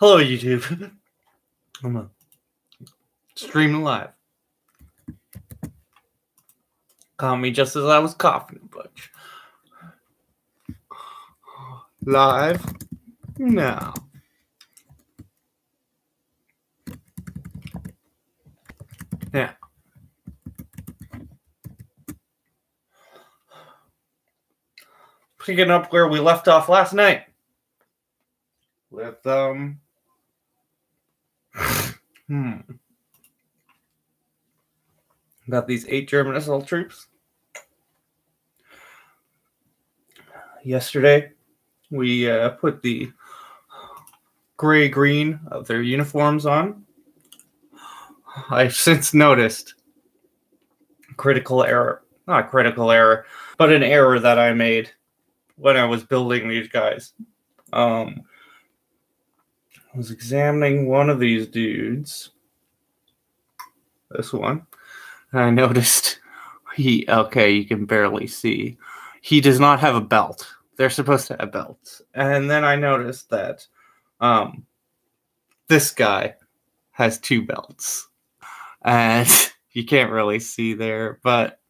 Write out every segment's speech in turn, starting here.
Hello, YouTube. I'm streaming live. Caught me just as I was coughing a bunch. Live now. Yeah. Picking up where we left off last night. With, Got these 8 German assault troops. Yesterday, we put the gray-green of their uniforms on. I've since noticed critical error. Not critical error, but an error that I made when I was building these guys. I was examining one of these dudes. This one. And I noticed okay, you can barely see. He does not have a belt. They're supposed to have belts. And then I noticed that this guy has 2 belts. And you can't really see there, but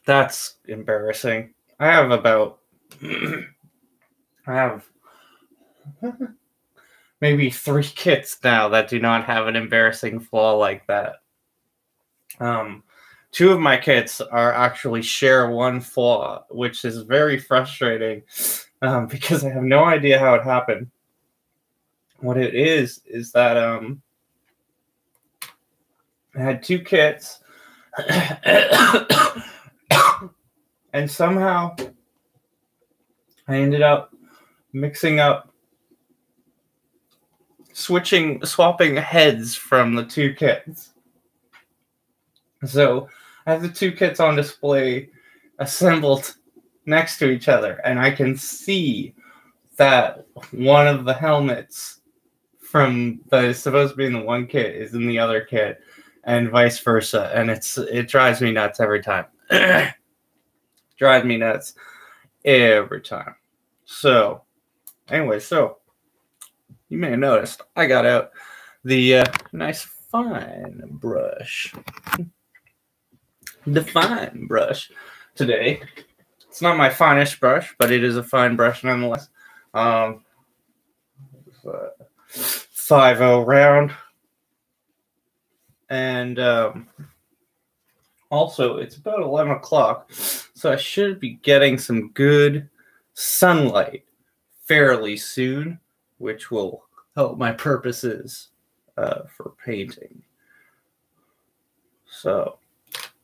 that's embarrassing. I have maybe 3 kits now that do not have an embarrassing flaw like that. 2 of my kits are actually share one flaw, which is very frustrating because I have no idea how it happened. What it is that I had 2 kits and somehow I ended up swapping heads from the 2 kits. So I have the 2 kits on display assembled next to each other, and I can see that one of the helmets from that is supposed to be in the one kit is in the other kit, and vice versa. And it drives me nuts every time. Drives me nuts every time. So, anyway, you may have noticed I got out the nice fine brush. The fine brush today. It's not my finest brush, but it is a fine brush nonetheless. 5.0 round. And also, it's about 11 o'clock, so I should be getting some good sunlight fairly soon, which will help my purposes for painting. So,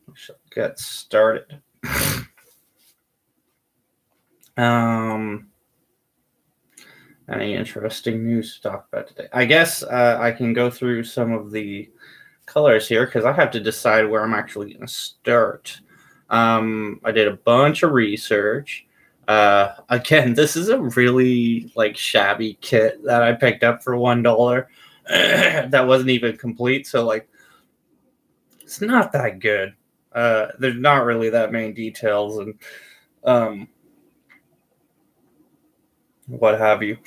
we shall get started. Any interesting news to talk about today? I guess I can go through some of the colors here because I have to decide where I'm actually going to start. I did a bunch of research. Again, this is a really shabby kit that I picked up for $1 that wasn't even complete. So it's not that good. There's not really that many details and what have you.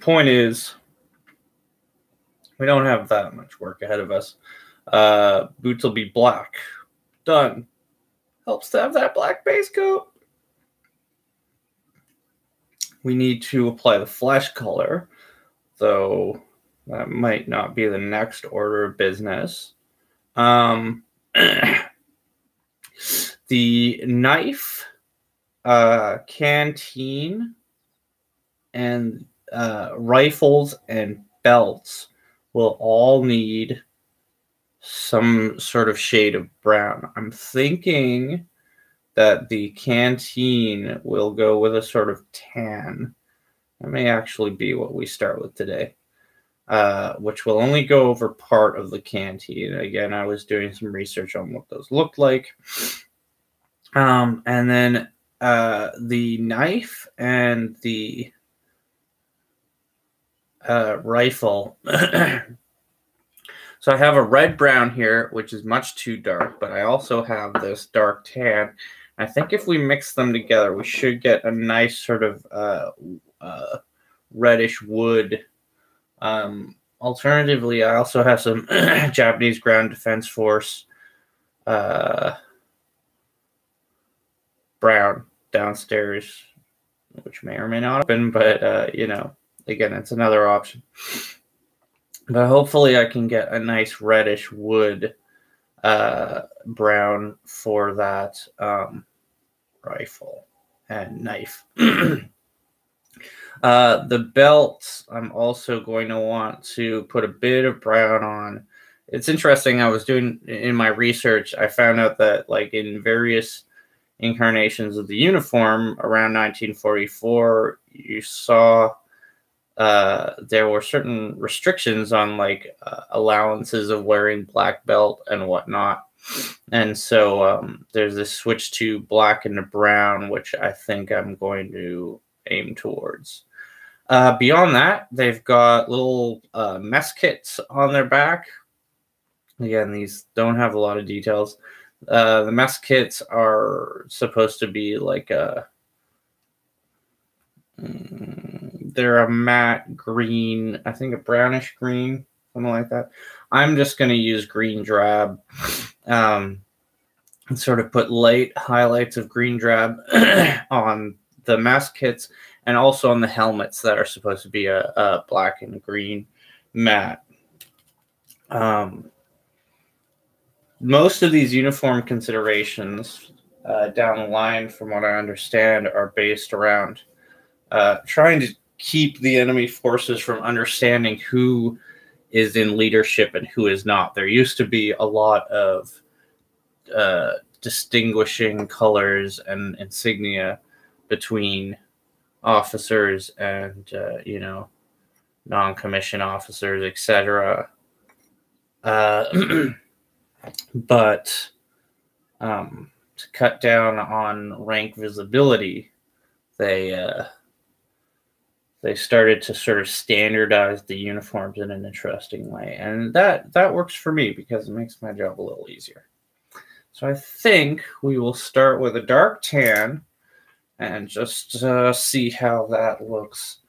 Point is, we don't have that much work ahead of us. Boots will be black. Done. Helps to have that black base coat. We need to apply the flesh color, though that might not be the next order of business. The knife, canteen, and rifles and belts will all need some sort of shade of brown. I'm thinking that the canteen will go with a sort of tan. That may actually be what we start with today, which will only go over part of the canteen. Again, I was doing some research on what those looked like. And then the knife and the rifle. So I have a red brown here, which is much too dark, but I also have this dark tan. I think if we mix them together, we should get a nice sort of reddish wood. Alternatively, I also have some Japanese Ground Defense Force brown downstairs, which may or may not happen, but you know, again, it's another option. But hopefully I can get a nice reddish wood brown for that rifle and knife. The belt, I'm also going to want to put a bit of brown on. It's interesting, I was doing in my research, I found out that like in various incarnations of the uniform around 1944, you saw there were certain restrictions on like allowances of wearing black belt and whatnot. And so there's this switch to black and brown, which I think I'm going to aim towards. Beyond that, they've got little mess kits on their back. Again, these don't have a lot of details. The mess kits are supposed to be like they're a matte green, I think a brownish green, something like that. I'm just going to use green drab and sort of put light highlights of green drab on the mask kits and also on the helmets that are supposed to be a black and green matte. Most of these uniform considerations down the line, from what I understand, are based around trying to keep the enemy forces from understanding who is in leadership and who is not. There used to be a lot of distinguishing colors and insignia between officers and, you know, non-commissioned officers, etc. But to cut down on rank visibility, they started to sort of standardize the uniforms in an interesting way. And that works for me because it makes my job a little easier. So I think we will start with a dark tan and just see how that looks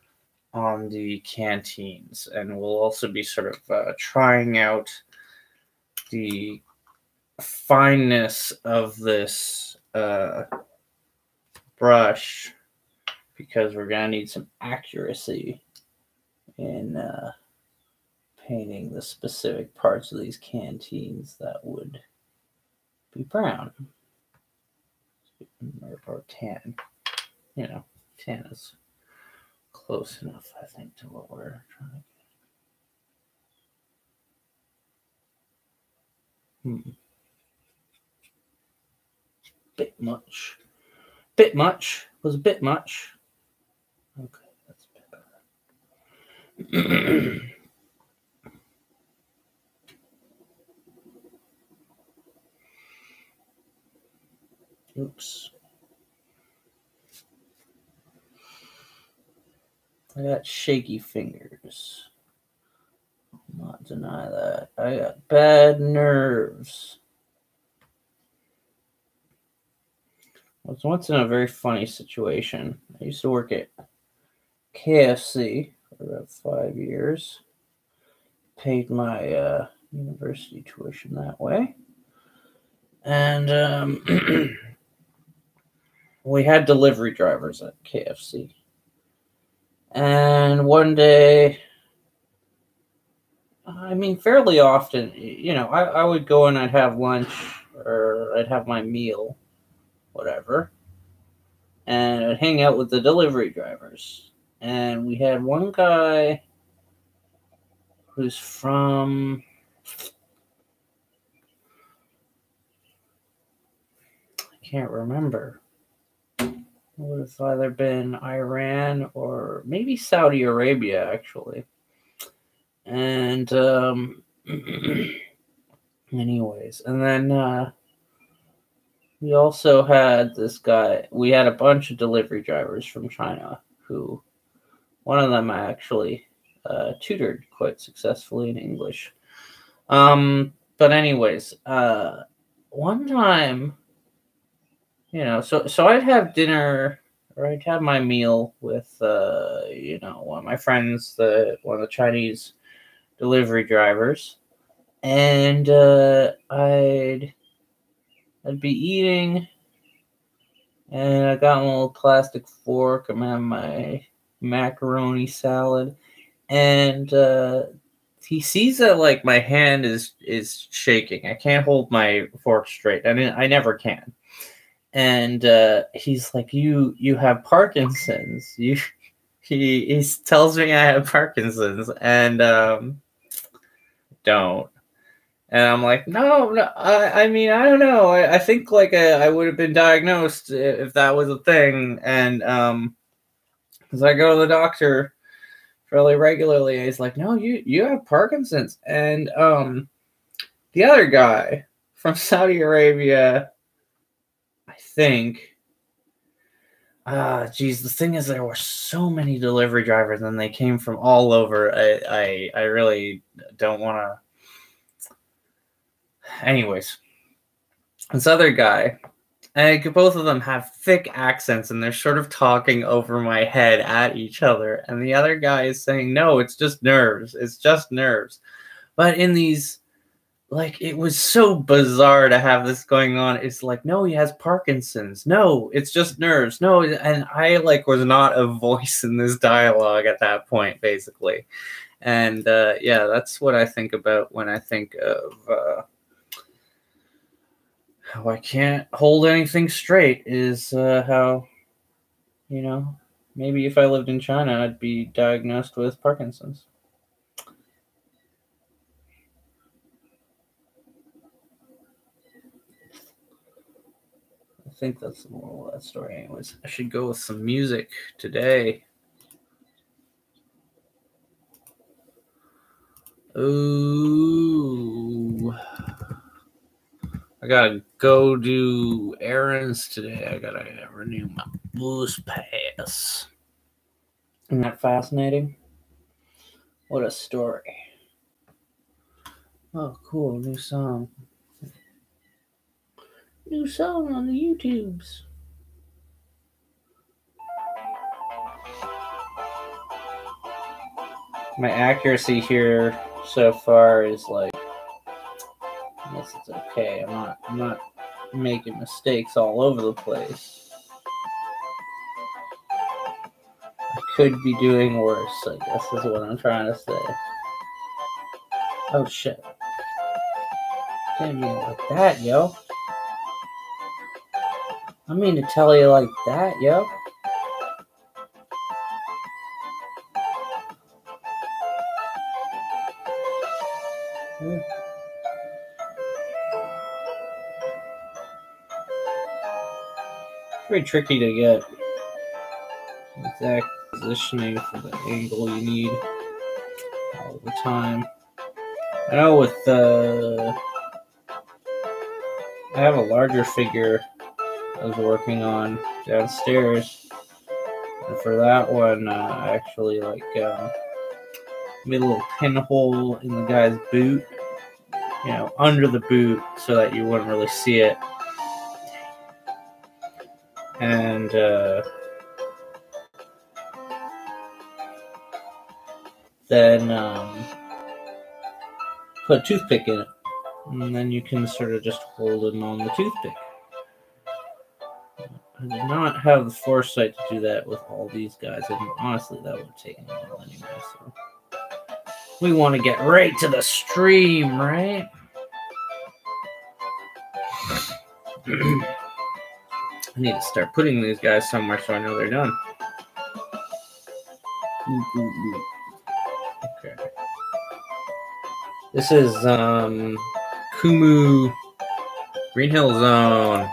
on the canteens. And we'll also be sort of trying out the fineness of this brush, because we're going to need some accuracy in painting the specific parts of these canteens that would be brown or tan. You know, tan is close enough, I think, to what we're trying to get. Bit much. Bit much. Was a bit much. Okay, that's better. Oops. I got shaky fingers. I'll not deny that. I got bad nerves. I was once in a very funny situation. I used to work at KFC for about 5 years. Paid my university tuition that way. And we had delivery drivers at KFC. And one day, I mean, fairly often, you know, I would go and I'd have lunch or I'd have my meal, whatever, and I'd hang out with the delivery drivers. And we had one guy who's from, I can't remember. It would have either been Iran or maybe Saudi Arabia, actually. And anyways, and then we also had this guy. We had a bunch of delivery drivers from China who, one of them I actually tutored quite successfully in English. But anyways, one time, so I'd have dinner or I'd have my meal with, one of my friends, one of the Chinese delivery drivers, and I'd be eating, and I got my little plastic fork. I'm having my macaroni salad, and he sees that like my hand is shaking. I can't hold my fork straight. I mean, I never can. And he's like, "You have Parkinson's." He tells me I have Parkinson's, and don't. And I'm like, no. I mean, I don't know. I think like I would have been diagnosed if that was a thing, and because I go to the doctor fairly regularly, and he's like, no, you have Parkinson's, and the other guy from Saudi Arabia, I think. Geez, the thing is, there were so many delivery drivers, and they came from all over. I really don't want to. Anyways, this other guy, and both of them have thick accents, and they're sort of talking over my head at each other. And the other guy is saying, "No, it's just nerves. It's just nerves." But in these, like, it was so bizarre to have this going on. It's like, no, he has Parkinson's. No, it's just nerves. No, and I like was not a voice in this dialogue at that point, basically. And yeah, that's what I think about when I think of how I can't hold anything straight. Is how, maybe if I lived in China, I'd be diagnosed with Parkinson's. I think that's the moral of that story. Anyways, I should go with some music today. Ooh. I gotta go do errands today. I gotta renew my Boost Pass. Isn't that fascinating? What a story. Oh, cool. New song. New song on the YouTubes. My accuracy here so far is like, I guess it's okay. I'm not making mistakes all over the place. I could be doing worse, I guess is what I'm trying to say. Oh shit. Can't be like that, yo. I mean to tell you like that, yo. Very tricky to get exact positioning for the angle you need all the time. I know with I have a larger figure I was working on downstairs, and for that one, I actually made a little pinhole in the guy's boot, under the boot, so that you wouldn't really see it. And then put a toothpick in it, and then you can sort of just hold him on the toothpick. I did not have the foresight to do that with all these guys, and honestly, that would have taken a while anyway, so we want to get right to the stream, right? I need to start putting these guys somewhere so I know they're done. Okay. This is Kumu Green Hill Zone.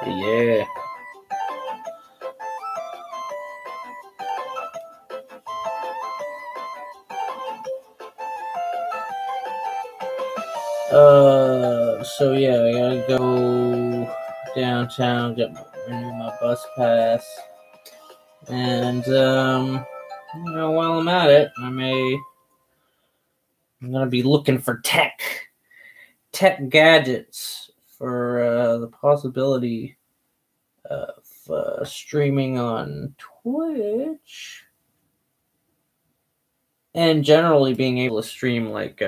Yeah. So yeah, I gotta go downtown, renew my bus pass, and while I'm at it, I may I'm going to be looking for tech gadgets for the possibility of streaming on Twitch and generally being able to stream like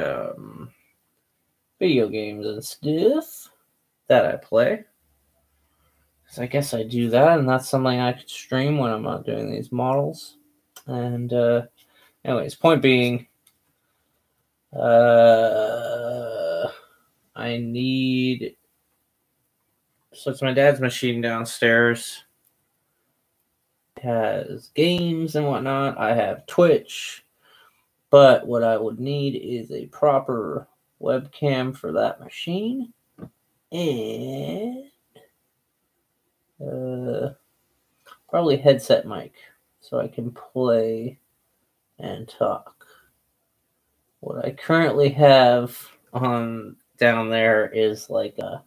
video games and stuff that I play. So I guess I do that, and that's something I could stream when I'm not doing these models. And anyways, point being, I need. So it's my dad's machine downstairs. It has games and whatnot. I have Twitch, but what I would need is a proper webcam for that machine, and probably headset mic so I can play and talk. What I currently have on down there is like a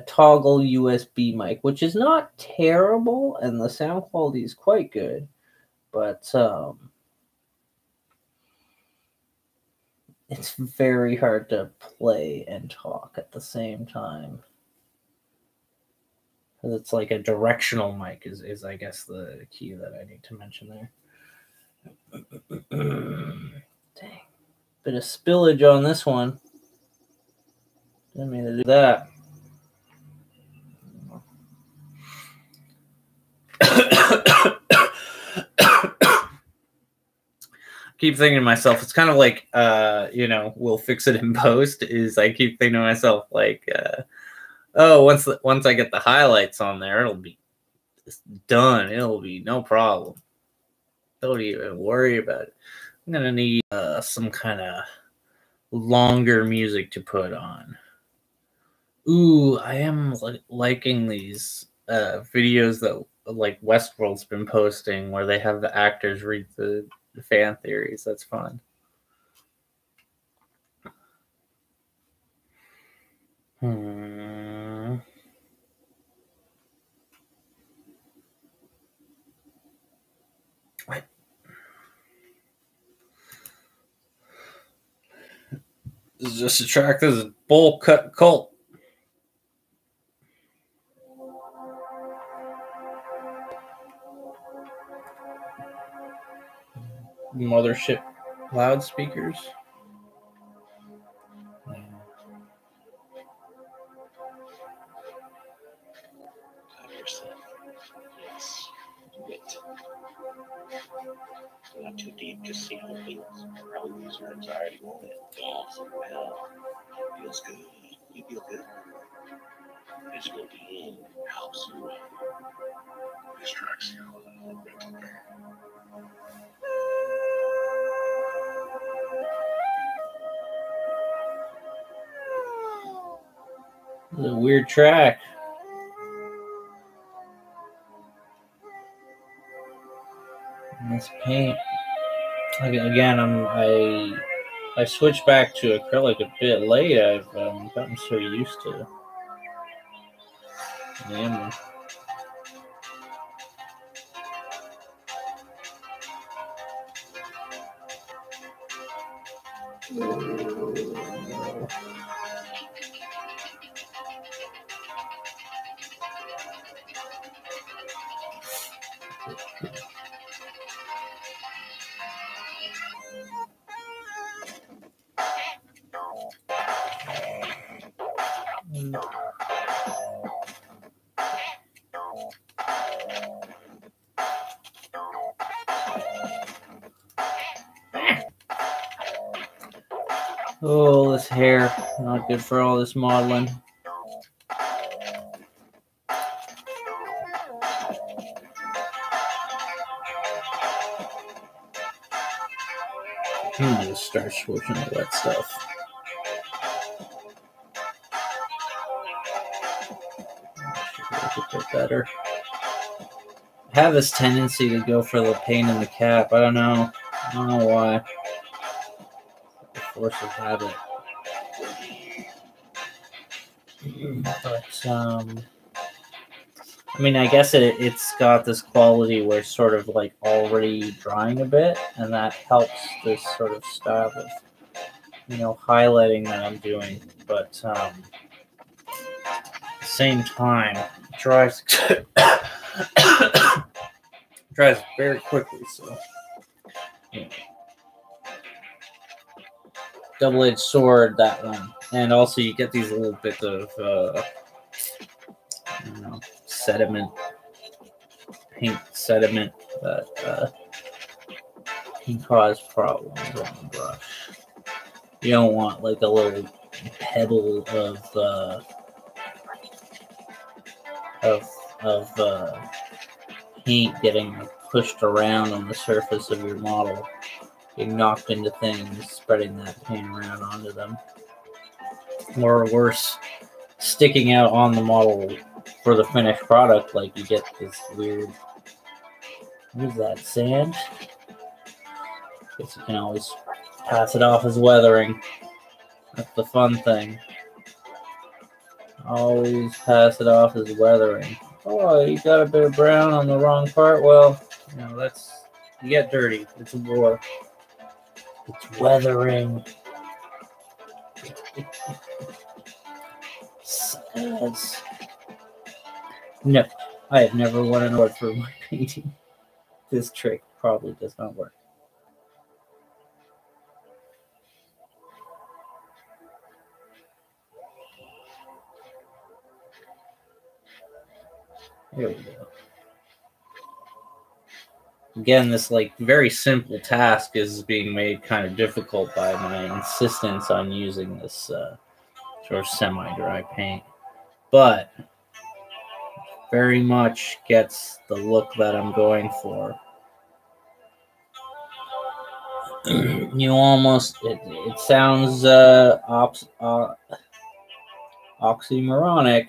toggle USB mic, which is not terrible, and the sound quality is quite good, but it's very hard to play and talk at the same time. It's like a directional mic is I guess the key that I need to mention there. Dang. Bit of spillage on this one. Didn't mean to do that. Keep thinking to myself, it's kind of like we'll fix it in post. Is I keep thinking to myself like once I get the highlights on there, it'll be done. It'll be no problem. Don't even worry about it. I'm gonna need some kind of longer music to put on. Ooh, I am liking these videos that like Westworld's been posting where they have the actors read the fan theories. That's fun. What? This is just a track. This is Bowl Cut Cult. Mothership loudspeakers. Not too deep, just see how it feels. Probably lose your anxiety, won't it? Awesome, well, feels good. You feel good. Physical being helps you, distracts you a little bit. This is a weird track. This paint. Again, I switched back to acrylic a bit late. I've gotten so used to enamel. Oh, this hair. Not good for all this modeling. I'm gonna start switching the wet stuff. That should work a bit better. I have this tendency to go for the paint in the cap. I don't know why. The force of habit. But I mean, I guess it's got this quality where it's sort of like already drying a bit, and that helps this sort of style of highlighting that I'm doing, but at the same time, it dries dries very quickly. So, double-edged sword, that one, and also you get these little bits of sediment, paint sediment that can cause problems on the brush. You don't want like a little pebble of paint getting pushed around on the surface of your model, getting knocked into things, spreading that paint around onto them, or worse, sticking out on the model for the finished product. Like you get this weird, what is that, sand? Guess you can always pass it off as weathering. That's the fun thing. Always pass it off as weathering. Oh, you got a bit of brown on the wrong part? Well, you get dirty. It's a war. It's weathering. Says. No, I have never won an award for my painting. This trick probably does not work. Here we go. Again, this very simple task is being made kind of difficult by my insistence on using this sort of semi-dry paint. But very much gets the look that I'm going for. You almost, it sounds oxymoronic,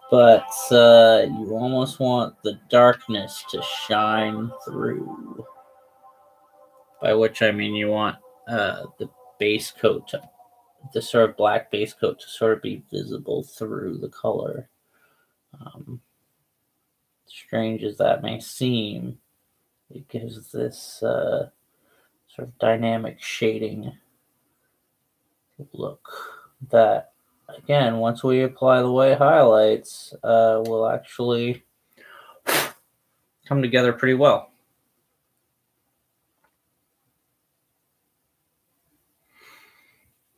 but you almost want the darkness to shine through. By which I mean you want the base coat, the sort of black base coat, to sort of be visible through the color. Strange as that may seem, it gives this sort of dynamic shading look that, again, once we apply the white highlights, will actually come together pretty well.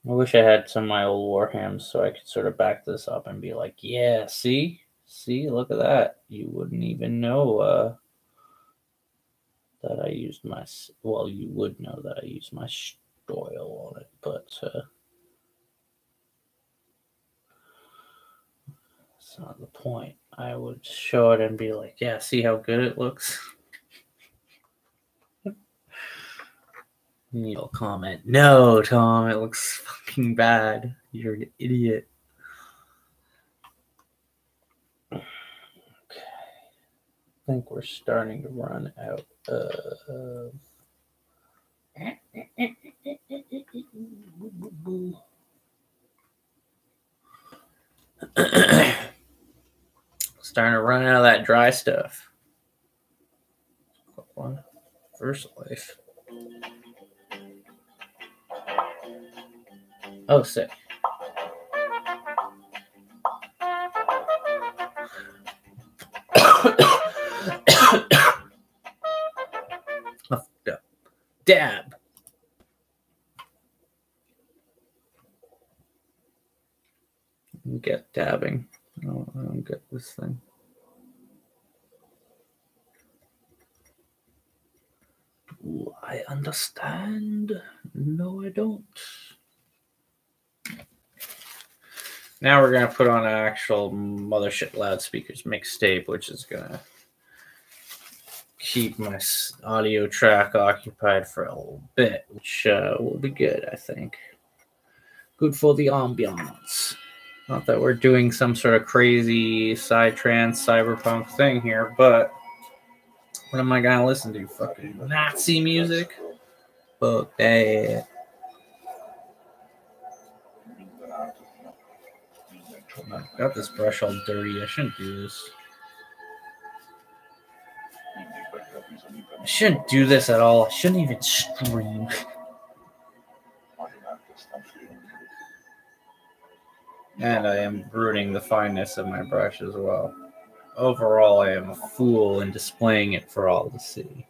I wish I had some of my old Warhams so I could sort of back this up and be like, yeah, see, look at that. You wouldn't even know that I used my, well, you would know that I used my Stoil on it, but that's not the point. I would show it and be like, yeah, see how good it looks? You'll comment, no, Tom, it looks fucking bad. You're an idiot. Okay. I think we're starting to run out of... Starting to run out of that dry stuff. VersaLife. Oh, sick. Dab. Get dabbing. Oh, I don't get this thing. Ooh, I understand. No, I don't. Now we're going to put on an actual Mothership Loudspeakers mixtape, which is going to keep my audio track occupied for a little bit, which will be good, I think. Good for the ambiance. Not that we're doing some sort of crazy psytrance cyberpunk thing here, but what am I going to listen to? Fucking Nazi music? Fuck that. I got this brush all dirty. I shouldn't do this. I shouldn't do this at all. I shouldn't even stream. And I am ruining the fineness of my brush as well. Overall, I am a fool in displaying it for all to see.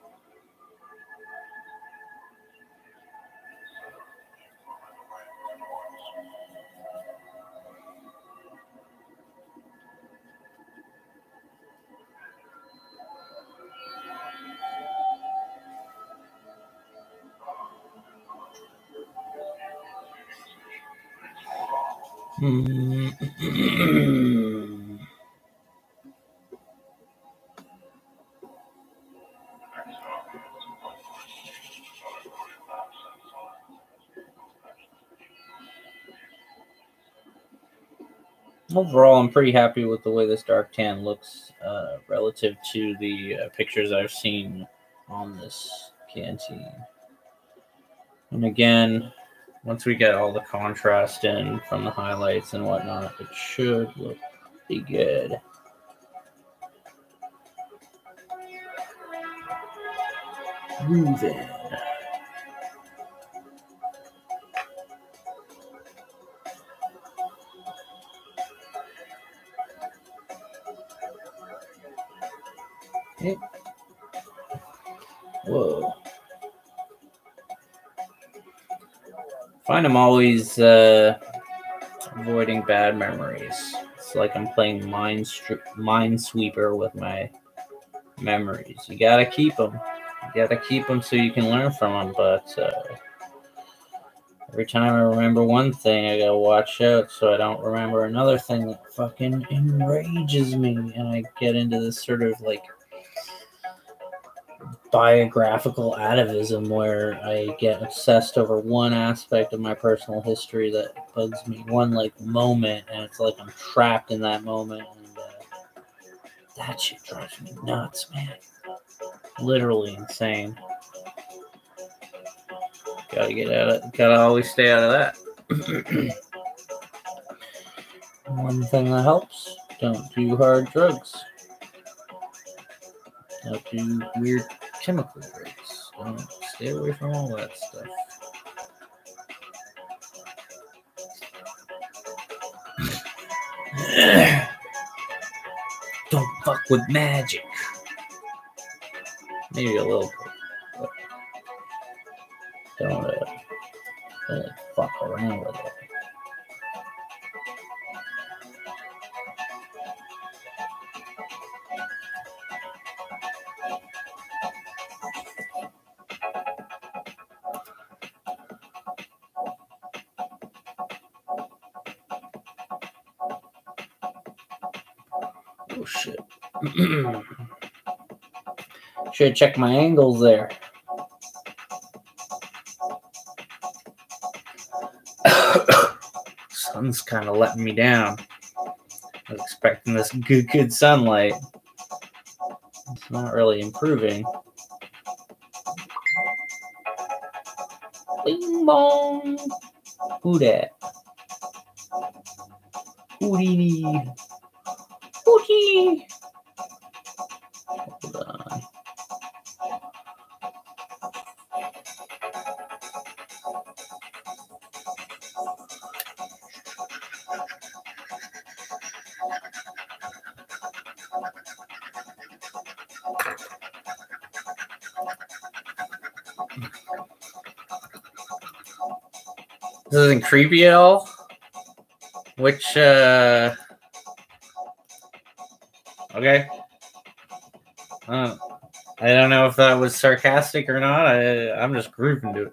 Overall, I'm pretty happy with the way this dark tan looks relative to the pictures I've seen on this canteen. And again, once we get all the contrast in from the highlights and whatnot, it should look pretty good. Moving. Okay. Whoa. Find I'm always avoiding bad memories. It's like I'm playing Minesweeper with my memories. You gotta keep them. You gotta keep them so you can learn from them. But every time I remember one thing, I gotta watch out so I don't remember another thing that fucking enrages me, and I get into this sort of like biographical atavism where I get obsessed over one aspect of my personal history that bugs me, one like moment, and it's like I'm trapped in that moment, and that shit drives me nuts, man. Literally insane. Gotta get out of it. Gotta always stay out of that. One thing that helps: don't do hard drugs. Don't do weird chemical breaks. Don't stay away from all that stuff. Don't fuck with magic. Maybe a little bit, but don't fuck around with it. Oh shit. Should check my angles there. Sun's kind of letting me down. I was expecting this good sunlight. It's not really improving. Bing bong. Who dat? Houdini. Hootie. Hold on. This isn't creepy at all. Which, okay. I don't know if that was sarcastic or not. I'm just grooving to it.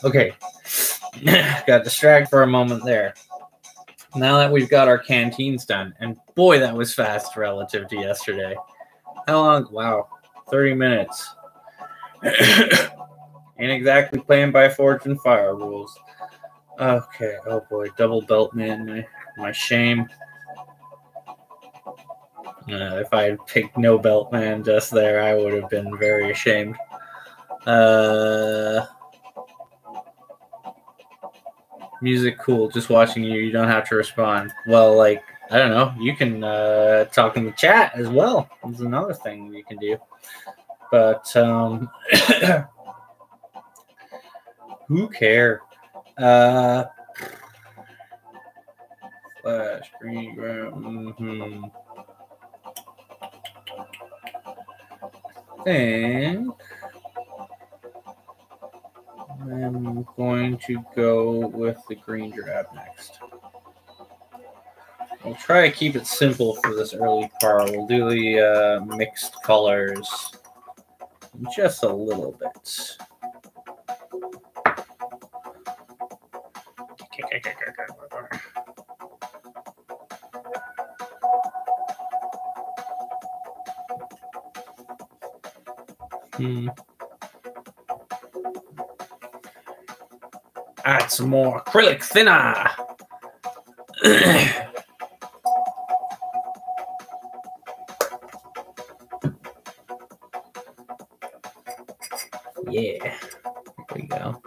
Okay. Got distracted for a moment there. Now that we've got our canteens done, and boy, that was fast relative to yesterday. How long? Wow. 30 minutes. Ain't exactly playing by Forge and Fire rules. Okay. Oh boy. Double belt man. My shame. If I had picked no belt man just there, I would have been very ashamed. Music cool. Just watching you. You don't have to respond. Well, like, I don't know. You can talk in the chat as well. There's another thing you can do. But who care? Flash, green, ground. Think I'm going to go with the green drab next. We'll try to keep it simple for this early part. We'll do the mixed colors just a little bit. Add some more acrylic thinner. Yeah, there we go.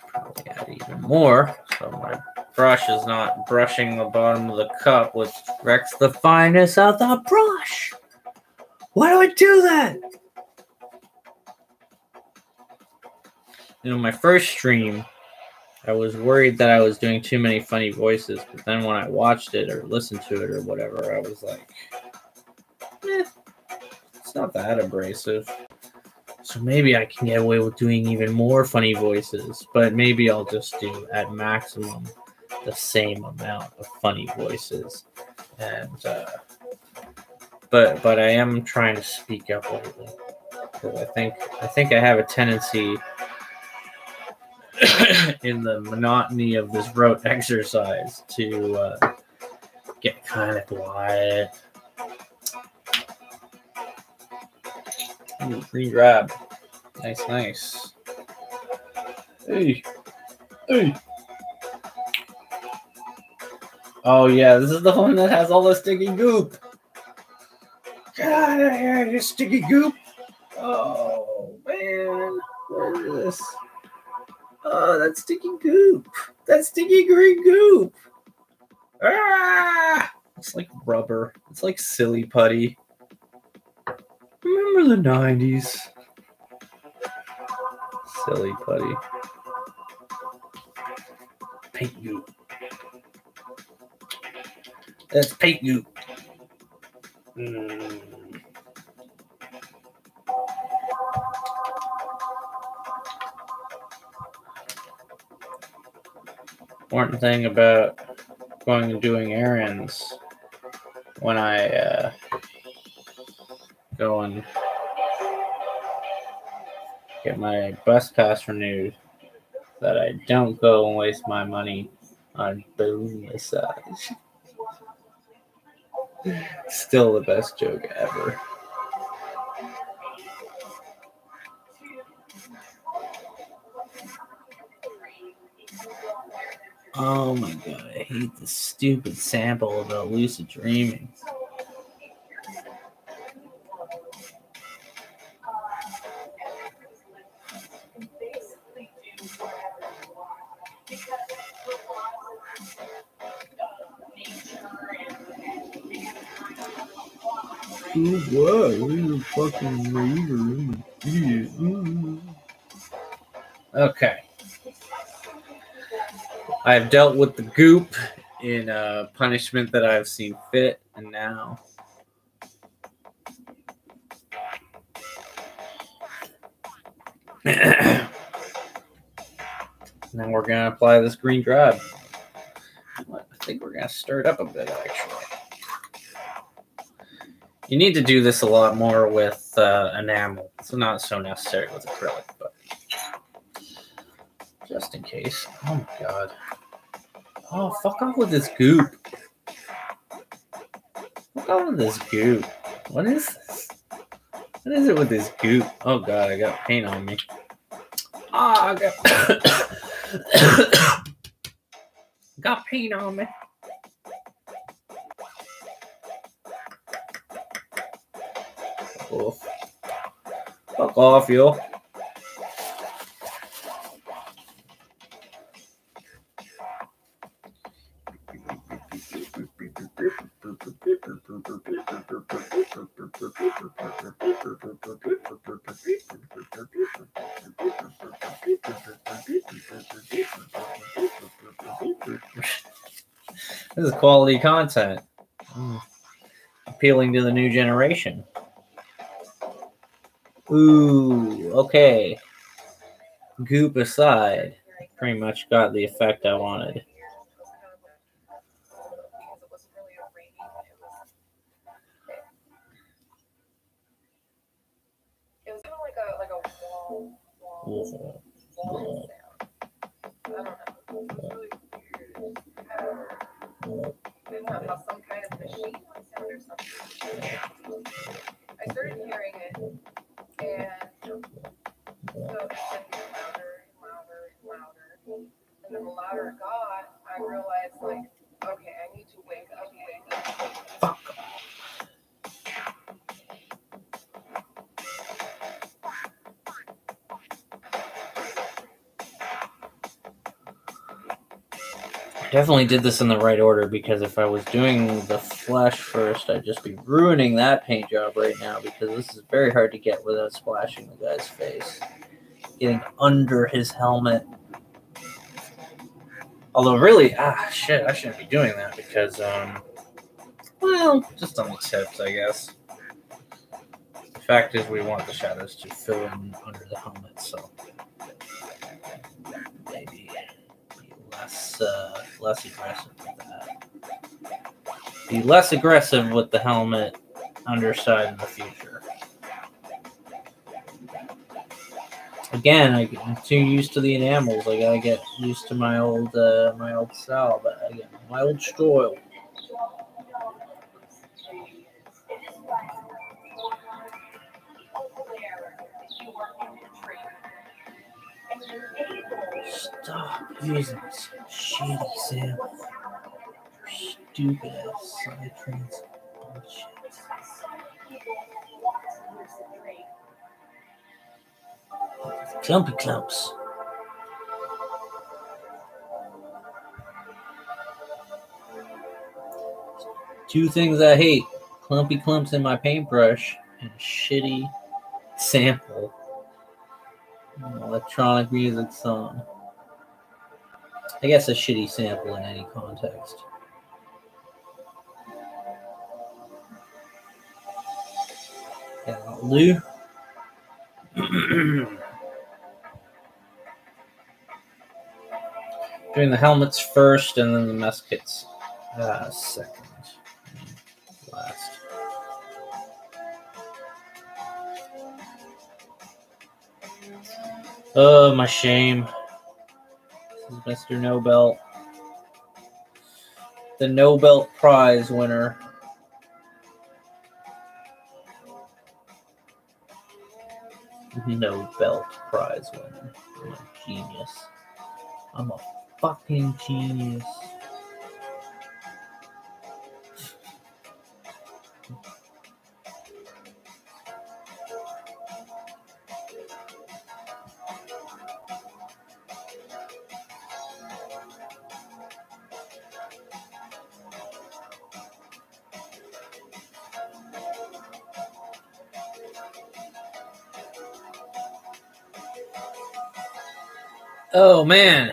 Probably add even more so my brush is not brushing the bottom of the cup, which wrecks the fineness of the brush. Why do I do that? You know, my first stream, I was worried that I was doing too many funny voices, but then when I watched it or listened to it or whatever, I was like, it's not that abrasive. So maybe I can get away with doing even more funny voices, but maybe I'll just do at maximum the same amount of funny voices. And but I am trying to speak up lately. Because I think I have a tendency in the monotony of this rote exercise to get kind of quiet. Ooh, green grab. Nice. Hey. Oh yeah, this is the one that has all the sticky goop. Get out of here, you sticky goop. Oh man, what is this? Oh, that's sticky goop. That's sticky green goop. Ah! It's like rubber. It's like silly putty. Remember the 90s? Silly putty. Paint goop. That's paint goop. Important thing about going and doing errands when I go and get my bus pass renewed, that I don't go and waste my money on balloon massage. Still the best joke ever. Oh my god, I hate this stupid sample about lucid dreaming. What? You're a fucking reader. Idiot. Okay. I've dealt with the goop in punishment that I've seen fit, and now now we're gonna apply this green drab. I think we're gonna stir it up a bit, actually. You need to do this a lot more with enamel. It's not so necessary with acrylic, but just in case. Oh my god. Oh, fuck off with this goop. Fuck off with this goop. What is this? What is it with this goop? Oh god, I got paint on me. Ah, I got paint on me. Oh. Fuck off, yo. This is quality content. Appealing to the new generation. Ooh, okay. Goop aside, pretty much got the effect I wanted. It was kind of like a wall sound. I don't know. It was really weird. I don't know how some kind of machine sound or something. I started hearing it, and so it kept getting louder and louder and louder. And then the louder it got, I realized, like, okay, I need to wake up. Fuck. Definitely did this in the right order, because if I was doing the flesh first, I'd just be ruining that paint job right now, because this is very hard to get without splashing the guy's face. Getting under his helmet. Although really, shit, I shouldn't be doing that because, well, just on the tips, I guess. The fact is we want the shadows to fill in under the helmet, so maybe less aggressive with that. Be less aggressive with the helmet underside in the future. Again, I'm too used to the enamels. I gotta get used to my old style, but again, my old style. Stop using this shitty sample. Stupid ass side trans bullshit. Clumpy clumps. Two things I hate: clumpy clumps in my paintbrush and a shitty sample. An electronic music song. I guess a shitty sample in any context. Yeah, Lou. Doing the helmets first and then the mess kits second. Last. Oh, my shame. This is Mr. No Belt. The No Belt Prize winner. No Belt Prize winner. I'm a genius. I'm a fucking genius. Oh man.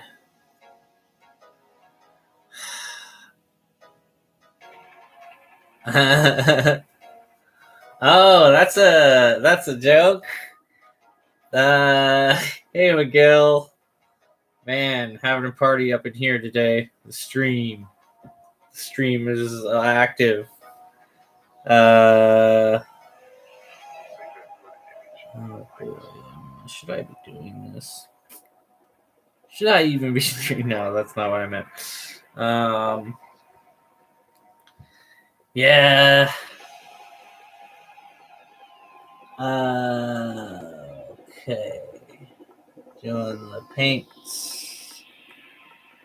Oh, that's a joke. Hey Miguel. Man, having a party up in here today. The stream is active. Oh boy. Should I be doing this? Should I even be doing? No, that's not what I meant. Yeah. Okay. Doing the paints.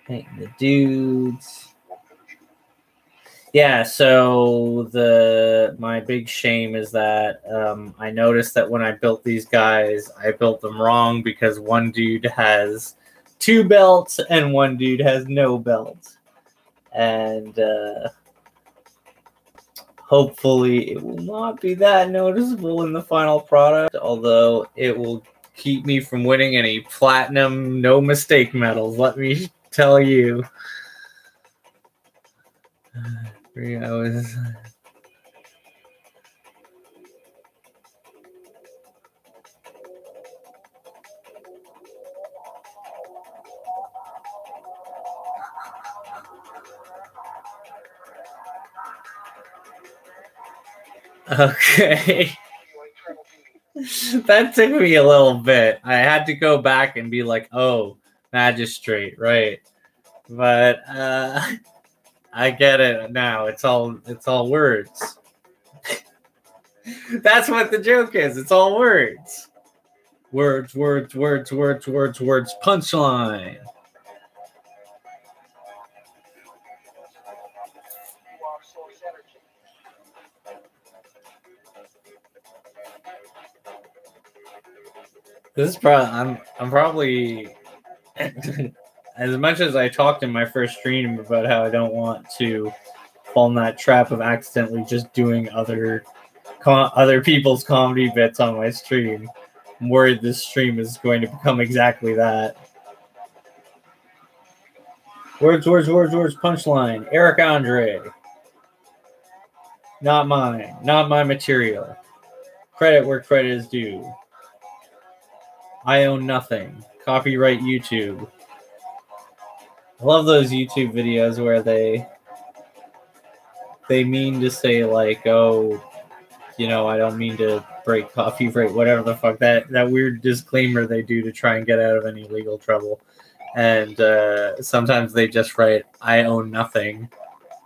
Painting the dudes. Yeah, so my big shame is that I noticed that when I built these guys, I built them wrong because one dude has 2 belts and one dude has no belt. And hopefully it will not be that noticeable in the final product, although it will keep me from winning any platinum no mistake medals, let me tell you. 3 hours. Okay. That took me a little bit. I had to go back and be like, oh, magistrate, right. But I get it now. It's all words. That's what the joke is. It's all words. Words, words, words, words, words, words, punchline. This is probably I'm probably as much as I talked in my first stream about how I don't want to fall in that trap of accidentally just doing other people's comedy bits on my stream. I'm worried this stream is going to become exactly that. Words, words, words, words, punchline. Eric Andre. Not mine. Not my material. Credit where credit is due. I own nothing. Copyright YouTube. I love those YouTube videos where they mean to say like, oh, you know, I don't mean to break copyright, whatever the fuck, that weird disclaimer they do to try and get out of any legal trouble. And sometimes they just write, I own nothing.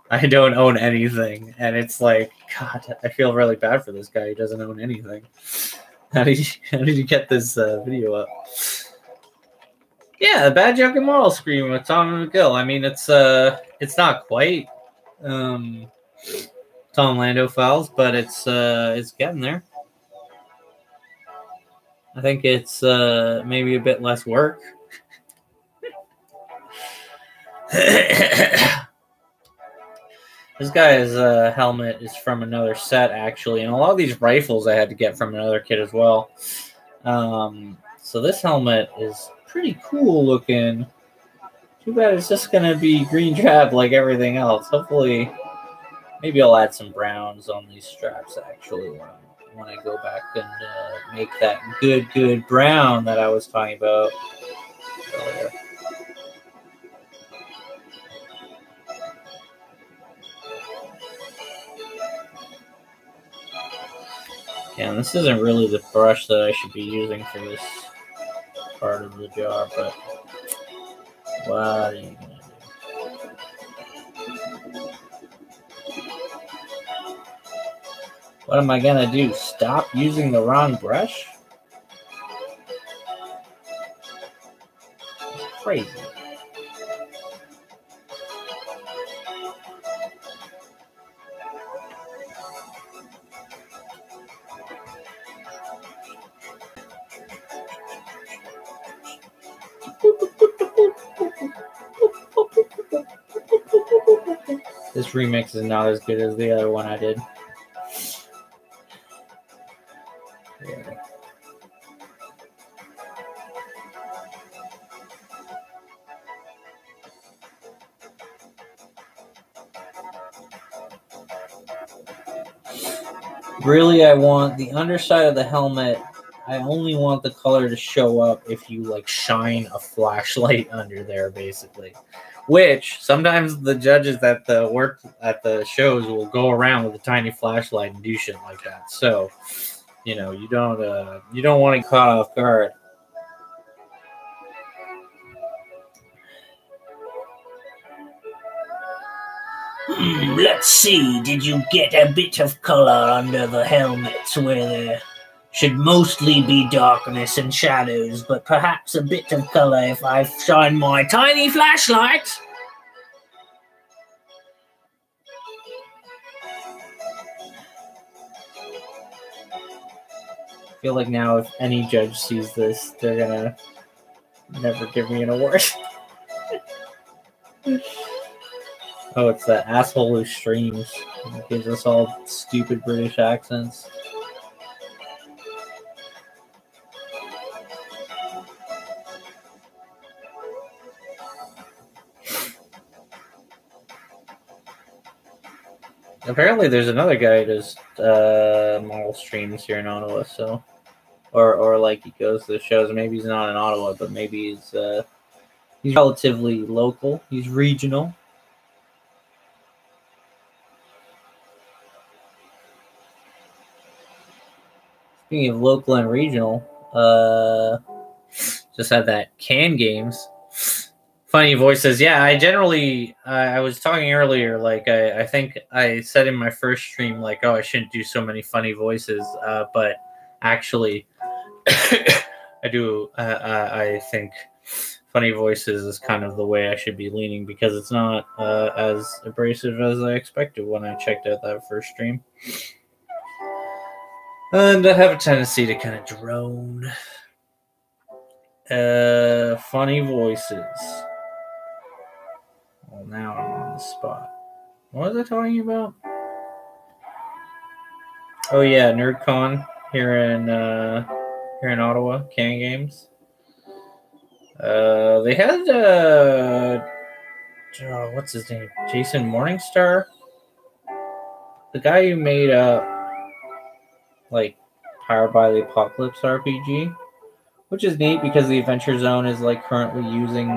I don't own anything. And it's like, God, I feel really bad for this guy who doesn't own anything. How did you get this video up? Yeah, the Bad Joke and Moral Scream with Tom McGill. I mean, it's not quite Tom Lando Files, but it's getting there. I think it's maybe a bit less work. This guy's helmet is from another set, actually, and a lot of these rifles I had to get from another kid as well. So this helmet is pretty cool looking. Too bad it's just going to be green drab like everything else. Hopefully, maybe I'll add some browns on these straps, actually, when I go back and make that good brown that I was talking about earlier. Yeah, and this isn't really the brush that I should be using for this part of the job, but what are you gonna do? What am I gonna do? Stop using the wrong brush? It's crazy. This remix is not as good as the other one I did. Yeah. Really, I want the underside of the helmet. I only want the color to show up if you like shine a flashlight under there, basically. Which sometimes the judges that work at the shows will go around with a tiny flashlight and do shit like that. So, you know, you don't want to get caught off guard. Let's see. Did you get a bit of color under the helmets where there should mostly be darkness and shadows, but perhaps a bit of color if I shine my tiny flashlight? I feel like now if any judge sees this, they're gonna never give me an award. Oh, it's that asshole who streams. It gives us all stupid British accents. Apparently, there's another guy who does model streams here in Ottawa. So, or like he goes to the shows. Maybe he's not in Ottawa, but maybe he's relatively local. He's regional. Speaking of local and regional, just had that Can Games. Funny voices. Yeah, I generally, I was talking earlier, like, I think I said in my first stream, like, oh, I shouldn't do so many funny voices, but actually, I do, I think funny voices is kind of the way I should be leaning, because it's not as abrasive as I expected when I checked out that first stream. And I have a tendency to kind of drone. Funny voices. Well, now I'm on the spot. What was I talking about? Oh yeah, NerdCon here in Ottawa, Can Games. They had what's his name? Jason Morningstar, the guy who made like Powered by the Apocalypse RPG, which is neat because the Adventure Zone is like currently using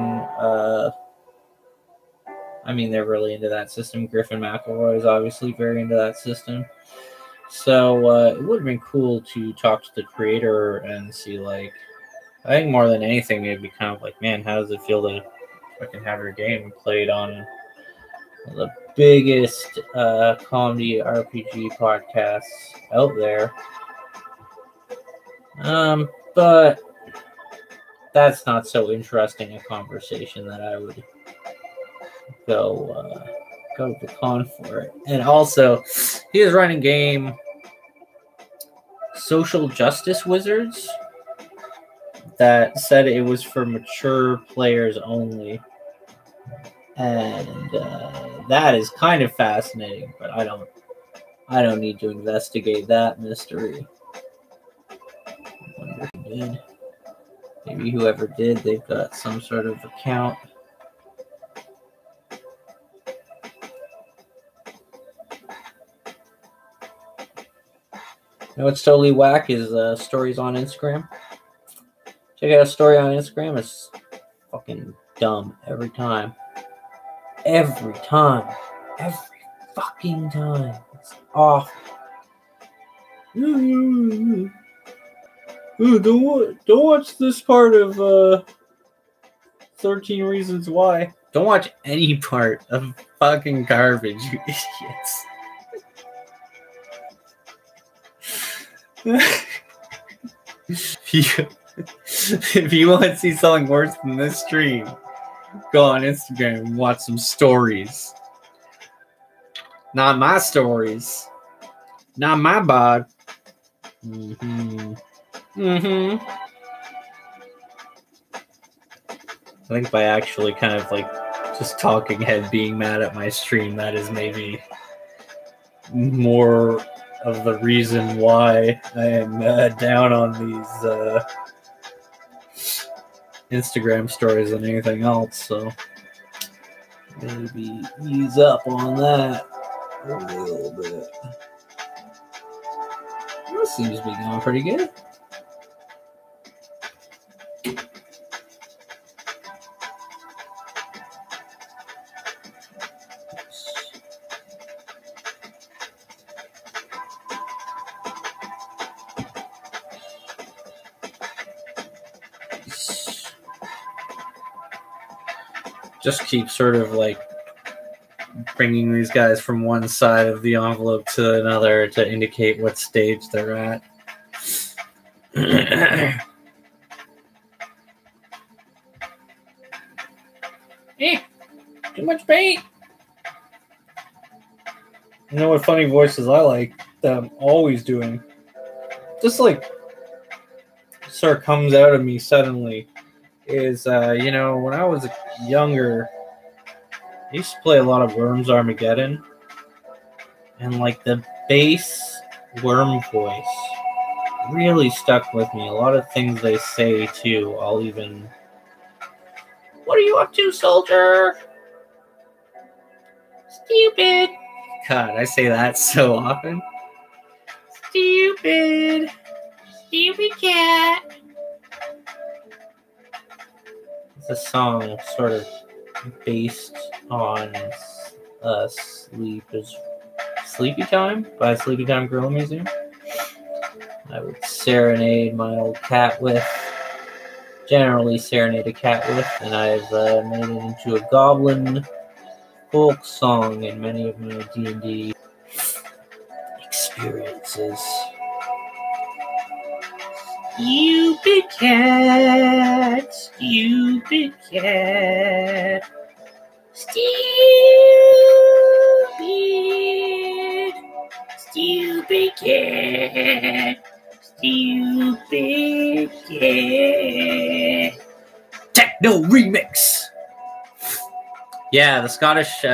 I mean, they're really into that system. Griffin McElroy is obviously very into that system. So it would have been cool to talk to the creator and see, like, I think more than anything, it'd be kind of like, man, how does it feel to fucking have your game played on the biggest comedy RPG podcasts out there? But that's not so interesting a conversation that I would go to the con for it. And also, he is running game Social Justice Wizards that said it was for mature players only, and that is kind of fascinating. But I don't need to investigate that mystery. I wonder who did. Maybe whoever did, they've got some sort of account. You know what's totally whack is stories on Instagram. Check out a story on Instagram. It's fucking dumb every time. Every time. Every fucking time. It's awful. Don't watch this part of 13 Reasons Why. Don't watch any part of fucking garbage, you idiots. If you want to see something worse than this stream, go on Instagram and watch some stories. Not my stories. Not my bod. I think by actually kind of like just talking head being mad at my stream, that is maybe more of the reason why I am down on these Instagram stories than anything else. So maybe ease up on that a little bit. This seems to be going pretty good. Just keep sort of like bringing these guys from one side of the envelope to another to indicate what stage they're at. Too much paint. You know what funny voices I like that I'm always doing? Just like sort of comes out of me suddenly is, you know, when I was younger, I used to play a lot of Worms Armageddon, and like the bass worm voice really stuck with me. A lot of things they say too, I'll even, what are you up to, soldier? Stupid. God, I say that so often. Stupid cat. It's a song sort of based on Sleepy Time by Sleepy Time Gorilla Museum. I would serenade my old cat with, generally serenade a cat with, and I've made it into a goblin folk song in many of my D&D experiences. Stupid cat, stupid cat, stupid cat, stupid cat. Techno remix. Yeah, the Scottish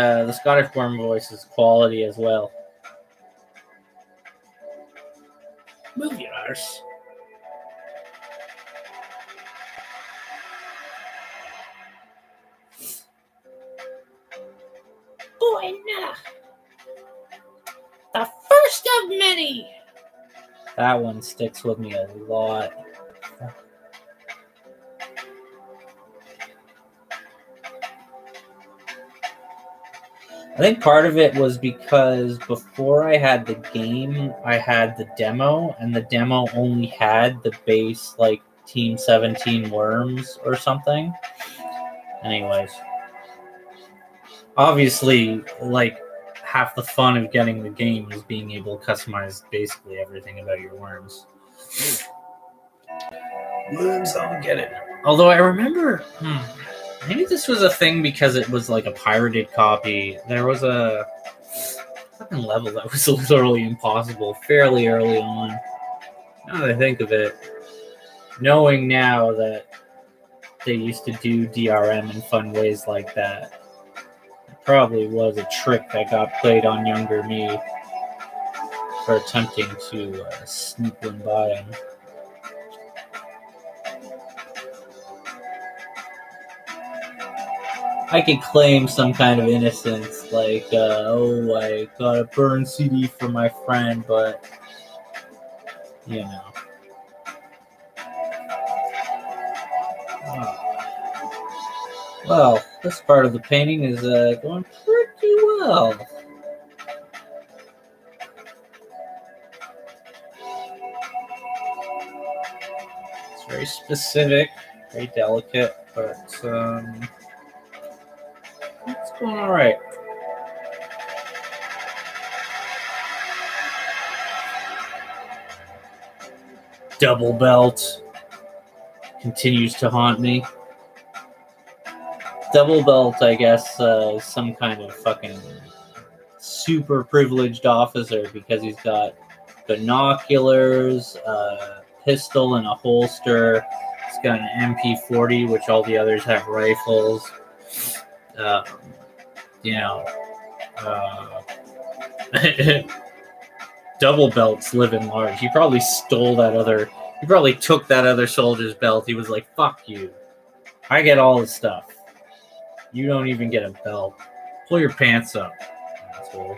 worm voice is quality as well. Move your arse. Boy, nah. The first of many. That one sticks with me a lot. I think part of it was because before I had the game, I had the demo, and the demo only had the base, like, Team 17 worms or something. Anyways. Obviously, like, half the fun of getting the game is being able to customize basically everything about your worms. Worms, I'll get it. Although I remember... maybe this was a thing because it was like a pirated copy. There was a fucking level that was literally impossible fairly early on. Now that I think of it, knowing now that they used to do DRM in fun ways like that, it probably was a trick that got played on younger me for attempting to sneak one by him. I could claim some kind of innocence, like, oh, I got a burned CD from my friend, but, you know. Well, this part of the painting is going pretty well. It's very specific, very delicate, but, it's going all right. Double belt continues to haunt me. Double belt, I guess, is some kind of fucking super privileged officer because he's got binoculars, a pistol, and a holster. He's got an MP40, which all the others have rifles. Double belts live in large. He probably he probably took that other soldier's belt. He was like, fuck you. I get all the stuff. You don't even get a belt. Pull your pants up, asshole.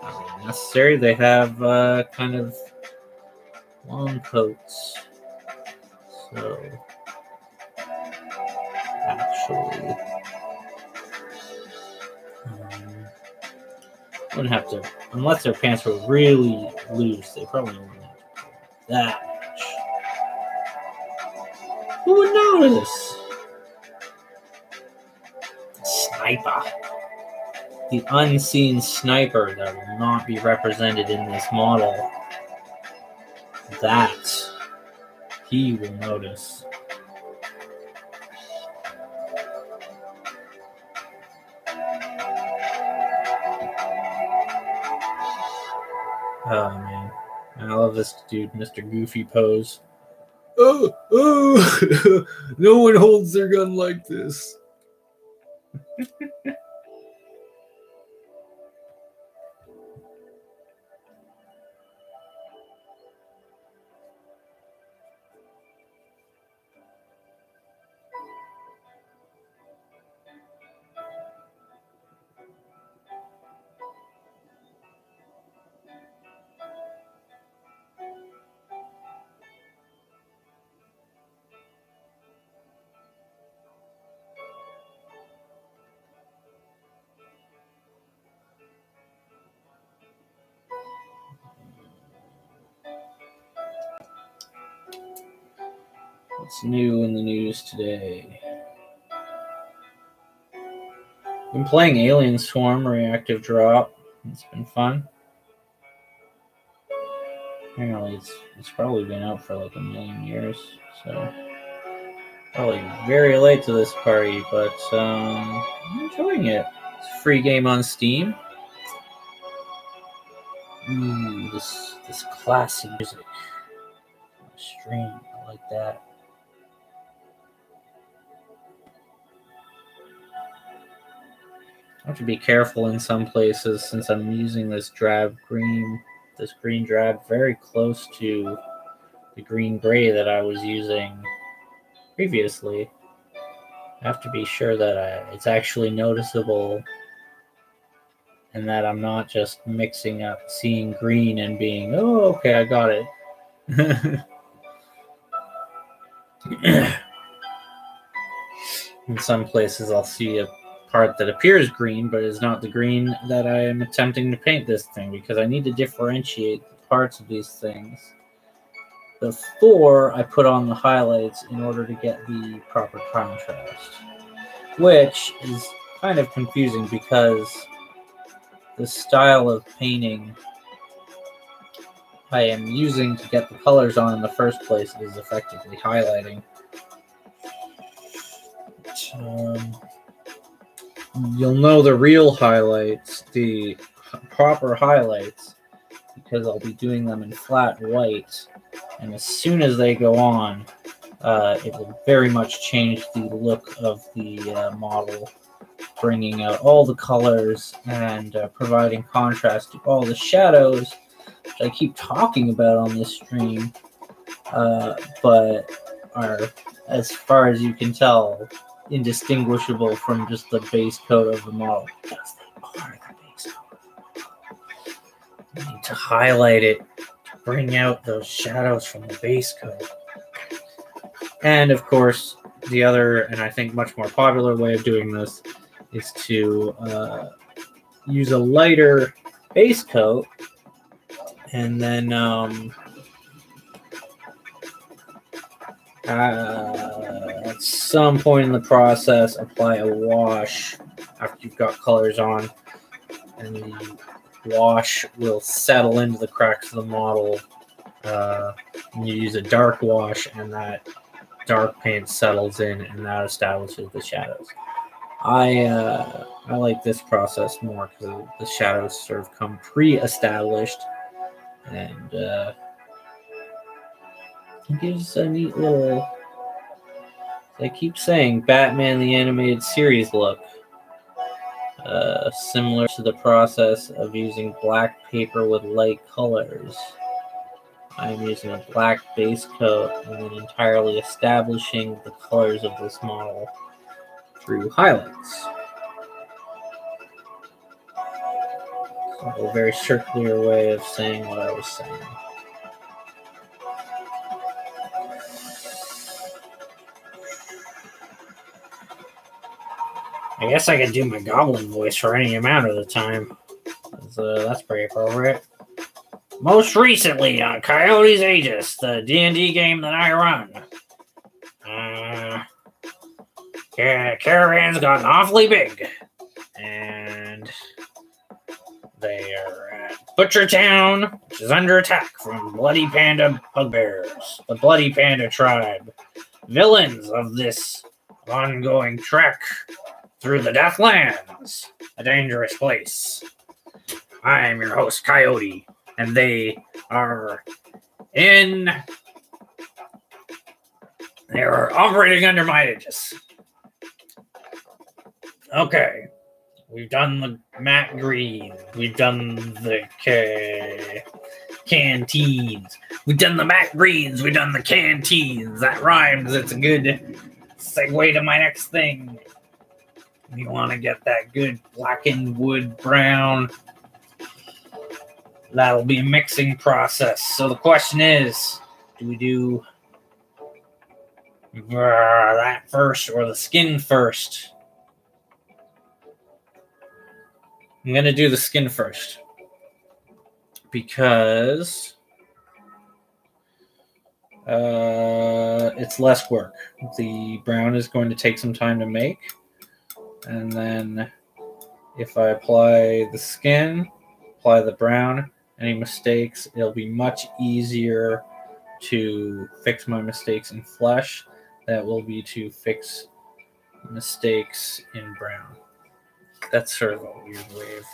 Not really necessary. They have kind of long coats. So, actually, wouldn't have to, unless their pants were really loose, they probably wouldn't have to do that much. Who would notice? Sniper. The unseen sniper that will not be represented in this model. That he will notice. Oh man, I love this dude, Mr. Goofy Pose. Oh, no one holds their gun like this. What's new in the news today? Been playing Alien Swarm Reactive Drop. It's been fun. Apparently, it's probably been out for like a million years, so probably very late to this party, but I'm enjoying it. It's a free game on Steam. Ooh, this classic music. Stream, I like that. I have to be careful in some places since I'm using this green drab very close to the green gray that I was using previously. I have to be sure that it's actually noticeable and that I'm not just mixing up seeing green and being, oh, okay, I got it. In some places I'll see a part that appears green, but is not the green that I am attempting to paint this thing, because I need to differentiate the parts of these things before I put on the highlights in order to get the proper contrast, which is kind of confusing because the style of painting I am using to get the colors on in the first place is effectively highlighting. You'll know the real highlights, the proper highlights, because I'll be doing them in flat white, and as soon as they go on, it will very much change the look of the model, bringing out all the colors and providing contrast to all the shadows, which I keep talking about on this stream, but are, as far as you can tell, indistinguishable from just the base coat of the model, because they are the base coat of the model. You need to highlight it to bring out those shadows from the base coat. And of course, the other, and I think much more popular way of doing this, is to use a lighter base coat and then at some point in the process, apply a wash after you've got colors on, and the wash will settle into the cracks of the model. And you use a dark wash, and that dark paint settles in, and that establishes the shadows. I like this process more because the shadows sort of come pre-established, and it gives a neat little, I keep saying, Batman the Animated Series look. Similar to the process of using black paper with light colors. I'm using a black base coat and then entirely establishing the colors of this model through highlights. So a very circular way of saying what I was saying. I guess I could do my goblin voice for any amount of the time. That's pretty appropriate. Most recently on Coyotes Aegis, the D&D game that I run. Caravan's gotten awfully big. And they are at Butcher Town, which is under attack from Bloody Panda bugbears. The Bloody Panda tribe. Villains of this ongoing trek through the Deathlands, a dangerous place. I am your host, Coyote, and they are operating under my aegis. Okay, we've done the Matt Green, we've done the canteens, we've done the Matt Greens, we've done the canteens. That rhymes, it's a good segue to my next thing. You want to get that good blackened wood brown. That'll be a mixing process. So the question is, do we do that first or the skin first? I'm going to do the skin first. Because it's less work. The brown is going to take some time to make, and then if I apply the skin, apply the brown, any mistakes, it'll be much easier to fix my mistakes in flesh. That will be to fix mistakes in brown. That's sort of a weird way of...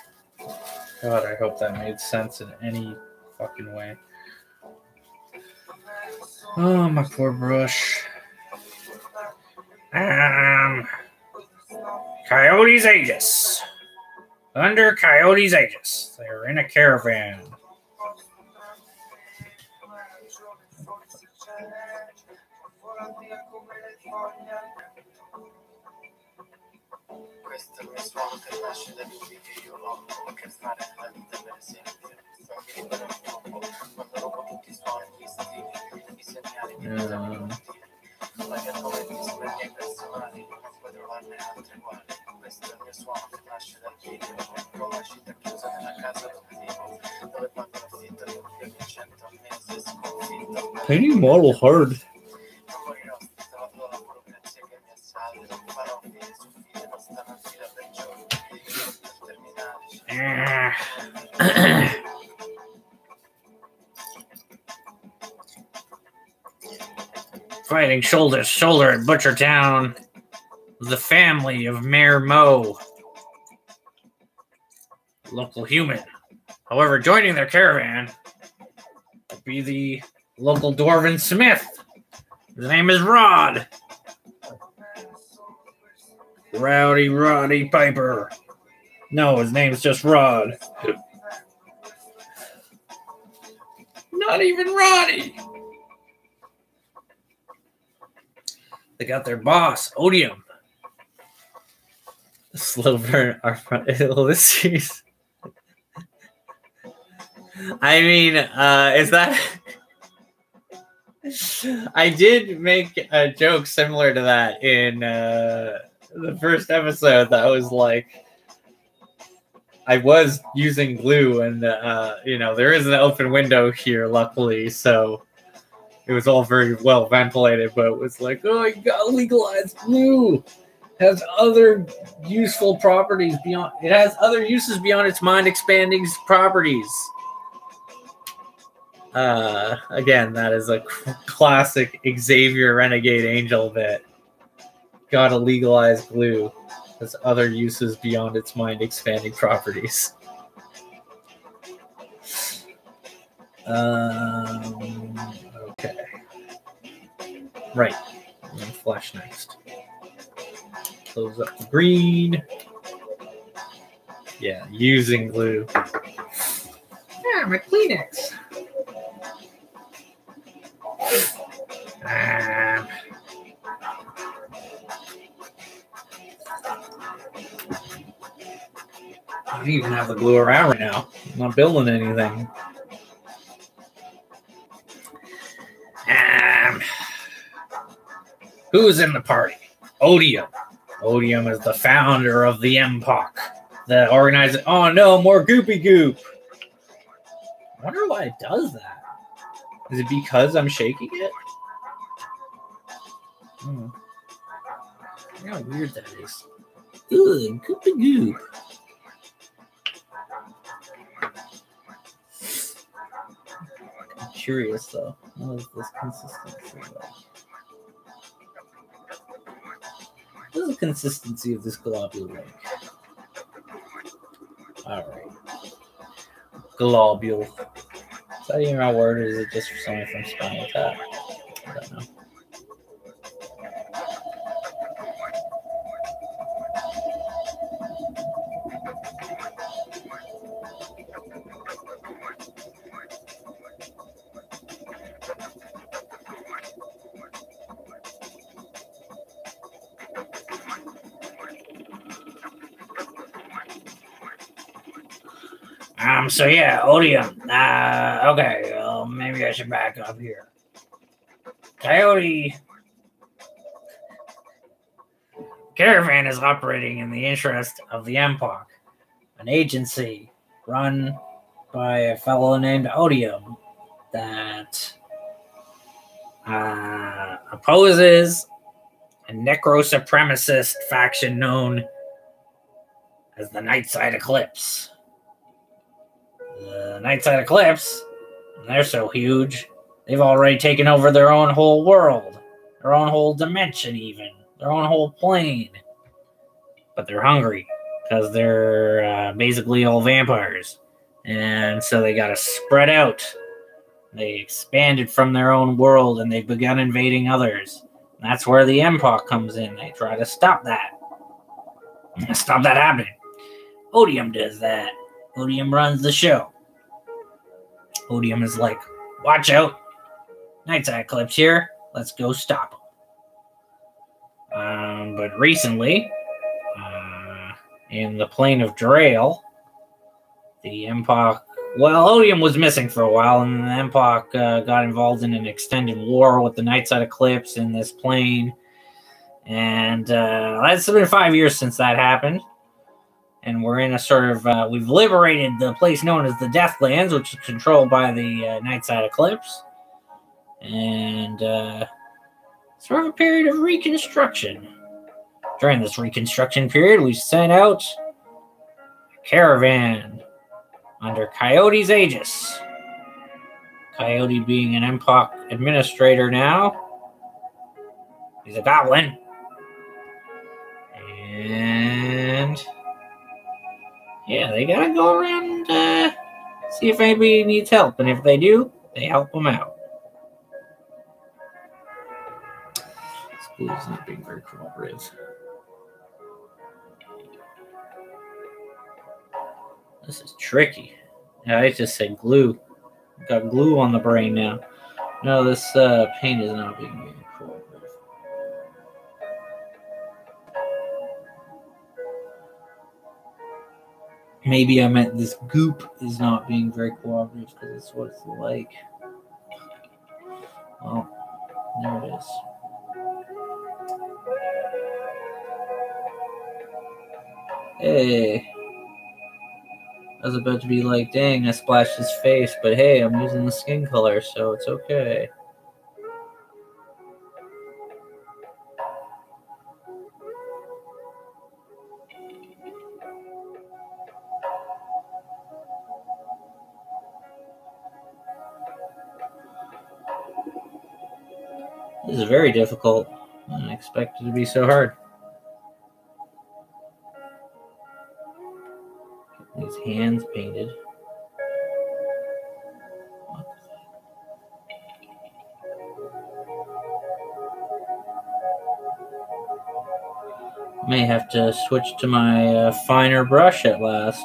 God, I hope that made sense in any fucking way. Oh, my poor brush. Coyote's Aegis. Under Coyote's Aegis. They're in a caravan. Questo è il mio suono che nasce dai dubbi che io ho, che fare nella vita per esempio. Fammi libero il fuoco, quando rubo tutti i suoni, gli stili, i segnali di vita mi dire. Ma che momenti miei personali, non puoi trovarne altri uguali. Questo è il mio suono che nasce dal video, con la città chiusa nella casa dove vivo, dove pago l'affitto di un più di 100 mesi sconfitto. Painting model hard. Non morirò, trovato la burocrazia che mi assale, non farò fine su fine, non stanno a fila per giorni, per terminare. Fighting shoulder to shoulder at Butchertown, the family of Mayor Mo. Local human. However, joining their caravan will be the local Dwarven Smith. His name is Rod. Rowdy Roddy Piper. No, his name's just Rod. Not even Roddy. They got their boss, Odium. The slow burn are front. This series. I mean, is that... I did make a joke similar to that in the first episode that was like, I was using glue and, there is an open window here, luckily, so it was all very well ventilated, but it was like, oh, you got legalized glue. It has other useful properties beyond, it has other uses beyond its mind-expanding properties. Again, that is a classic Xavier Renegade Angel bit. Gotta legalize glue. Has other uses beyond its mind-expanding properties. Okay. Right. And then flash next. Close up the green. Yeah, using glue. Yeah, my Kleenex. I don't even have the glue around right now. I'm not building anything. Who's in the party? Odium. Odium is the founder of the MPOC. The organizer. Oh no, more goopy goop. I wonder why it does that. Is it because I'm shaking it? Oh. Look how weird that is. Ugh, goopy goop. I'm curious though. What is this consistency like? What is the consistency of this globule like? Alright. Globule. Is that even a word, or is it just something from Spinal Tap? I don't know. So yeah, Odium. Okay, well, maybe I should back up here. Coyote Caravan is operating in the interest of the MPOC, an agency run by a fellow named Odium that opposes a necro-supremacist faction known as the Nightside Eclipse. The Nightside Eclipse, they're so huge, they've already taken over their own whole world, their own whole dimension even, their own whole plane. But they're hungry, because they're basically all vampires. And so they gotta spread out. They expanded from their own world, and they've begun invading others. And that's where the MPOC comes in. They try to stop that. Stop that happening. Odium does that. Odium runs the show. Odium is like, watch out. Nightside Eclipse here. Let's go stop them. But recently, in the plane of Drael, the MPOC... Well, Odium was missing for a while, and the MPOC got involved in an extended war with the Nightside Eclipse in this plane. And it's been 5 years since that happened. And we're in a sort of... we've liberated the place known as the Deathlands, which is controlled by the Nightside Eclipse. And sort of a period of reconstruction. During this reconstruction period, we sent out a caravan under Coyote's aegis. Coyote being an MPOC administrator now. He's a goblin. And yeah, they gotta go around and see if anybody needs help. And if they do, they help them out. School's not being very cooperative. This is tricky. Yeah, I just said glue. Got glue on the brain now. No, this paint is not being very cooperative. Maybe I meant this goop is not being very cooperative because that's what it's like. Well, there it is. Hey. I was about to be like, dang, I splashed his face, but hey, I'm using the skin color, so it's okay. This is very difficult. I didn't expect it to be so hard. His hands painted. May have to switch to my finer brush at last.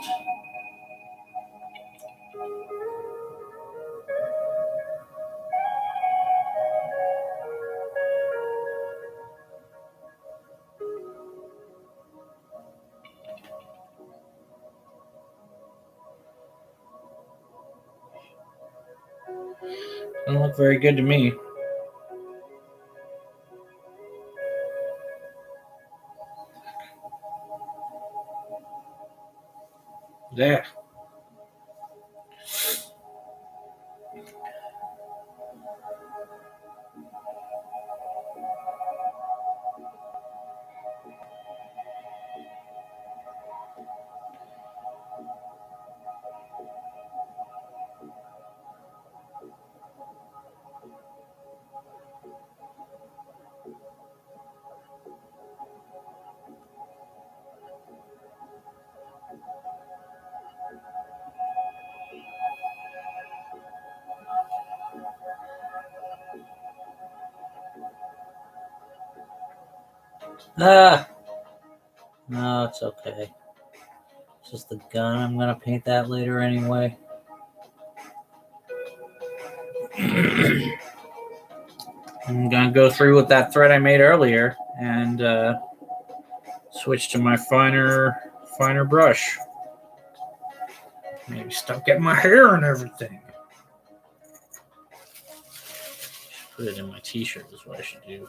Doesn't look very good to me. There. No, it's okay. It's just the gun. I'm gonna paint that later anyway. I'm gonna go through with that thread I made earlier and switch to my finer brush. Maybe stop getting my hair and everything. Put it in my t-shirt is what I should do.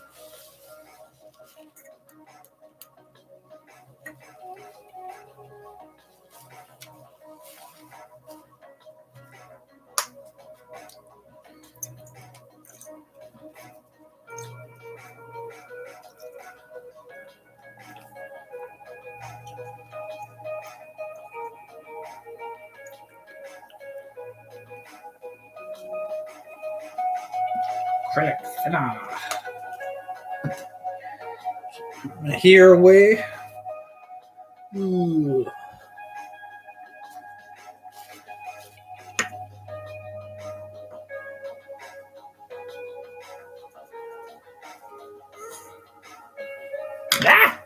acrylic thinner. Here away. Ooh. Ah!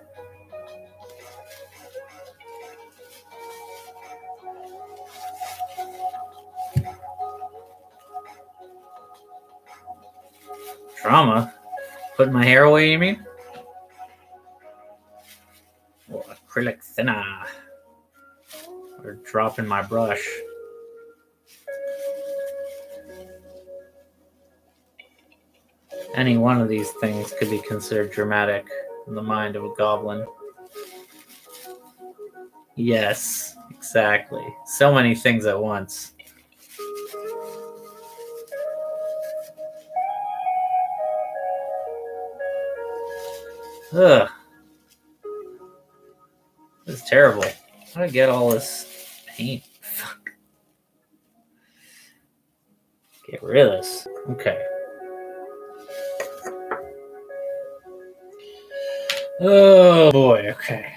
Trauma? Putting my hair away, you mean? Well, acrylic thinner. Or dropping my brush. Any one of these things could be considered dramatic in the mind of a goblin. Yes, exactly. So many things at once. Ugh. This is terrible. How do I get all this paint? Fuck. Get rid of this. Okay. Oh boy, okay.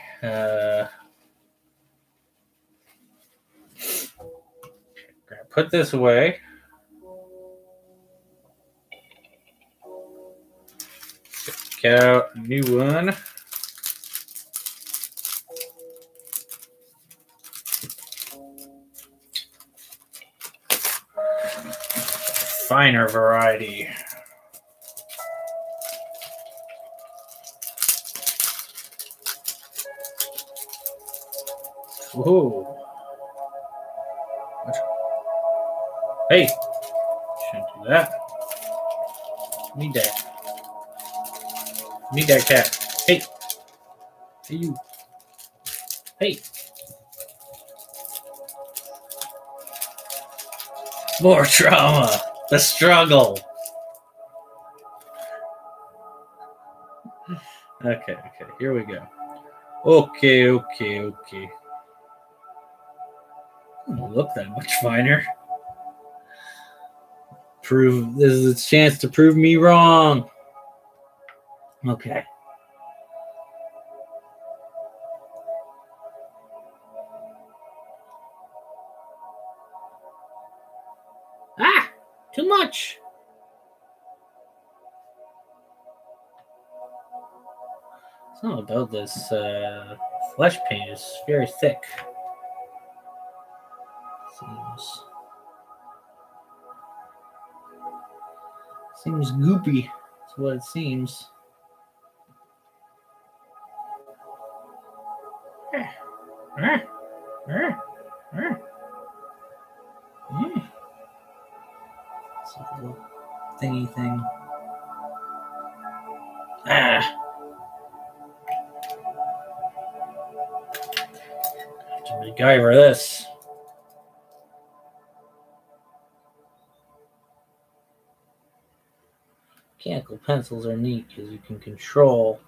Put this away. Get out a new one. Finer variety. Ooh. Hey, shouldn't do that. Need that. Need that cat. Hey. Hey, you. Hey. More trauma. The struggle. Okay, here we go. Okay. Doesn't look that much finer. This is a chance to prove me wrong. Okay. Ah! Too much! Something about this flesh paint is very thick. Seems goopy. That's what it seems. It's like a little thingy thing. To MacGyver this. Mechanical pencils are neat because you can control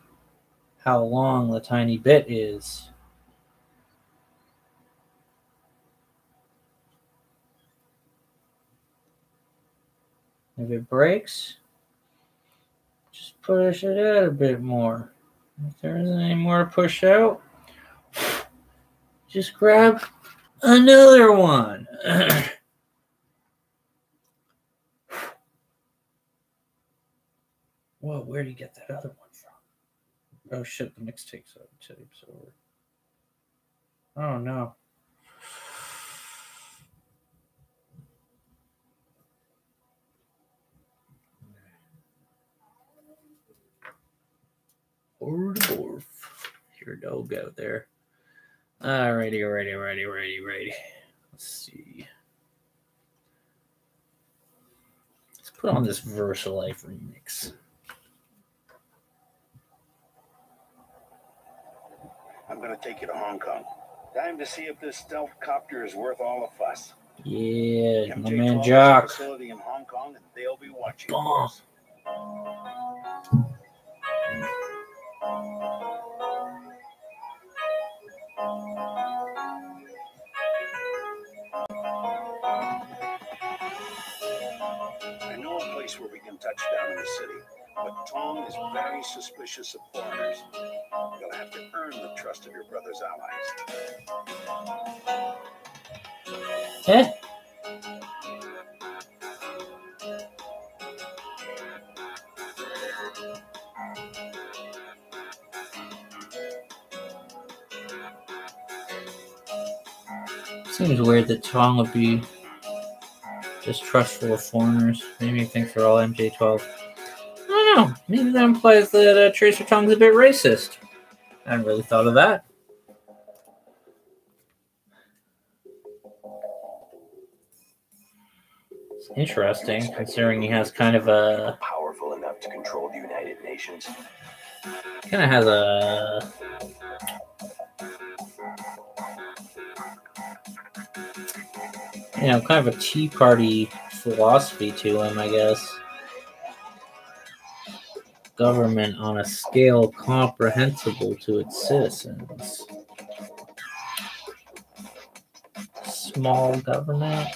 how long the tiny bit is. If it breaks, just push it out a bit more. If there isn't any more to push out, just grab another one. Whoa, where did you get that other one from? Oh shit, the mixtape's over. Oh no. Here, don't go there. Alrighty. Let's see. Let's put on this VersaLife remix. I'm gonna take you to Hong Kong. Time to see if this stealth copter is worth all the fuss. Yeah, my MJ man Clover's Jock. Facility in Hong Kong, and they'll be watching. Oh. I know a place where we can touch down in the very suspicious of foreigners. You'll have to earn the trust of your brother's allies. Eh? Seems weird that Tong would be distrustful of foreigners. Maybe he thinks they're all MJ-12. I don't know. Maybe that implies that Tracer Tong's a bit racist. I hadn't really thought of that. It's interesting, considering he has kind of a... Powerful enough to control the United Nations. Kind of has a... You know, kind of a Tea Party philosophy to him, I guess. Government on a scale comprehensible to its citizens. Small government.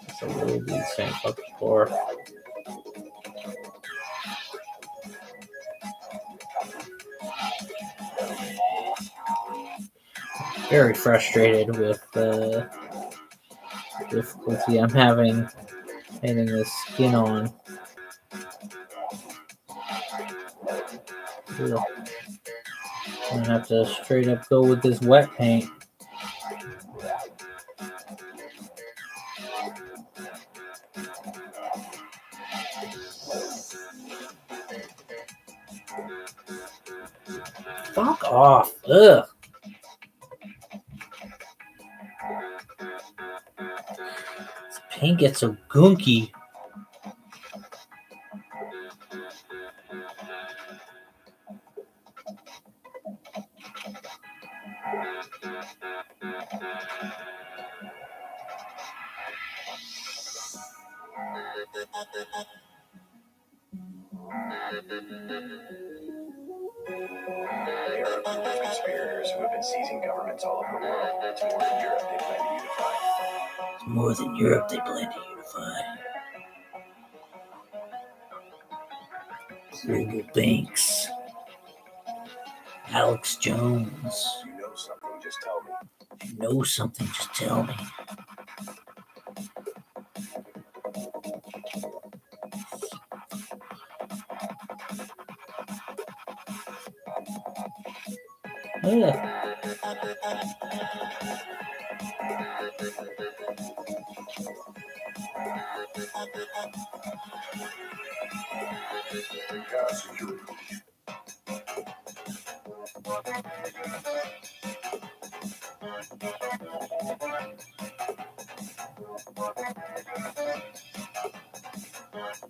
That's a really good saying fuck before. Very frustrated with the difficulty I'm having painting this skin on. Ugh. I'm gonna have to straight up go with this wet paint. Fuck off. Ugh. This paint gets so gunky. There are a group of conspirators who have been seizing governments all over the world. It's more than Europe they plan to unify. It's more than Europe they plan to unify. Global Banks. Alex Jones. You know something, just tell me. If you know something, just tell me. Ugh.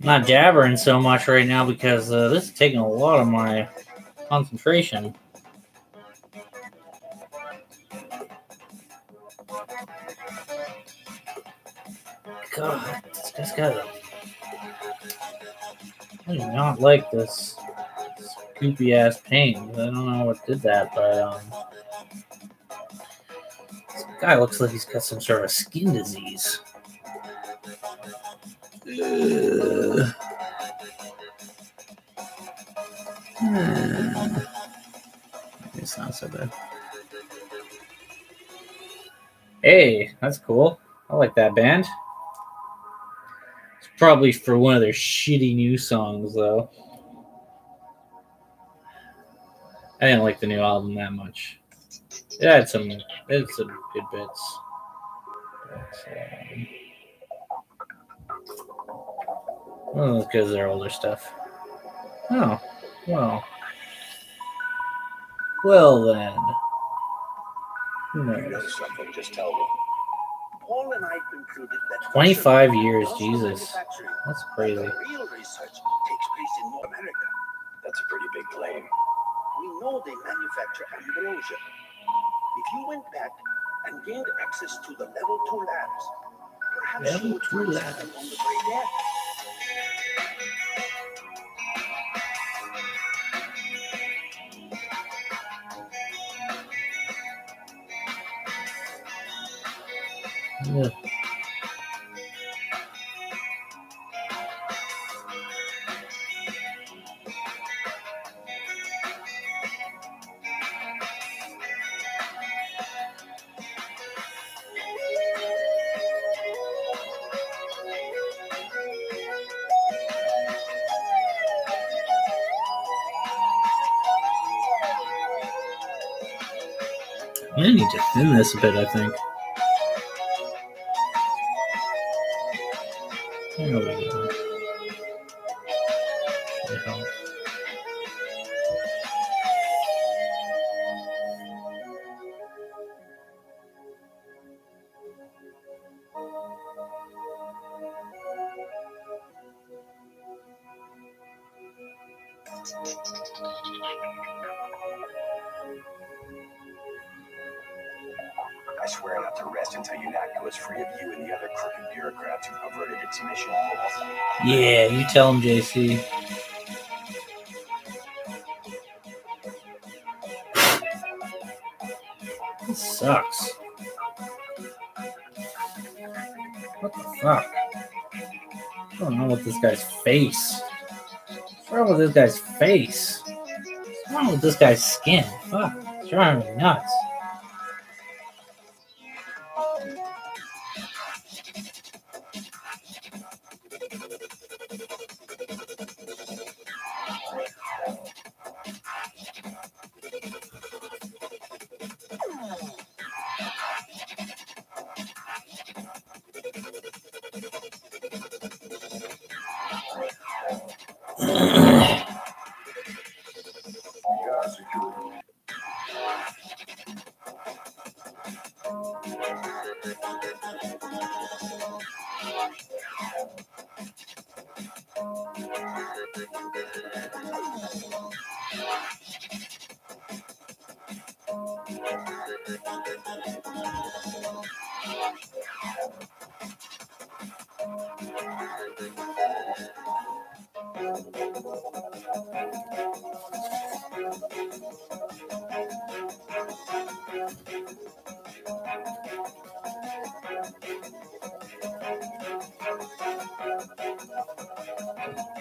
I'm not jabbering so much right now because this is taking a lot of my concentration. God, this guy's got a... I do not like this goopy ass paint. I don't know what did that, but this guy looks like he's got some sort of skin disease. It's not so bad. Hey, that's cool. I like that band. It's probably for one of their shitty new songs, though. I didn't like the new album that much. It had some good bits. Well, because they're older stuff. Oh, well. Well then. Who You know knows? something, just tell me. Paul and I concluded that 25 years, also Jesus. manufacturing. That's crazy. The real research takes place in North America. That's a pretty big claim. We know they manufacture ambrosia. If you went back and gained access to the level 2 labs, perhaps Level you would 2 find labs. something on the way there. Ugh. I need to thin this a bit, I think. There we go. Should help. I swear not to rest until UNATCO is free of you and the other crooked bureaucrats who perverted its mission. Yeah, you tell him, JC. This sucks. What the fuck? I don't know what this guy's face. What's wrong with this guy's face? What's wrong with this guy's skin? Fuck. It's driving me nuts.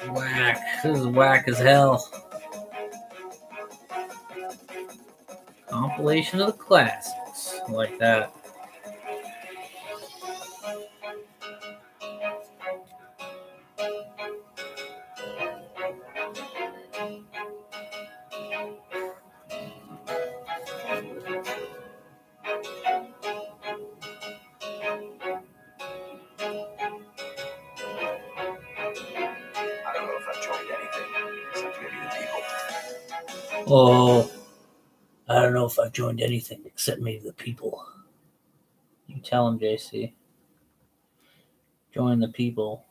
Whack. This is whack as hell. Compilation of the classics. Like that. I don't know if I've joined anything, except maybe the people. Oh, I don't know if I've joined anything except maybe the people. You tell him, JC. Join the people.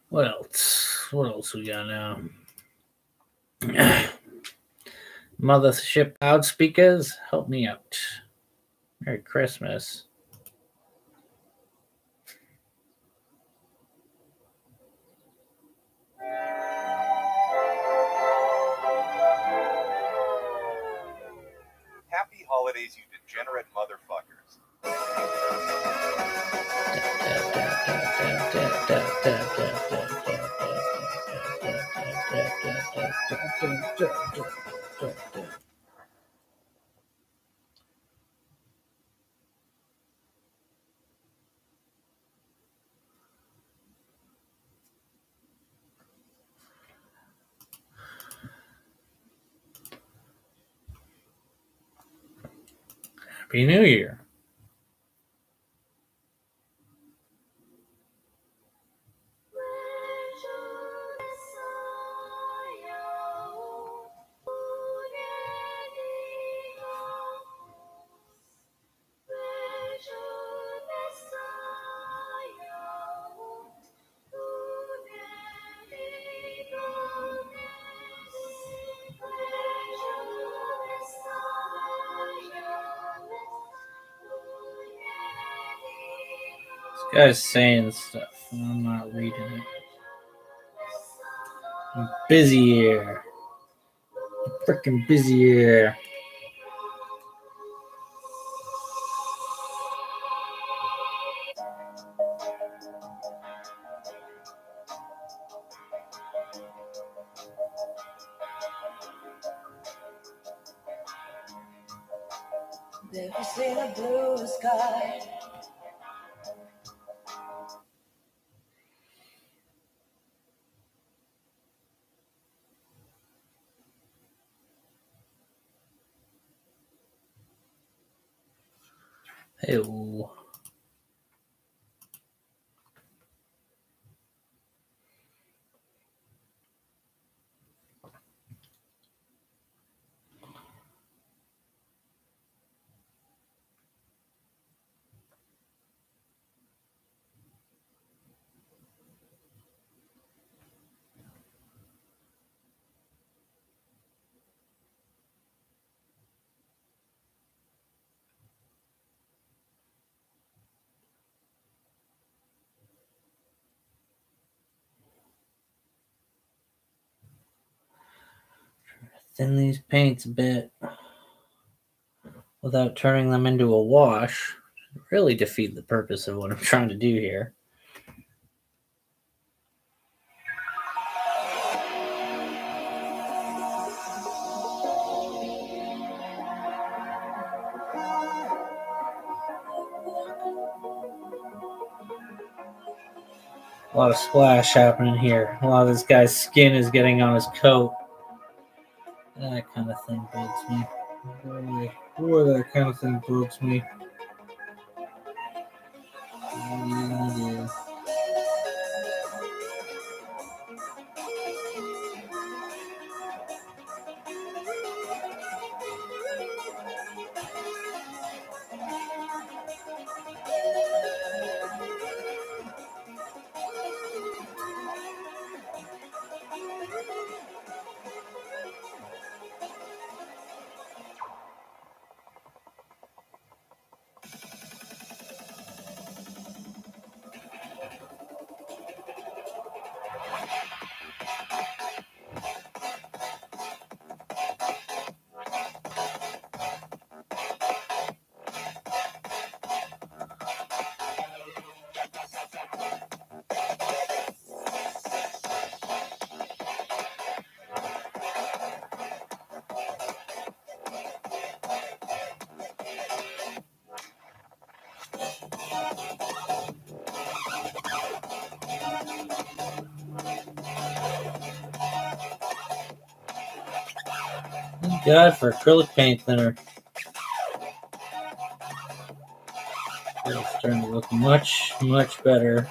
What else? What else we got now? Mothership loudspeakers, help me out. Merry Christmas. Happy holidays, you degenerate motherfuckers. Happy New Year. This guy's saying stuff, and I'm not reading it. I'm busy here. I'm freaking busy here. Never seen a blue sky Ew. Thin these paints a bit without turning them into a wash. Really defeat the purpose of what I'm trying to do here. A lot of splash happening here. A lot of this guy's skin is getting on his coat. That kind of thing bugs me. Boy, that kind of thing bugs me. What are you gonna do? Thank God for acrylic paint thinner. It's starting to look much, much better.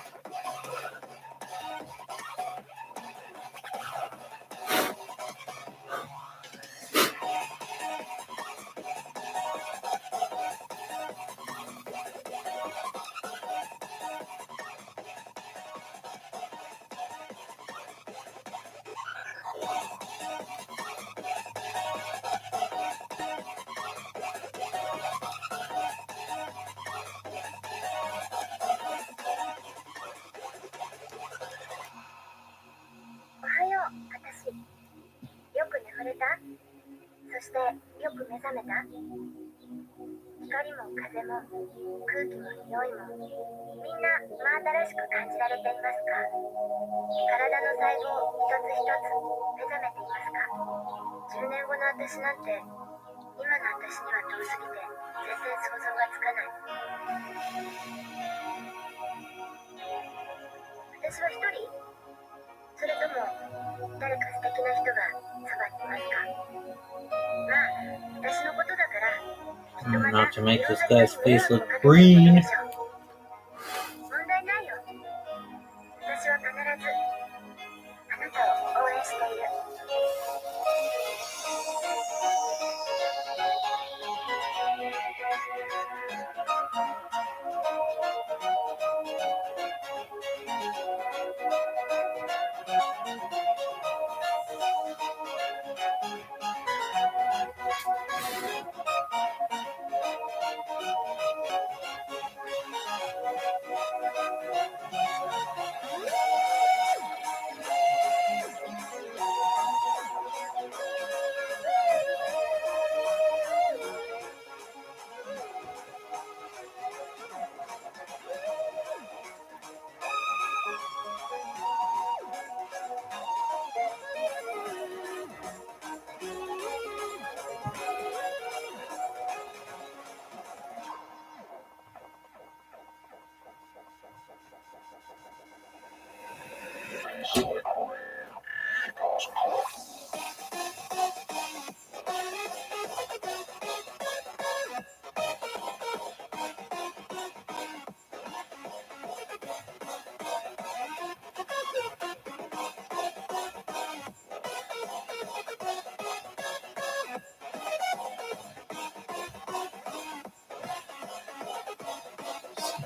Not to make this guy's face look green.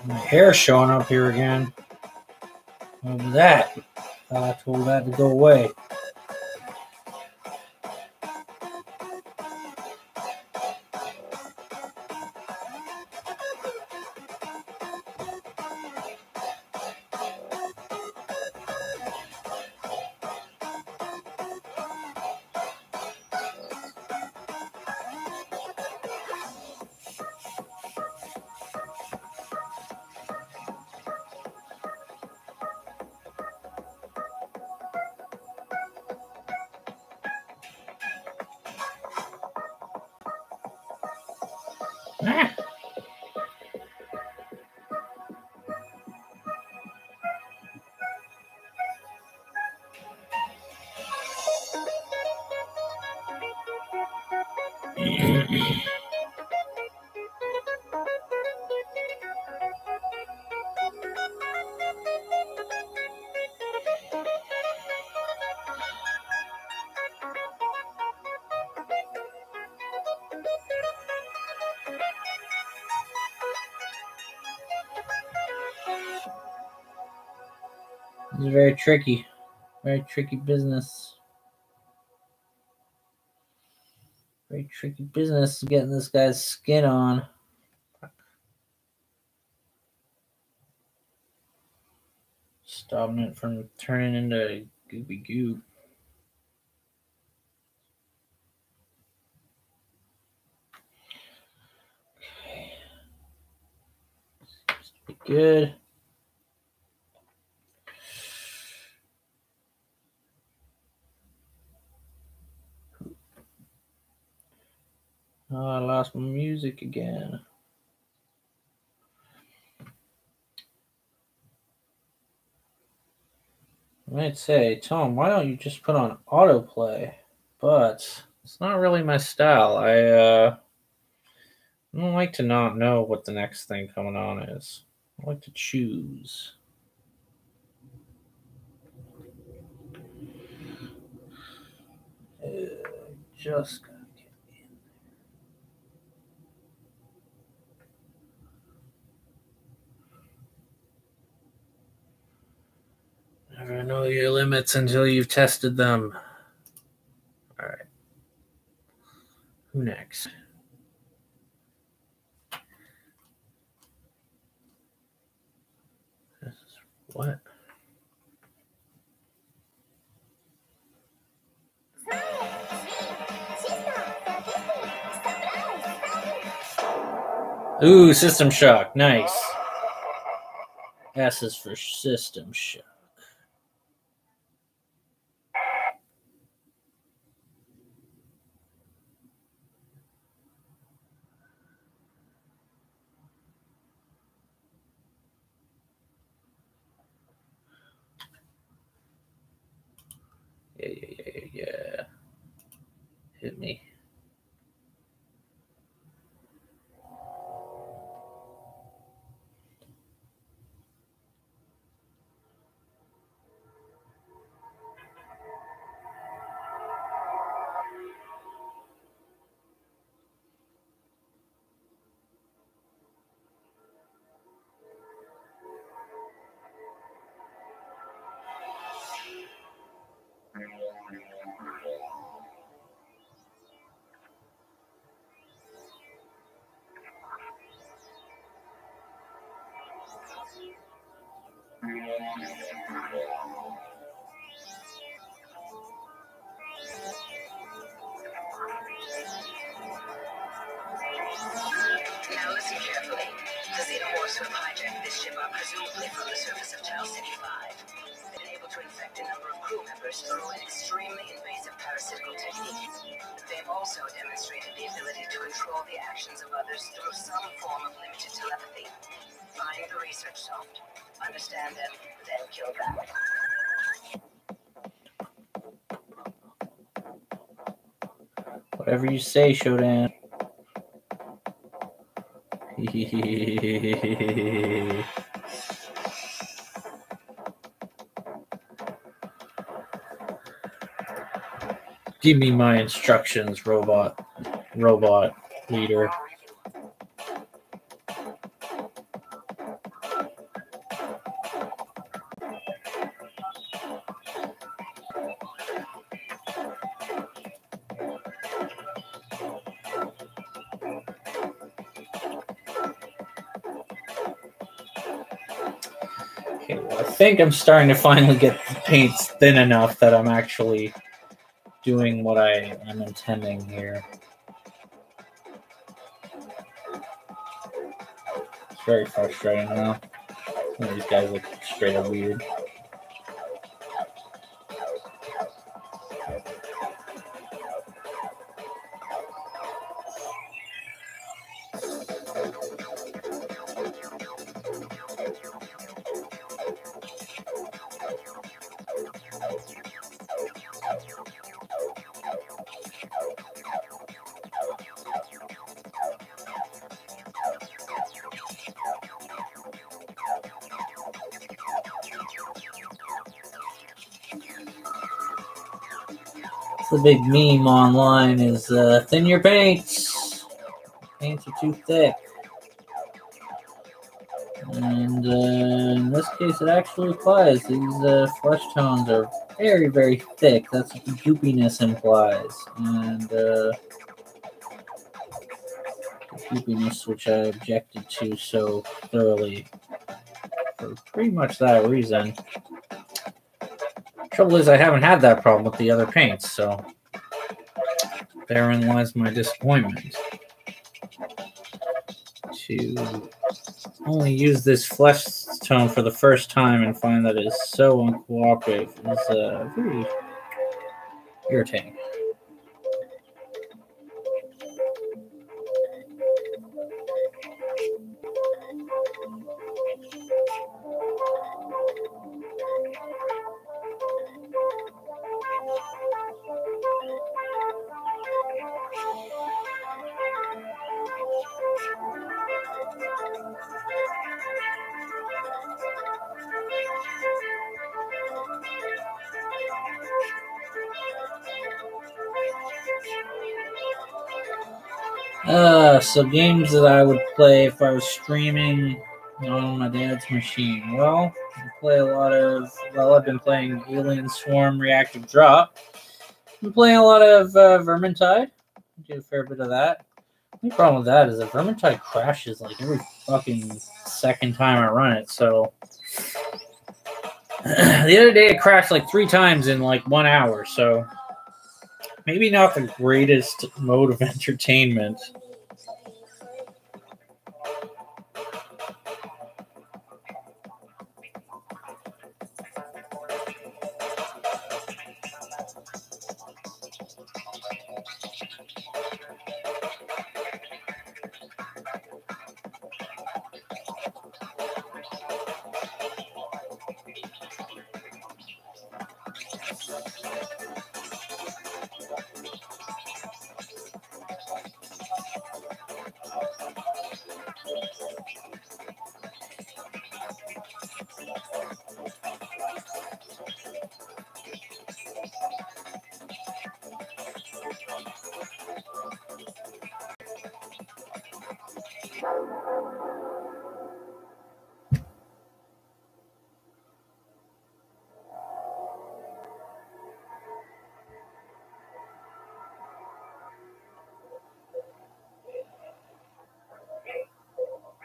My hair's showing up here again. What was that? I told that to go away. Ah. It's very tricky business. Very tricky business getting this guy's skin on. Stopping it from turning into goopy goop. Okay. Seems to be good. Oh, I lost my music again. I might say, Tom, why don't you just put on autoplay? But it's not really my style. I don't like to not know what the next thing coming on is. I like to choose. Just gotta get in there. Never know your limits until you've tested them. All right. Who next? This is what? Ooh, System Shock. Nice. S is for System Shock. Yeah. Hit me. Now listen carefully. The Xenomorphs who have hijacked this ship are presumably from the surface of Tau City 5. They've been able to infect a number of crew members through an extremely invasive parasitical technique. They've also demonstrated the ability to control the actions of others through some form of limited telepathy. Find the research soft, understand them, then kill them. Whatever you say, Shodan. Give me my instructions, robot leader. Okay, well, I think I'm starting to finally get the paints thin enough that I'm actually doing what I am intending here. It's very frustrating now. Some of these guys look straight up weird. The big meme online is thin your paints. Paints are too thick. And in this case, it actually applies. These flesh tones are very, very thick. That's what the goopiness implies. And the goopiness, which I objected to so thoroughly for pretty much that reason. Trouble is, I haven't had that problem with the other paints, so therein lies my disappointment. To only use this flesh tone for the first time and find that it is so uncooperative is very irritating. So games that I would play if I was streaming on my dad's machine. Well, I've been playing Alien Swarm Reactive Drop. I've been playing a lot of Vermintide. I do a fair bit of that. The only problem with that is that Vermintide crashes like every fucking second time I run it, so the other day it crashed like 3 times in like 1 hour, so maybe not the greatest mode of entertainment.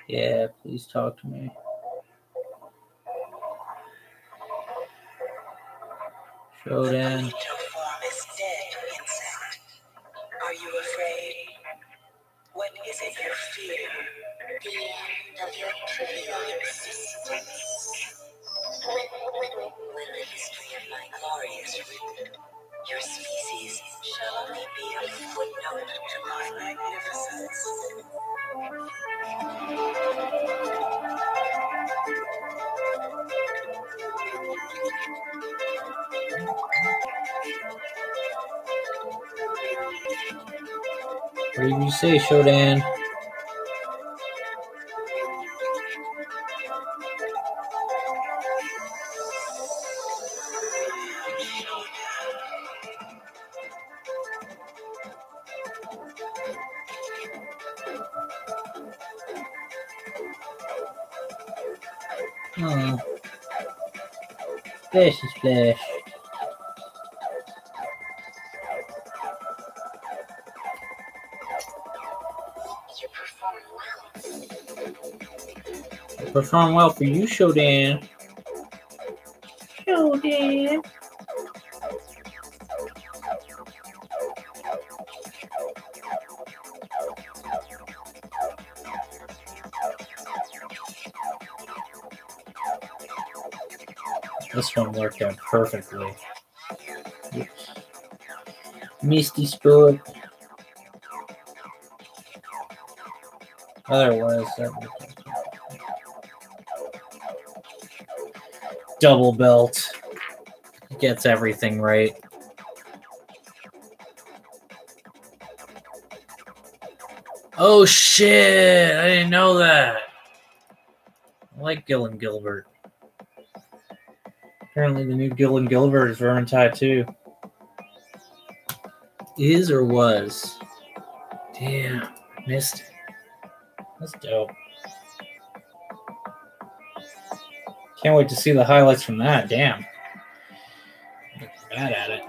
Yeah, please talk to me. Shodan. Form is dead, insect. Are you afraid? What is it you fear? The end of your trivial existence. When the history of my glory is written, your species shall only be a footnote to my magnificence. What did you say, Shodan? Oh. Splash and splash. You perform well. Perform well for you, Shodan. Dan. This one worked out perfectly. Oops. Misty Spirit. Otherwise, double belt gets everything right. Oh shit! I didn't know that. I like Gillen Gilbert. Apparently, the new Gillen Gilbert is Vermintide too. Is or was? Damn, I missed it. That's dope. Can't wait to see the highlights from that. Damn. Look bad at it.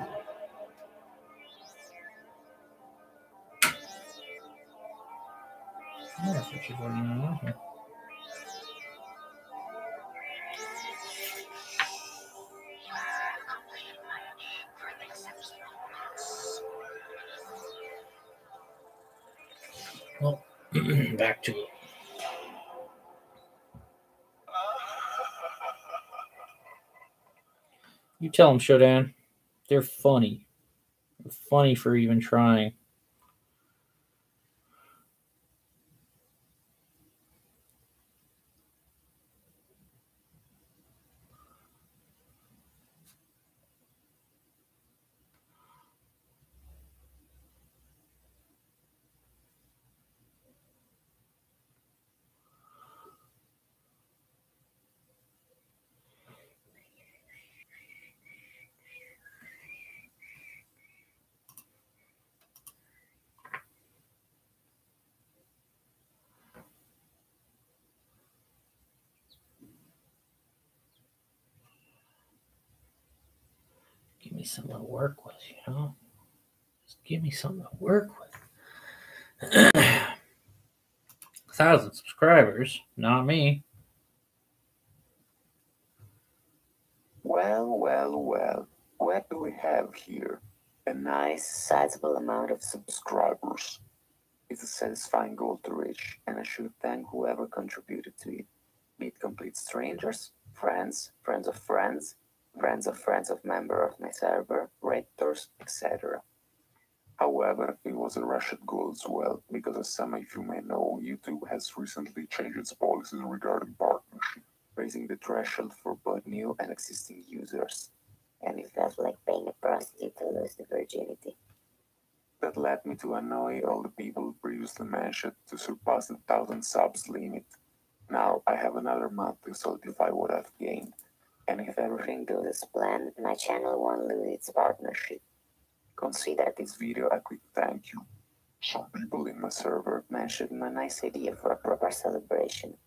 Oh, that's what you're going on here. Well, back to it. You tell them, Shodan. They're funny. They're funny for even trying. Give me something to work with, you know? Just give me something to work with. 1,000 subscribers, not me. Well, what do we have here? A nice, sizable amount of subscribers. It's a satisfying goal to reach, and I should thank whoever contributed to it. Be it complete strangers, friends, friends of friends, friends of member of my server, Redditors, etc. However, it was a rushed goal as well, because as some of you may know, YouTube has recently changed its policies regarding partnership, raising the threshold for both new and existing users. And it felt like paying a prostitute to lose the virginity. That led me to annoy all the people previously mentioned to surpass the 1,000 subs limit. Now I have another month to solidify what I've gained. And if everything goes as planned, my channel won't lose its partnership. Consider this video a quick thank you. Some people in my server mentioned a nice idea for a proper celebration.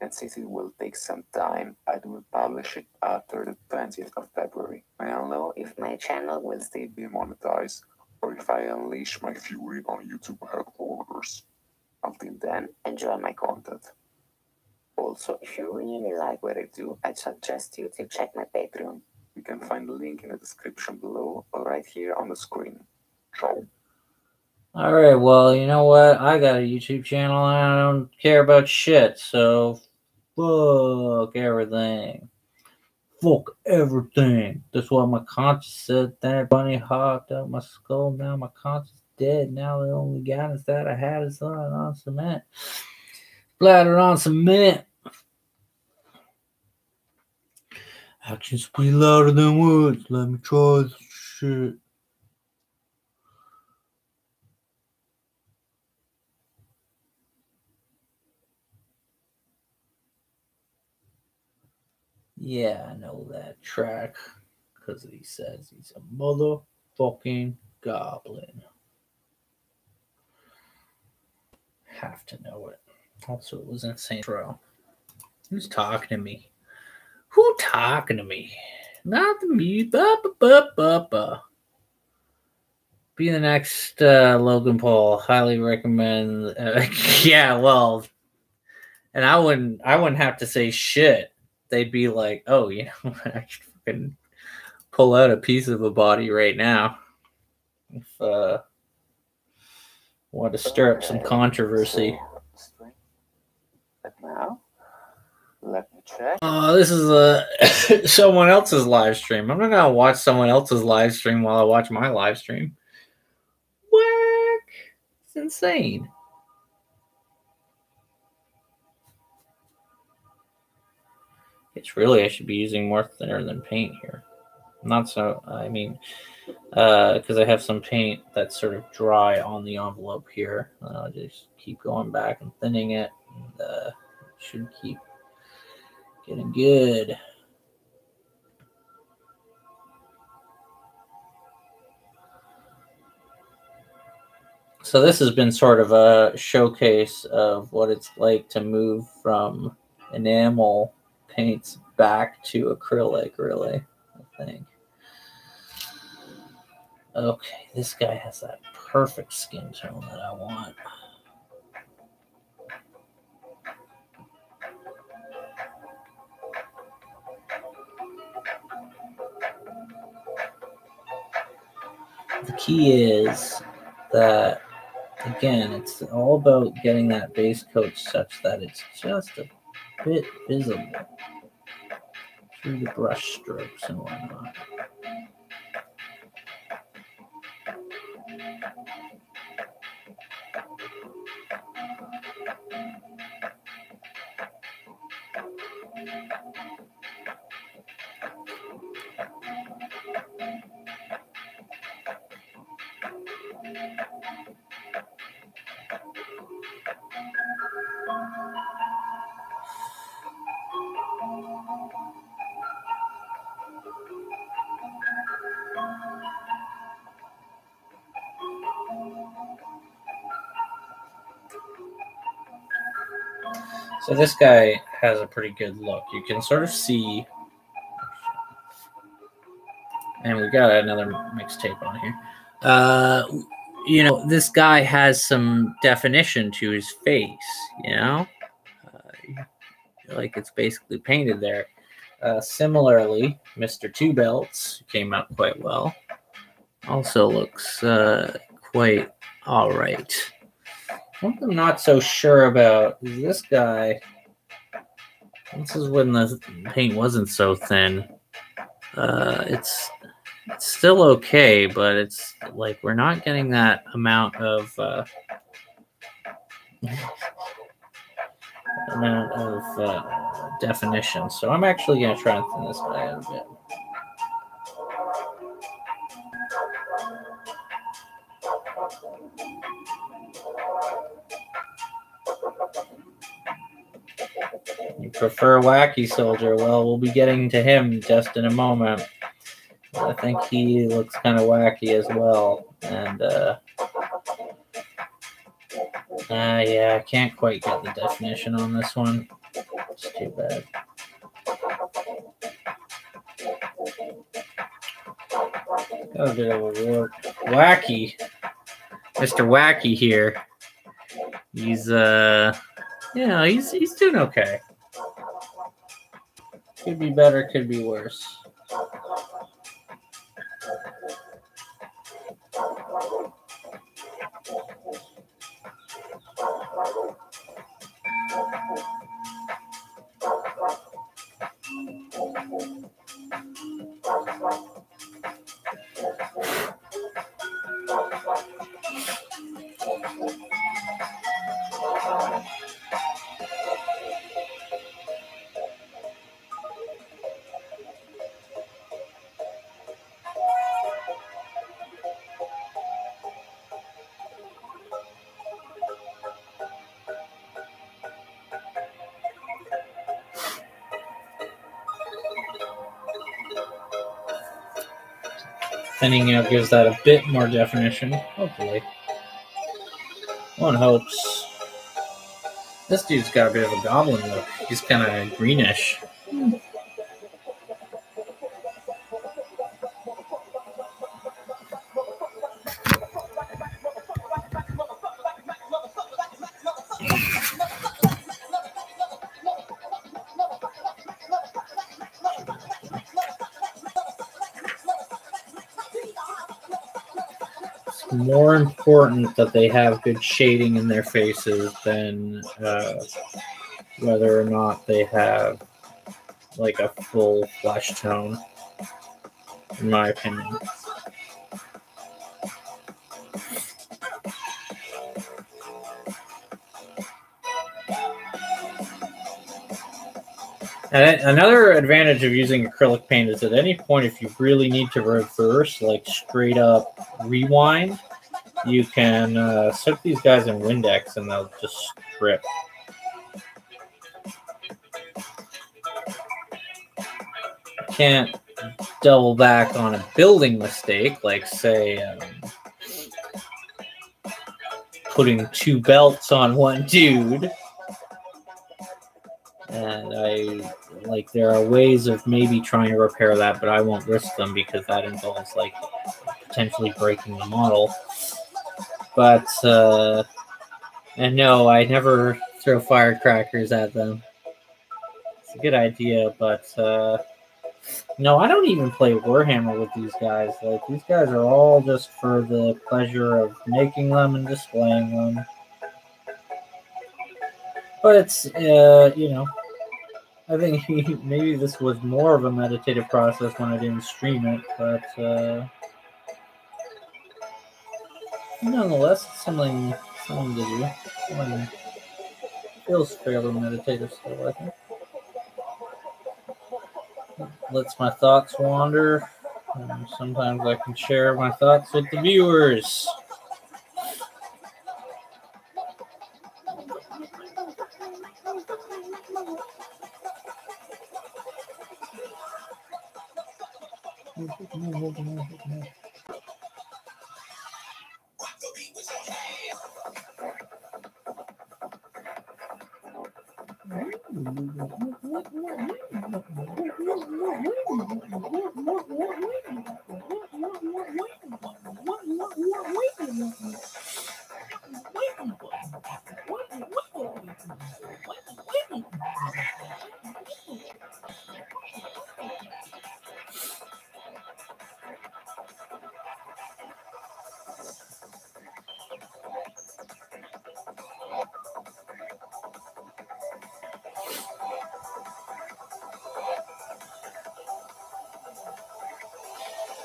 And since it will take some time, I will publish it after the 20th of February. I'll know if my channel will still be monetized or if I unleash my fury on YouTube headquarters. Until then, enjoy my content. Also, if you really like what I do, I suggest you to check my Patreon. You can find the link in the description below or right here on the screen. Ciao. Alright, well, you know what? I got a YouTube channel and I don't care about shit, so fuck everything. Fuck everything. That's what my conscience said. That bunny hopped out my skull. Now my conscience is dead. Now the only guidance that I had is on cement. Splattered on cement. Actions speak louder than words. Let me try this shit. Yeah, I know that track because he says he's a motherfucking goblin. Have to know it. Also, it was insane. Bro, who's talking to me? Who talking to me? Not the me. Be the next Logan Paul. Highly recommend. Yeah, well, and I wouldn't have to say shit. They'd be like, "Oh, you know, pull out a piece of a body right now. If want to stir up some controversy. But now, let me check. This is someone else's live stream. I'm not gonna watch someone else's live stream while I watch my live stream. Whack! It's insane. It's really, I should be using more thinner than paint here. Not so, I mean, because I have some paint that's sort of dry on the envelope here. I'll just keep going back and thinning it. And, it should keep getting good. So this has been sort of a showcase of what it's like to move from enamel paints back to acrylic, really, I think. Okay, this guy has that perfect skin tone that I want. The key is that, again, it's all about getting that base coat such that it's just a bit visible through the brush strokes and whatnot. So this guy has a pretty good look. You can sort of see, and we got another mixtape on here. You know, this guy has some definition to his face, you know? Like it's basically painted there. Similarly, Mr. Two Belts came out quite well. Also looks quite all right. What I'm not so sure about is this guy. This is when the paint wasn't so thin. It's still okay, but it's like we're not getting that amount of definition. So I'm actually going to try and thin this guy out a bit. You prefer Wacky Soldier? Well, we'll be getting to him just in a moment. I think he looks kind of wacky as well. And, yeah, I can't quite get the definition on this one. It's too bad. Got a bit of a work. Wacky. Mr. Wacky here. He's, you know, he's doing okay. Could be better, could be worse. Thinning out gives that a bit more definition, hopefully. One hopes. This dude's got a bit of a goblin look. He's kind of greenish. more important that they have good shading in their faces than whether or not they have like a full flesh tone, in my opinion. And another advantage of using acrylic paint is at any point, if you really need to reverse, like straight up rewind, you can soak these guys in Windex and they'll just strip. Can't double back on a building mistake, like say putting 2 belts on one dude. And there are ways of maybe trying to repair that, but I won't risk them because that involves like potentially breaking the model. But and no, I never throw firecrackers at them. It's a good idea, but no, I don't even play Warhammer with these guys. Like, these guys are all just for the pleasure of making them and displaying them. But it's, you know, I think maybe this was more of a meditative process when I didn't stream it, but nonetheless, it's something to do. Something feels fairly meditative still, I think. Lets my thoughts wander. And sometimes I can share my thoughts with the viewers.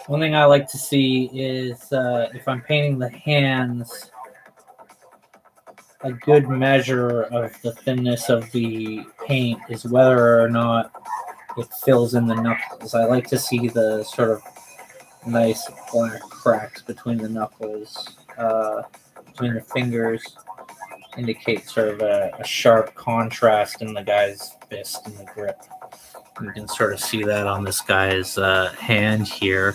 One thing I like to see is if I'm painting the hands, a good measure of the thinness of the paint is whether or not it fills in the knuckles. I like to see the sort of nice black cracks between the knuckles, between the fingers, indicate sort of a sharp contrast in the guy's fist and the grip. You can sort of see that on this guy's hand here,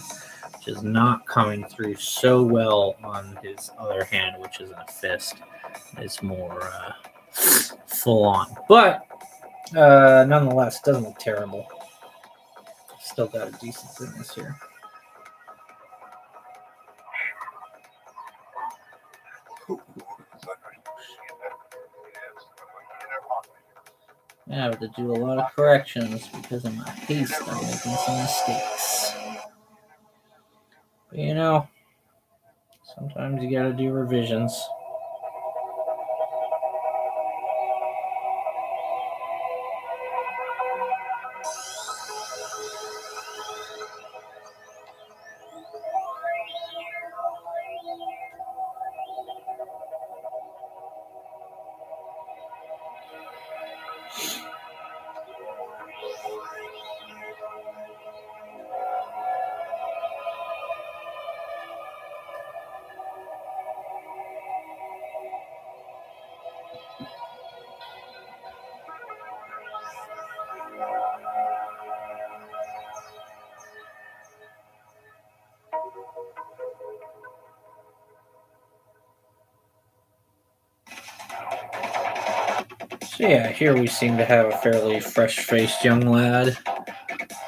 which is not coming through so well on his other hand, which is a fist. It's more full on. But nonetheless, doesn't look terrible. Still got a decent thickness here. I have to do a lot of corrections because of my haste. I'm making some mistakes. But you know, sometimes you gotta do revisions. So yeah, here we seem to have a fairly fresh-faced young lad.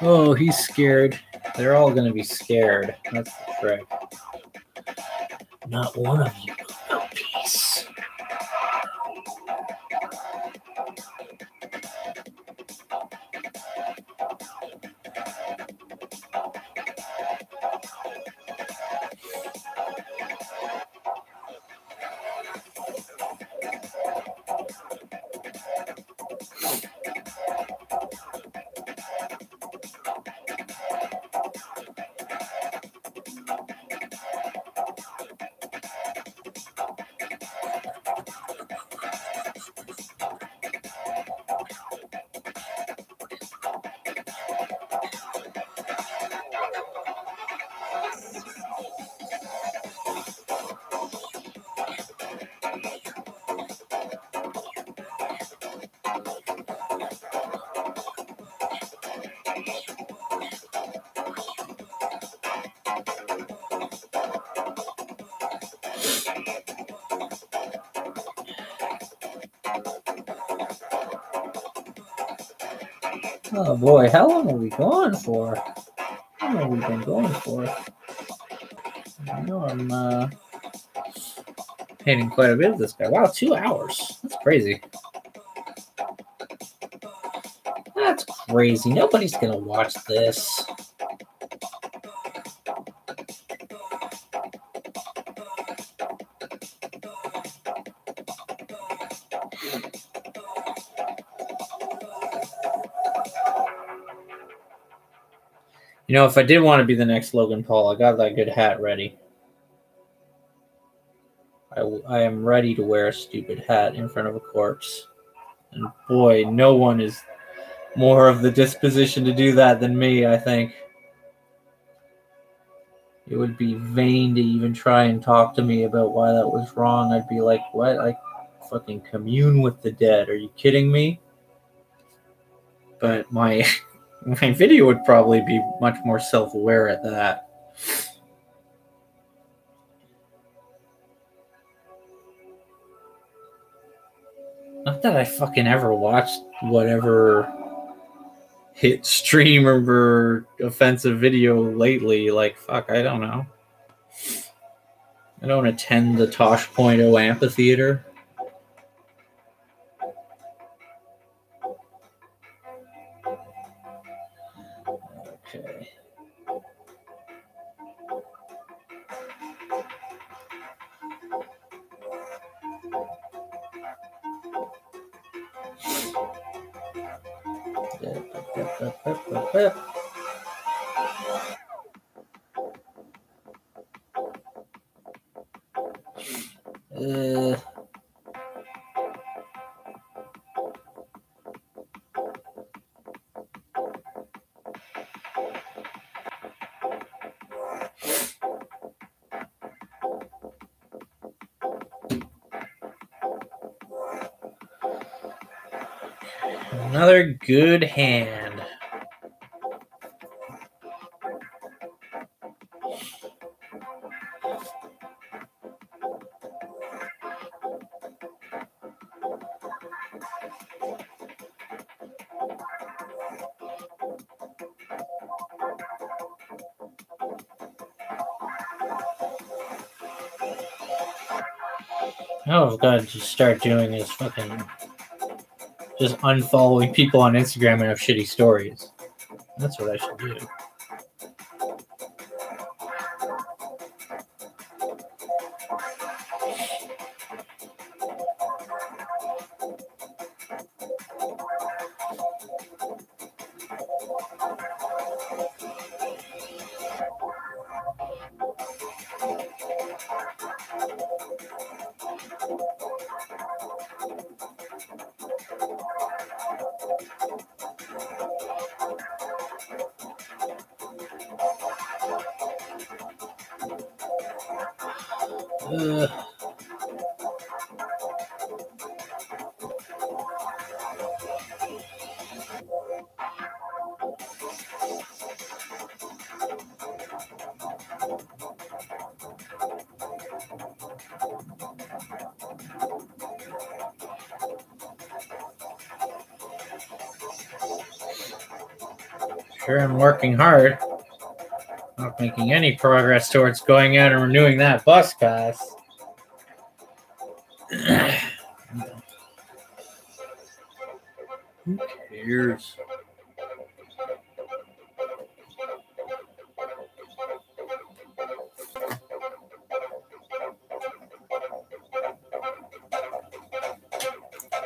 Oh, he's scared. They're all going to be scared. That's the trick. Not one of you will know peace. Oh boy, how long are we going for? How long have we been going for? I know I'm hating quite a bit of this guy. Wow, 2 hours. That's crazy. That's crazy. Nobody's gonna watch this. You know, if I did want to be the next Logan Paul, I got that good hat ready. I am ready to wear a stupid hat in front of a corpse. And boy, no one is more of the disposition to do that than me, I think. It would be vain to even try and talk to me about why that was wrong. I'd be like, what? I fucking commune with the dead. Are you kidding me? But my video would probably be much more self-aware at that. Not that I fucking ever watched whatever hit stream or offensive video lately. Like, fuck, I don't know. I don't attend the Tosh.0 amphitheater. Okay. Another good hand. Oh, I've got to just start doing is fucking just unfollowing people on Instagram and have shitty stories. That's what I should do. Sure, I'm working hard. Not making any progress towards going out and renewing that bus pass. Who cares?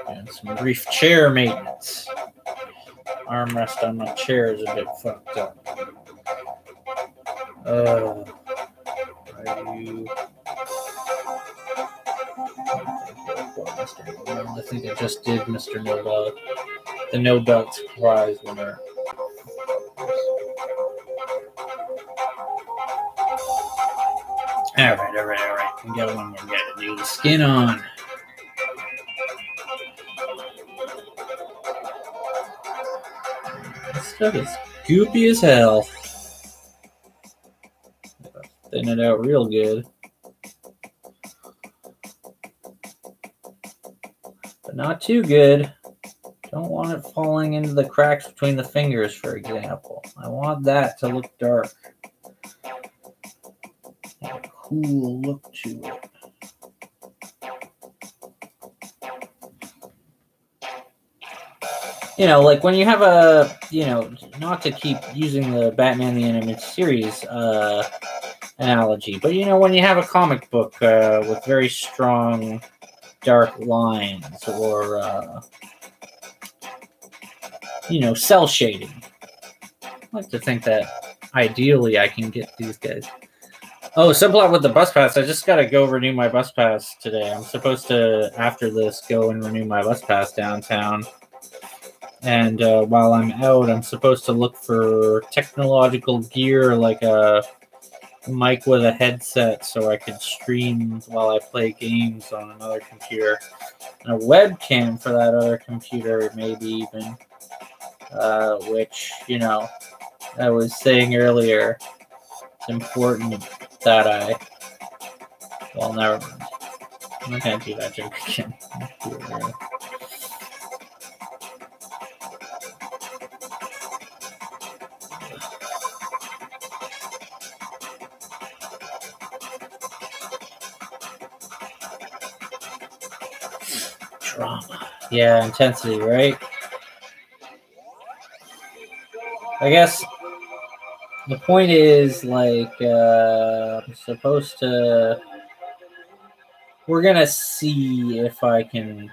And some brief chair maintenance. Armrest on my chair is a bit fucked up. Are you? I think I just did Mr. Nobel, the Nobel Prize winner. All right. We got one more guy to do the skin on. This stuff is goopy as hell. Thin it out real good. But not too good. Don't want it falling into the cracks between the fingers, for example. I want that to look dark. Have a cool look to it. You know, like when you have a, you know, not to keep using the Batman the Animated Series analogy, but you know, when you have a comic book with very strong dark lines or, you know, cell shading. I like to think that ideally I can get these guys. Oh, subplot with the bus pass. I just got to go renew my bus pass today. I'm supposed to, after this, go and renew my bus pass downtown. And while I'm out, I'm supposed to look for technological gear like a mic with a headset so I could stream while I play games on another computer. And a webcam for that other computer, maybe even. Which, you know, I was saying earlier, it's important that I... Well, never mind. I'm not going to do that joke again. Drama. Yeah, intensity, right? I guess the point is, like, I'm supposed to... We're going to see if I can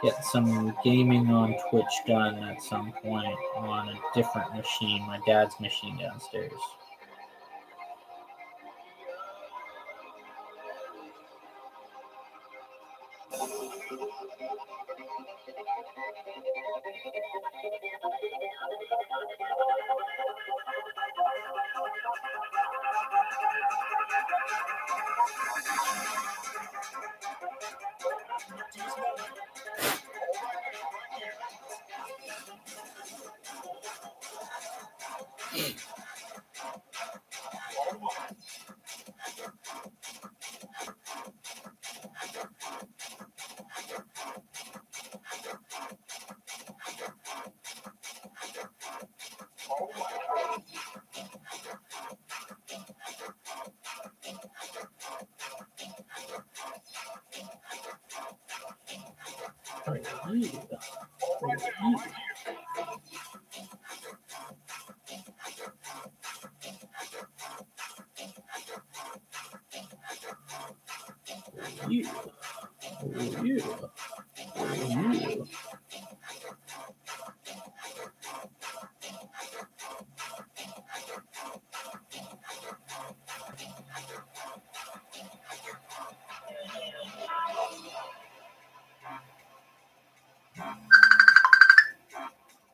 get some gaming on Twitch done at some point on a different machine, my dad's machine downstairs.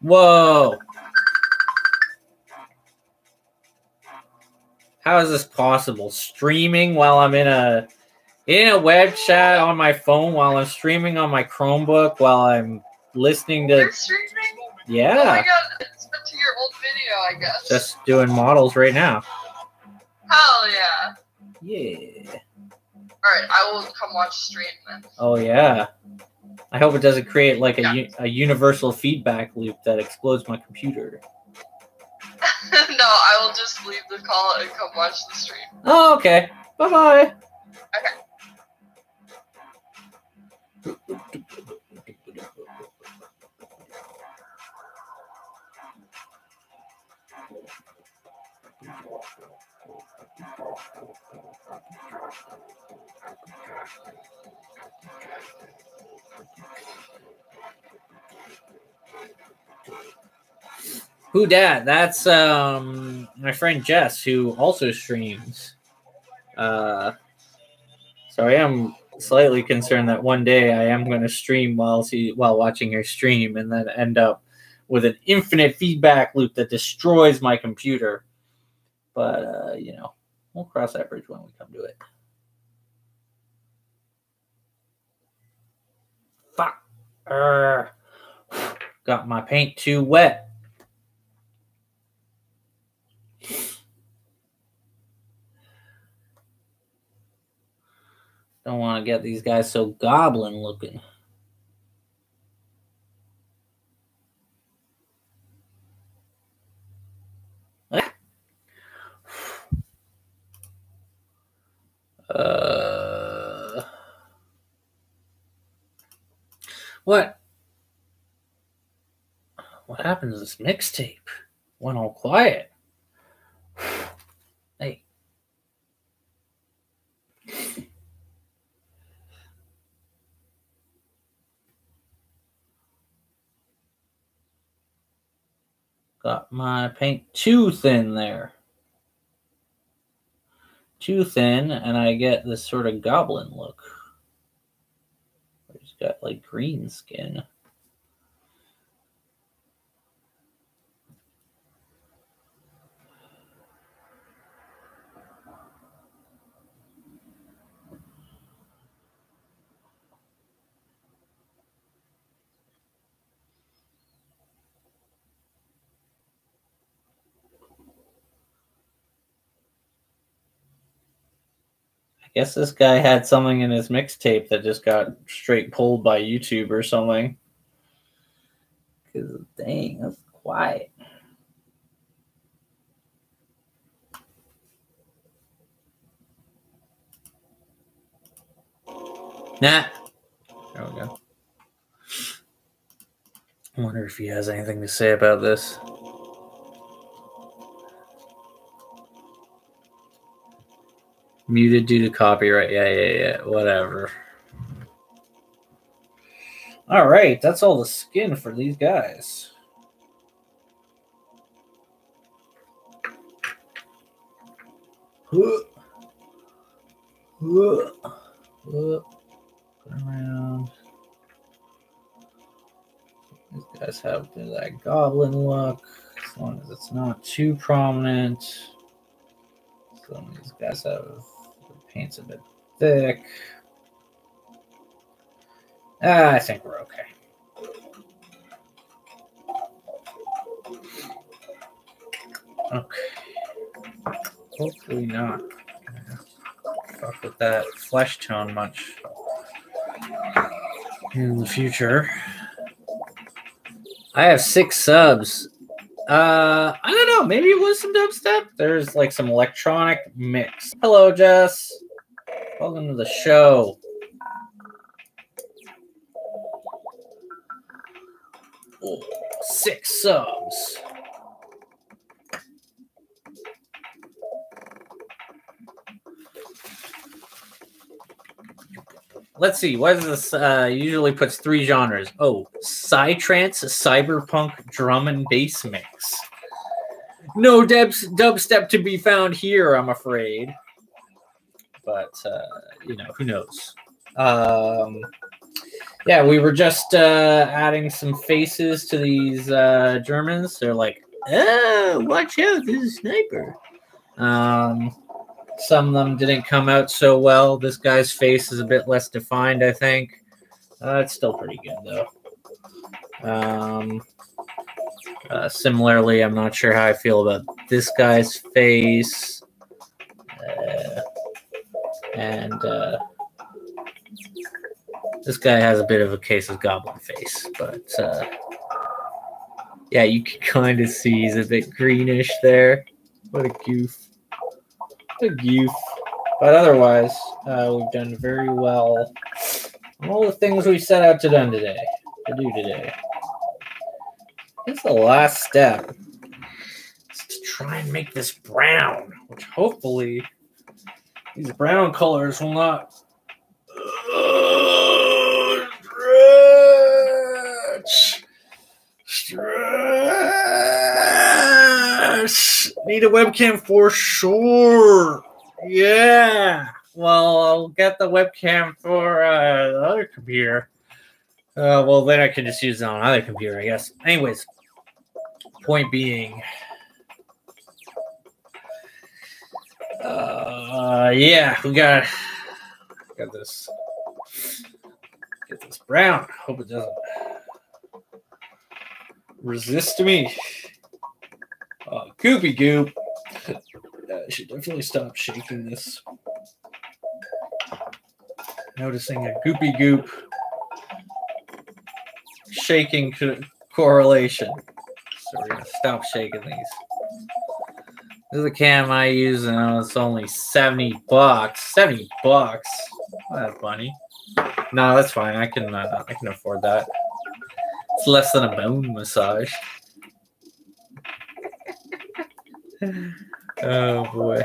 Whoa! How is this possible? Streaming while I'm in a web chat on my phone, while I'm streaming on my Chromebook, while I'm listening to... You're streaming? Yeah. Oh my god, it's to your old video, I guess. Just doing models right now. Hell yeah. Yeah. Alright, I will come watch stream then. Oh yeah. I hope it doesn't create like a universal feedback loop that explodes my computer. No, I will just leave the call and come watch the stream. Oh, okay. Bye-bye. Okay. Who dat? That's my friend Jess, who also streams. So I am slightly concerned that one day I am going to stream while watching her stream, and then end up with an infinite feedback loop that destroys my computer. But you know, we'll cross that bridge when we come to it. Fuck. Got my paint too wet. Don't want to get these guys so goblin looking. What? What happened to this mixtape? Went all quiet. Hey. Got my paint too thin there. Too thin, and I get this sort of goblin look. He's got like green skin. I guess this guy had something in his mixtape that just got straight pulled by YouTube or something. Because, dang, that's quiet. Nah. There we go. I wonder if he has anything to say about this. Muted due to copyright. Yeah. Whatever. All right. That's all the skin for these guys. Around. These guys have that goblin look, as long as it's not too prominent. Some of these guys have the paint's a bit thick. I think we're okay. Okay. Hopefully not. Fuck with that flesh tone much in the future. I have 6 subs. I don't know. Maybe it was some dubstep. There's like some electronic mix. Hello, Jess. Welcome to the show. Oh, 6 subs. Let's see. What is this? Usually puts 3 genres. Oh, psytrance, cyberpunk, drum and bass mix. No dubstep to be found here, I'm afraid. But you know, who knows? Yeah, we were just adding some faces to these Germans. They're like, "Oh, watch out! This is a sniper." Some of them didn't come out so well. This guy's face is a bit less defined, I think. It's still pretty good, though. Similarly, I'm not sure how I feel about this guy's face. This guy has a bit of a case of goblin face. But, yeah, you can kind of see he's a bit greenish there. What a goof. A goof. But otherwise, we've done very well on all the things we set out to do today. This is the last step. Is to try and make this brown, which hopefully these brown colors will not stretch. Need a webcam for sure. Yeah. Well, I'll get the webcam for the other computer. Well, then I can just use it on another computer, I guess. Anyways, point being, yeah, we got this. Get this brown. Hope it doesn't resist me. Goopy goop. I should definitely stop shaking this. Noticing a goopy goop shaking correlation. So we're gonna stop shaking these. This is a cam I use, and it's only $70. $70. What a bunny. No, that's fine. I can afford that. It's less than a bone massage. Oh boy.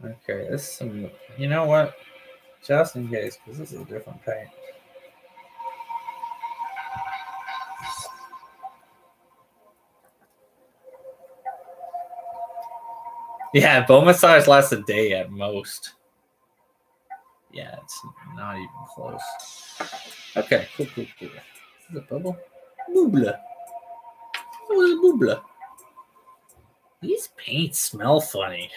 Okay, this is some. You know what? Just in case, because this is a different paint. Yeah, bone massage lasts a day at most. Yeah, it's not even close. Okay, cool. Is it a bubble? Boobla. What was a boobla? These paints smell funny.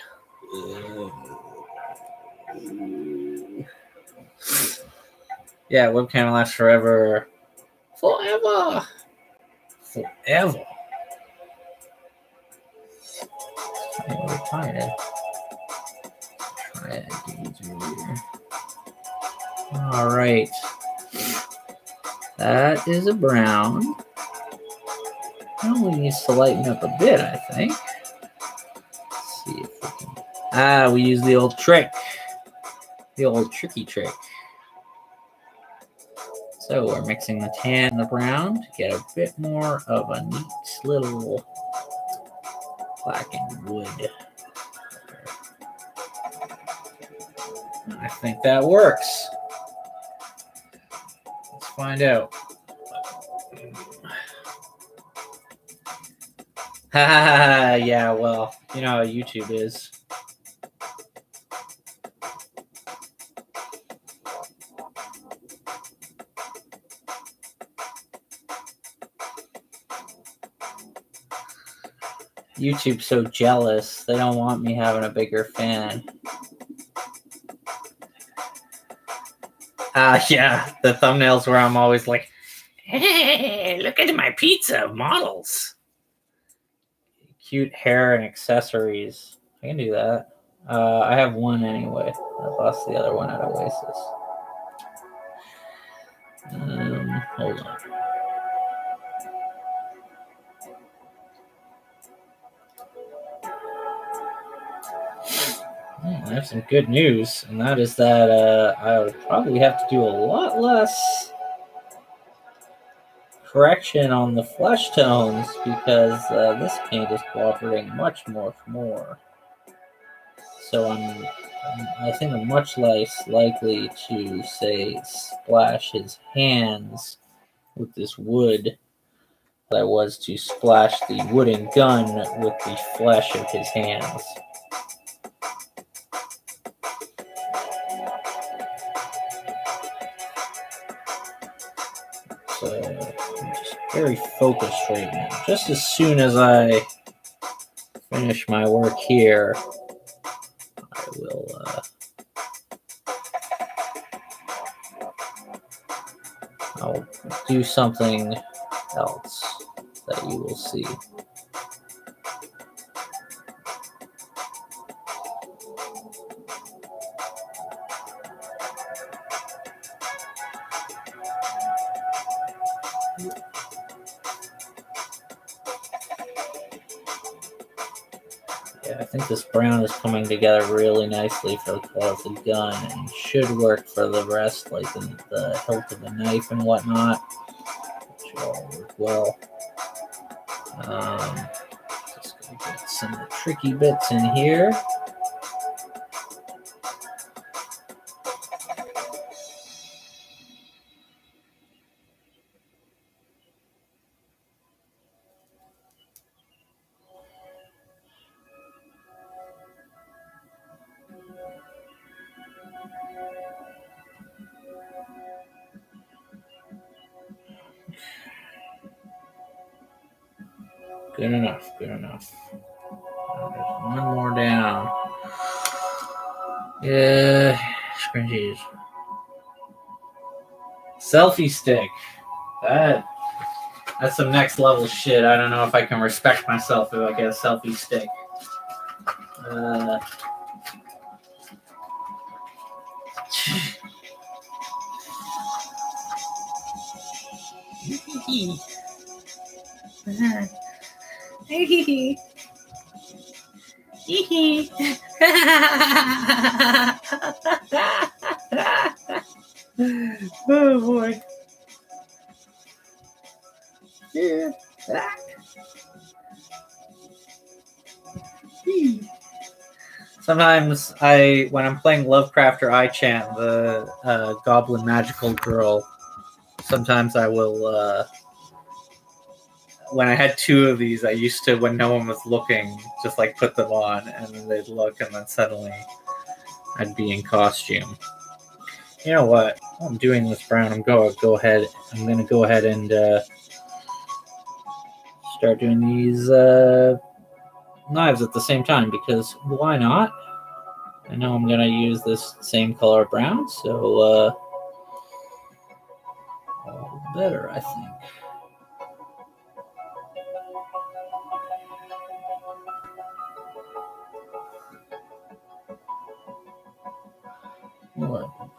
Yeah, webcam lasts forever. Forever. We're tired. All right. That is a brown. Only needs to lighten up a bit, I think. Let's see if we can. We use the old trick. The old tricky trick. So we're mixing the tan and the brown to get a bit more of a neat little blackened wood. I think that works. Let's find out. Yeah, well, you know how YouTube is. YouTube's so jealous. They don't want me having a bigger fan. Yeah, the thumbnails where I'm always like, hey, look at my pizza models. Cute hair and accessories. I can do that. I have one anyway. I lost the other one at Oasis. Hold on. I have some good news, and that is that I'll probably have to do a lot less correction on the flesh tones because this paint is cooperating much more. So I think I'm much less likely to, say, splash his hands with this wood than I was to splash the wooden gun with the flesh of his hands. So I'm just very focused right now. Just as soon as I finish my work here, I will I'll do something else that you will see. Yeah, I think this brown is coming together really nicely for the color of the gun and should work for the rest, like the hilt of the knife and whatnot. Should all work well. Just gonna get some of the tricky bits in here. Good enough, good enough. There's one more down. Yeah, scrunchies. Selfie stick. That's some next level shit. I don't know if I can respect myself if I get a selfie stick. Oh boy. Yeah. Sometimes when I'm playing Lovecraft or I chant the Goblin Magical Girl, sometimes I will, when I had two of these, I used to, when no one was looking, just like put them on and then they'd look and then suddenly I'd be in costume. You know what? While I'm doing this brown, I'm gonna go ahead and start doing these knives at the same time, because why not? I know I'm gonna use this same color brown, so all the better, I think.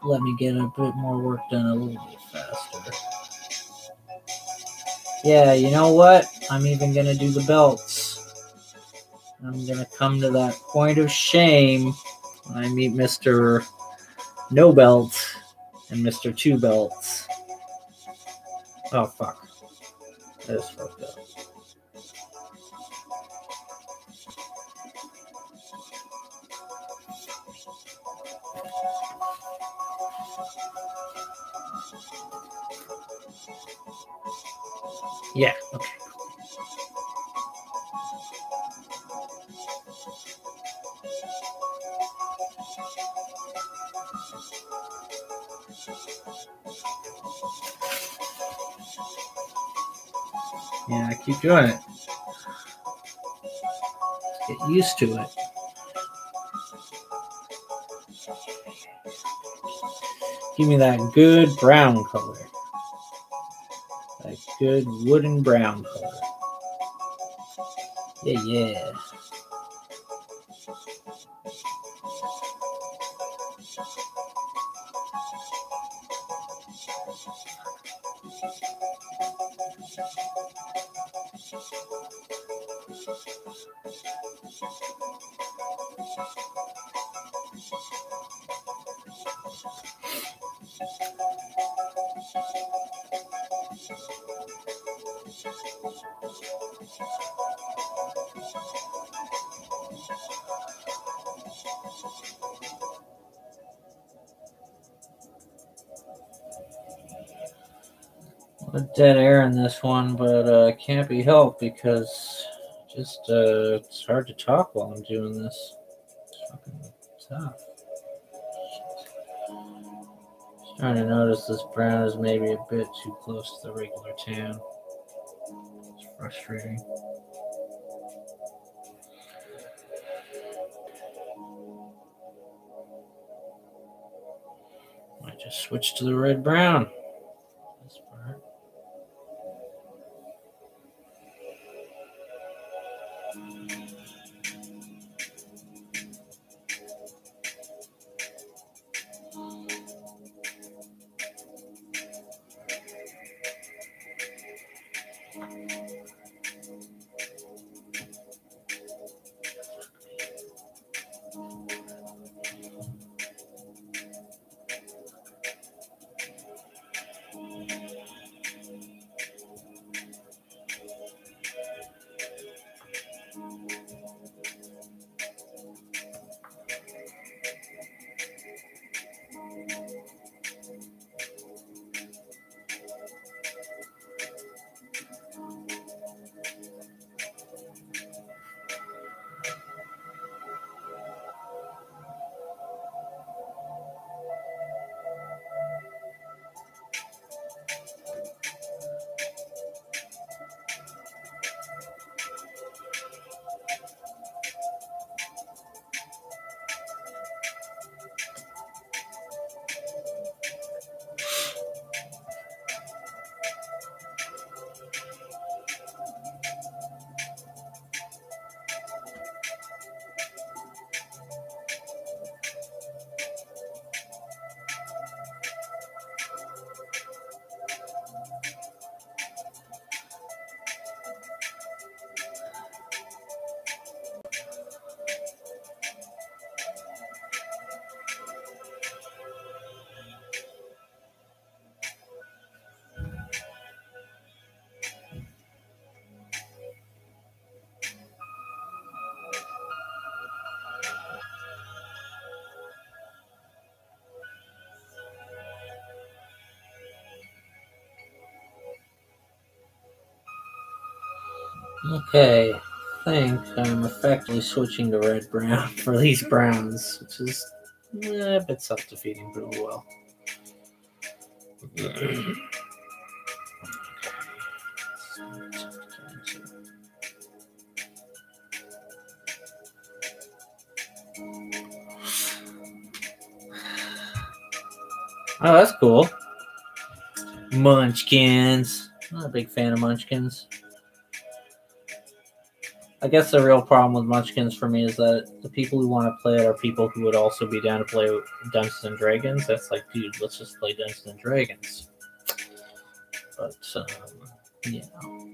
Let me get a bit more work done a little bit faster. Yeah, you know what? I'm even gonna do the belts. I'm gonna come to that point of shame when I meet Mr. No Belt and Mr. Two Belts. Oh fuck. That is fucked up. Yeah, okay. Yeah, I keep doing it. Get used to it. Give me that good brown color. That good wooden brown color. Yeah, yeah. A dead air in this one, but can't be helped because just it's hard to talk while I'm doing this. It's fucking tough. Starting to notice this brown is maybe a bit too close to the regular tan. It's frustrating. Might just switch to the red brown. This part. Okay, I think I'm effectively switching to red-brown for these browns, which is a bit self-defeating, but oh well. Oh, that's cool. Munchkins. I'm not a big fan of Munchkins. I guess the real problem with Munchkins for me is that the people who want to play it are people who would also be down to play Dungeons and Dragons. That's like, dude, let's just play Dungeons and Dragons. But, you know.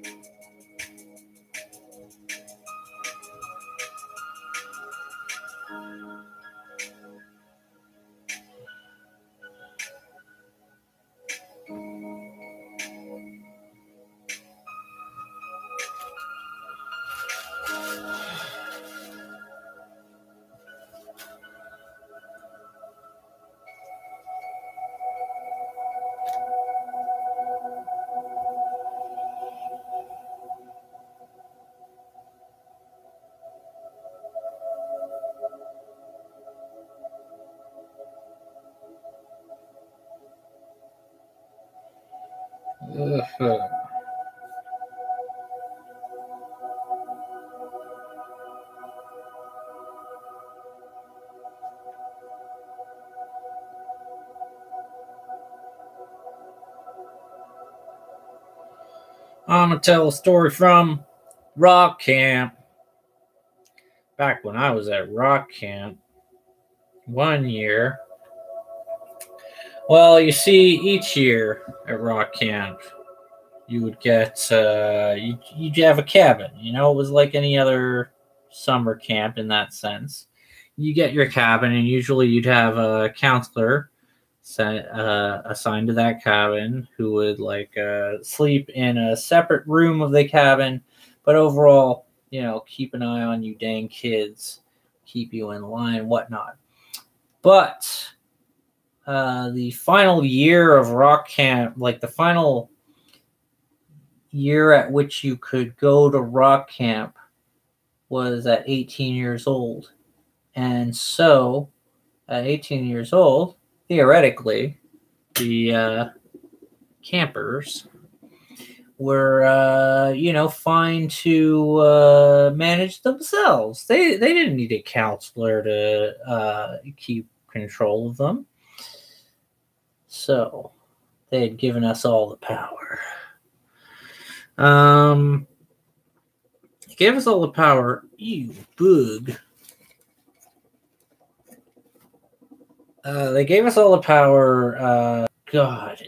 I'm going to tell a story from Rock Camp. Back when I was at Rock Camp, one year. Well, you see, each year at Rock Camp, you would get, you'd have a cabin. You know, it was like any other summer camp in that sense. You get your cabin, and usually you'd have a counselor assigned to that cabin who would sleep in a separate room of the cabin, but overall, you know, keep an eye on you dang kids, keep you in line, whatnot. But the final year of Rock Camp, like the final year at which you could go to Rock Camp, was at 18 years old. And so, at 18 years old, theoretically, the campers were, fine to manage themselves. They didn't need a counselor to keep control of them. So, they had given us all the power. They gave us all the power. You bug. They gave us all the power. God.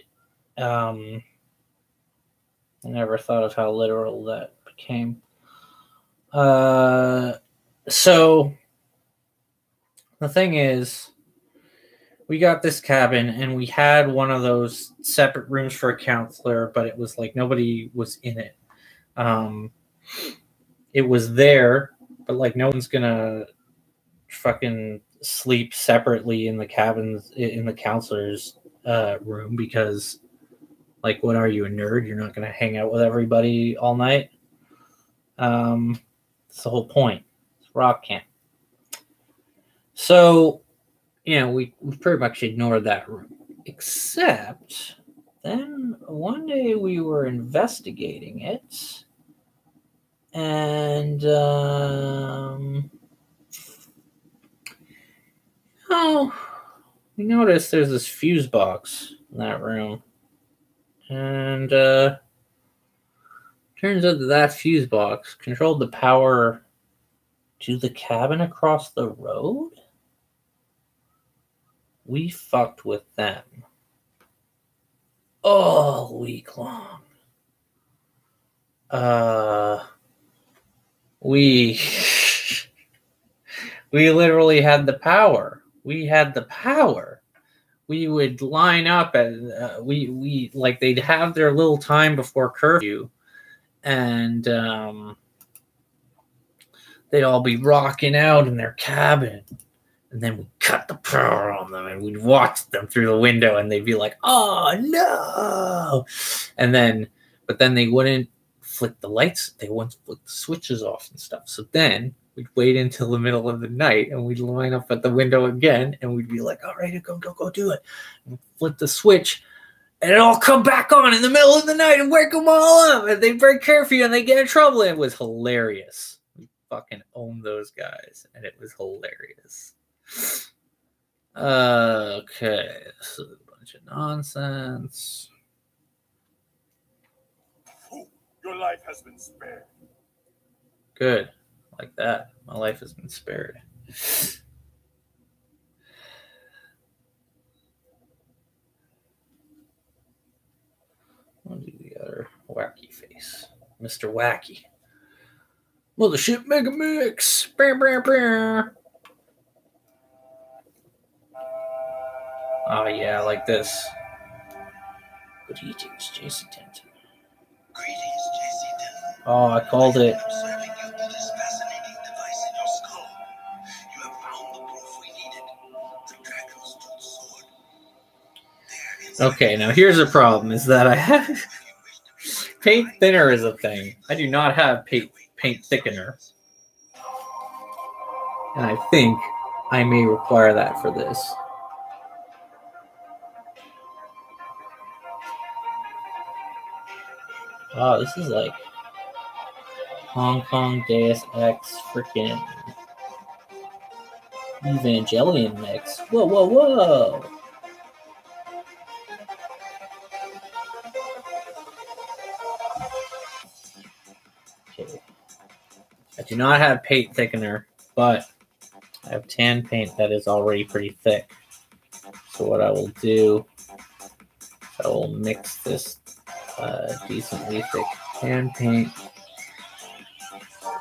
I never thought of how literal that became. So, the thing is, we got this cabin, and we had one of those separate rooms for a counselor, but it was like nobody was in it. It was there, but like no one's gonna fucking sleep separately in the cabins in the counselor's room because, like, what are you, a nerd? You're not gonna hang out with everybody all night. That's the whole point. It's Rock Camp. So, you know, we pretty much ignored that room. Except then one day we were investigating it, and we noticed there's this fuse box in that room, and turns out that fuse box controlled the power to the cabin across the road. We fucked with them all week long. We literally had the power. We had the power. We would line up and we like they'd have their little time before curfew, and they'd all be rocking out in their cabin. And then we'd cut the power on them, and we'd watch them through the window, and they'd be like, "Oh no!" But then they wouldn't flick the lights. They wouldn't flick the switches off and stuff. So then we'd wait until the middle of the night and we'd line up at the window again and we'd be like, all right, go do it. And we'd flip the switch and it'd all come back on in the middle of the night and wake them all up. And they'd break curfew and they'd get in trouble. And it was hilarious. We fucking owned those guys and it was hilarious. Okay, this is a bunch of nonsense. Your life has been spared. Good. Like that. My life has been spared. I'll do the other wacky face. Mr. Wacky. Mothership Mega Mix. Bam, bam, bam. Oh, yeah, like this. Greetings, Jason Denton. Greetings, JC Denton. Oh, I called it. Observing you through this fascinating device in your skull. You have found the proof we needed. The Draco's tooth sword. There is Okay, now here's the problem, is that I have... Paint thinner is a thing. I do not have paint thickener. And I think I may require that for this. Oh, this is like Hong Kong Deus Ex freaking Evangelion mix. Whoa, whoa, whoa! Okay. I do not have paint thickener, but I have tan paint that is already pretty thick. So what I will do, I will mix this decently thick tan paint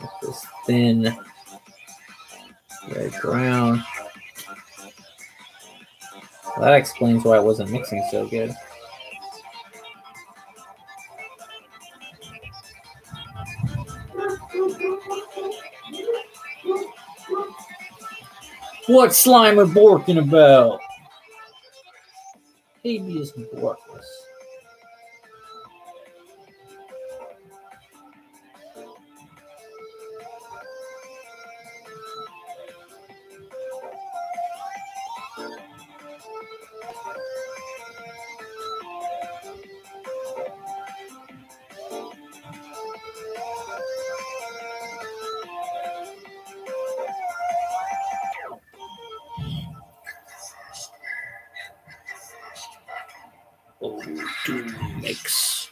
with this thin red brown. Well, that explains why it wasn't mixing so good. What's Slimer borking about? Habeas Borkus. Mix.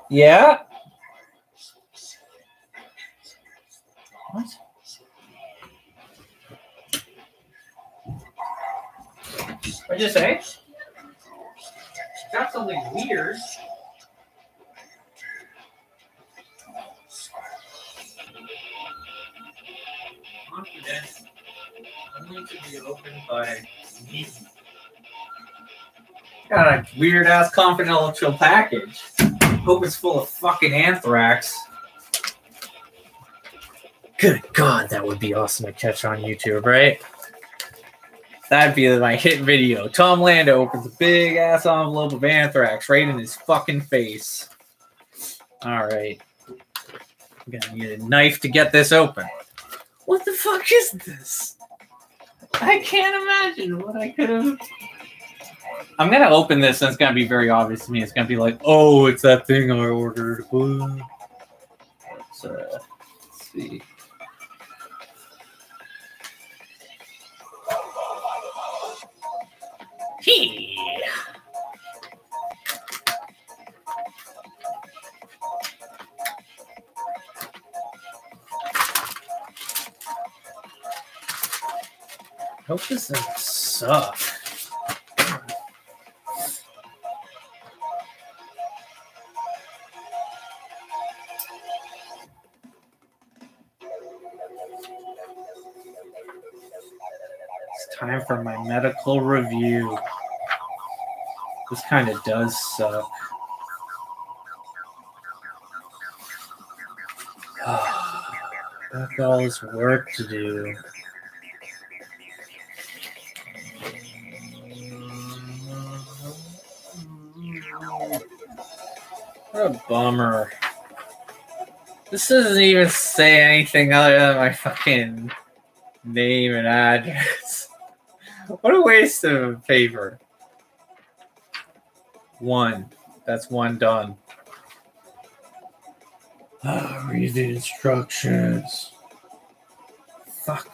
Yeah. What? What'd you say? Got something weird. Confidence only to be opened by me. Got a weird ass confidential package. Hope it's full of fucking anthrax. Good God, that would be awesome to catch on YouTube, right? That'd be my hit video. Tom Lando opens a big ass envelope of anthrax right in his fucking face. Alright. I'm gonna need a knife to get this open. What the fuck is this? I can't imagine what I could have. I'm gonna open this and it's gonna be very obvious to me. It's gonna be like, oh, it's that thing I ordered. Let's see. Hey. I hope this doesn't suck. It's time for my medical review. This kind of does suck. I've got all this work to do. What a bummer. This doesn't even say anything other than my fucking name and address. What a waste of paper. One. That's one done. Read the instructions. Fuck.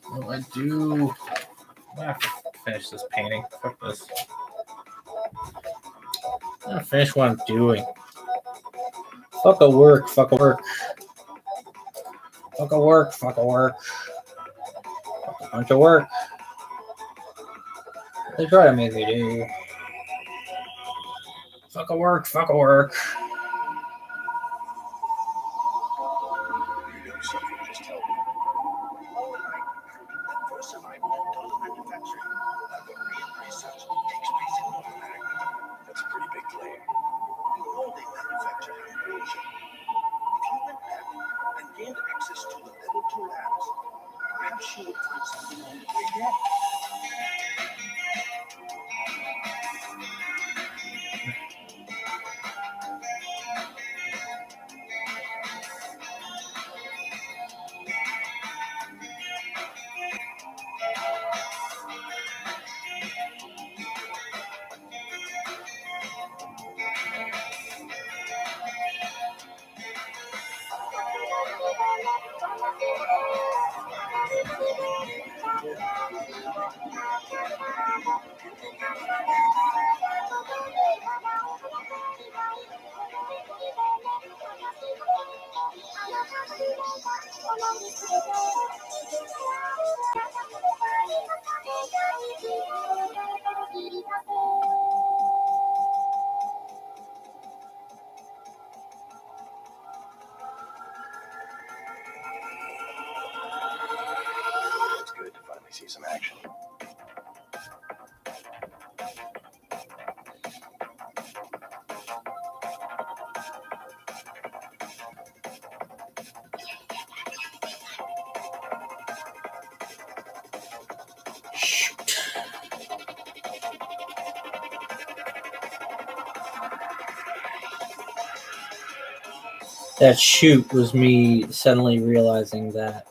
What do I do? I'm gonna finish this painting. Fuck this. I'm gonna finish what I'm doing. Fuck a work. Fuck a work. Fuck a work. Fuck a work. Fuck a bunch of work. They try to make me do. Fuck a work. Fuck a work. You know something, just tell me. All in my for survival and total manufacturing, the real research takes place in North America. That's a pretty big claim. You know they manufacture in Asia. If you went back and gained access to the Level 2 labs, perhaps you would find something on the way there. It's good to finally see some action. That shoot was me suddenly realizing that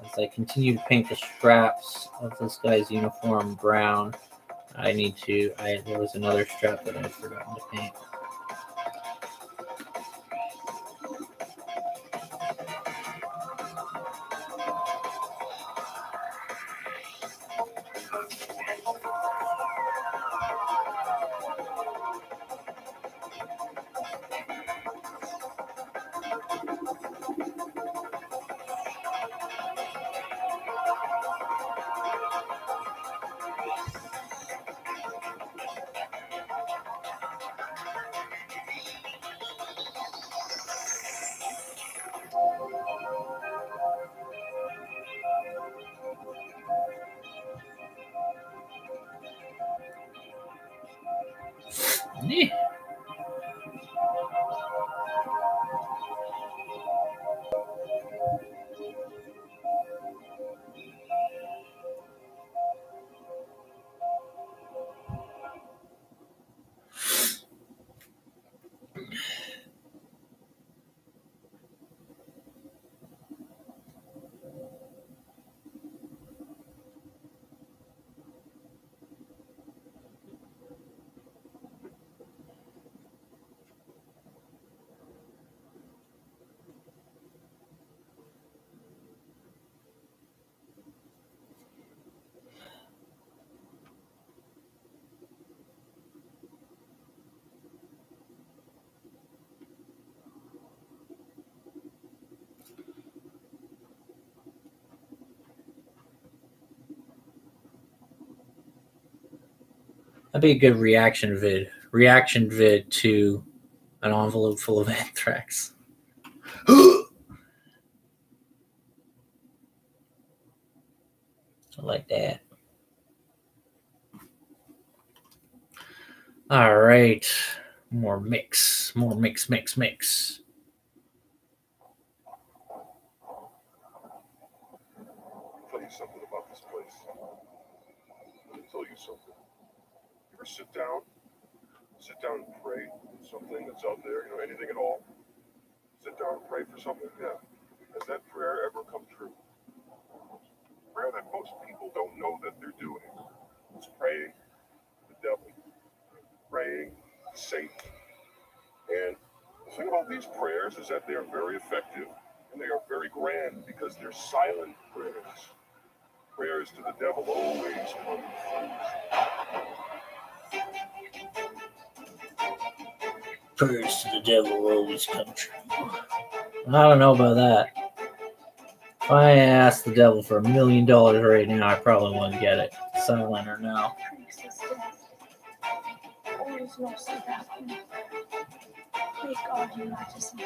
as I continue to paint the straps of this guy's uniform brown, there was another strap that I had forgotten to paint. Yeah. That'd be a good reaction vid. Reaction vid to an envelope full of anthrax. I like that. All right. More mix. More mix. I'll tell you something about this place. Let me tell you something. You ever sit down and pray for something that's out there, anything at all? Sit down and pray for something, yeah. Has that prayer ever come true? Prayer that most people don't know that they're doing. It's praying to the devil, praying to Satan. And the thing about these prayers is that they are very effective and they are very grand because they're silent prayers. Prayers to the devil always come true. Prayers to the devil always come true. I don't know about that. If I asked the devil for $1 million right now, I probably wouldn't get it. Silent or no. Always lost the bathroom. Please God, your majesty.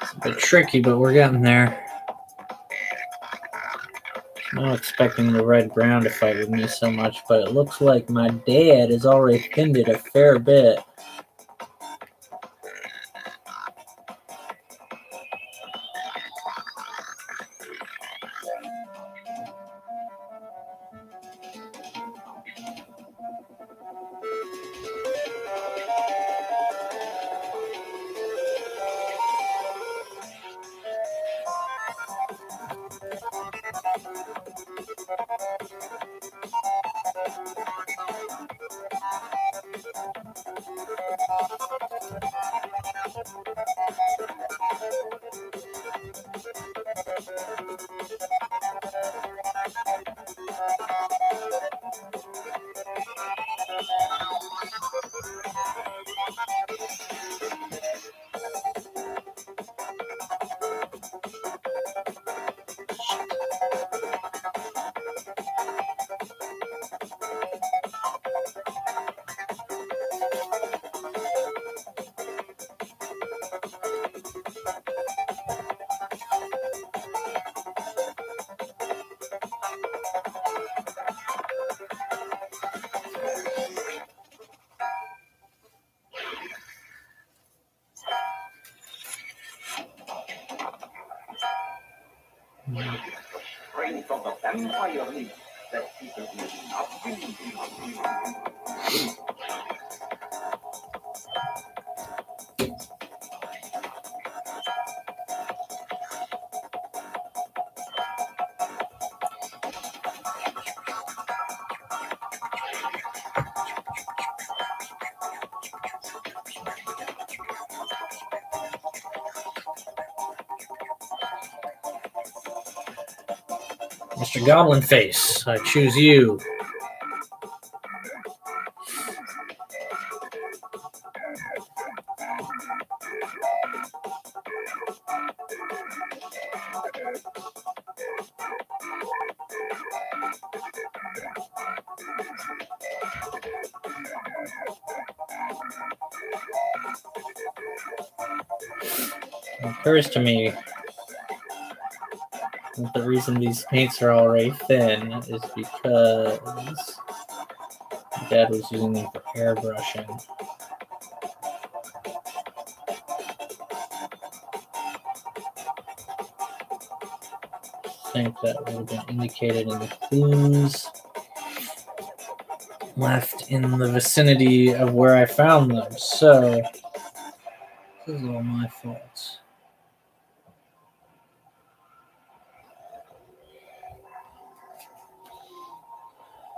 A bit tricky, but we're getting there. Not expecting the red brown to fight with me so much, but it looks like my dad has already thinned it a fair bit. Rain from the vampire leaf that people will not breathe. Mr. Goblin Face, I choose you. It occurs to me that the reason these paints are already thin is because Dad was using them for airbrushing. I think that would have been indicated in the clues left in the vicinity of where I found them. So, this is all my fault.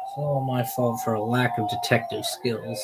It's all my fault for a lack of detective skills.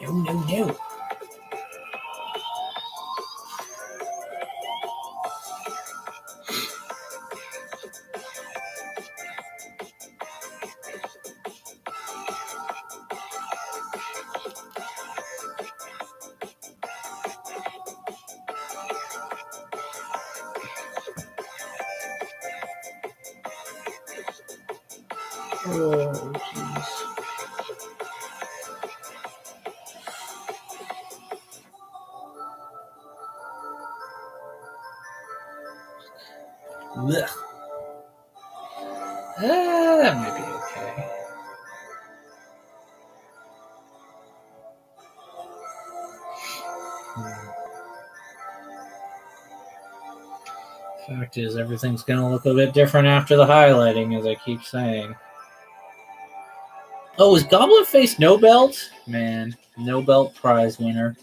No. Oh, jeez. Blech. That might be okay. Fact is, everything's going to look a bit different after the highlighting, as I keep saying. Oh, is Goblin Face no belt? Man, no belt prize winner.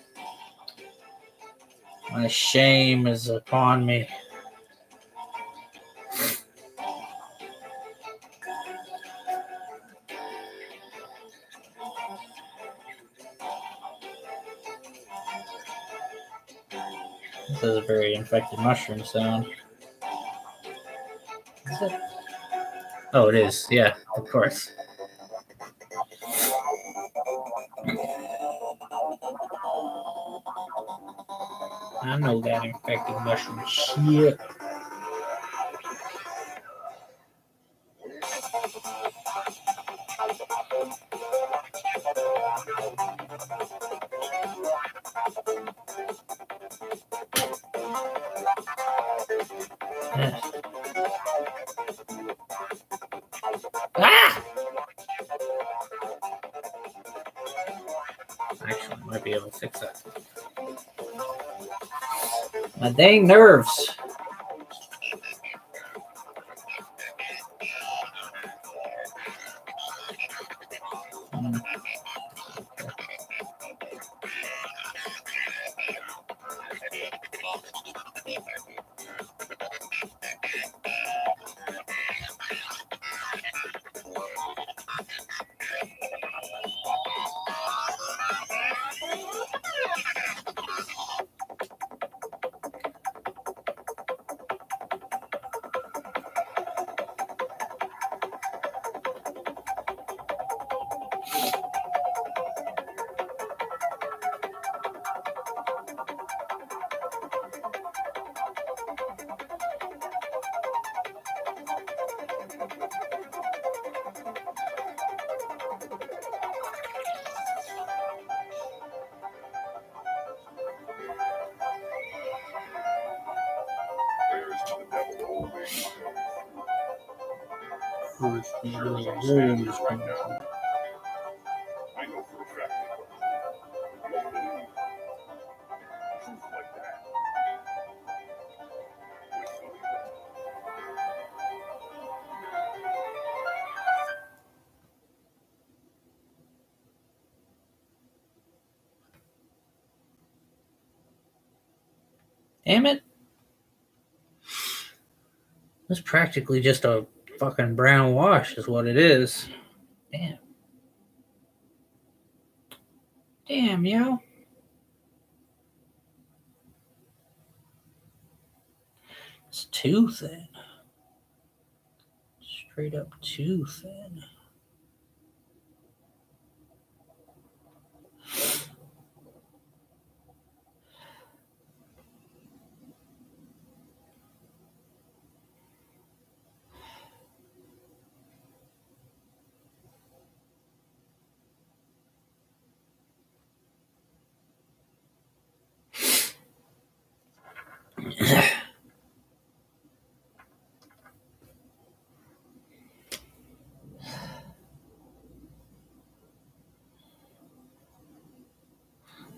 My shame is upon me. This is a very infected mushroom sound. Is it? Oh, it is. Yeah, of course. I know that infected mushroom shit. Yeah. Ah! Actually, I might be able to fix that. My dang nerves. Prayers to the devil always. Who's Sure as I'm saying this right now, I know for a fact that you don't believe truth like that. Wait till you know. Damn it. It's practically just a fucking brown wash is what it is. Damn. Damn, yo. It's too thin. Straight up too thin.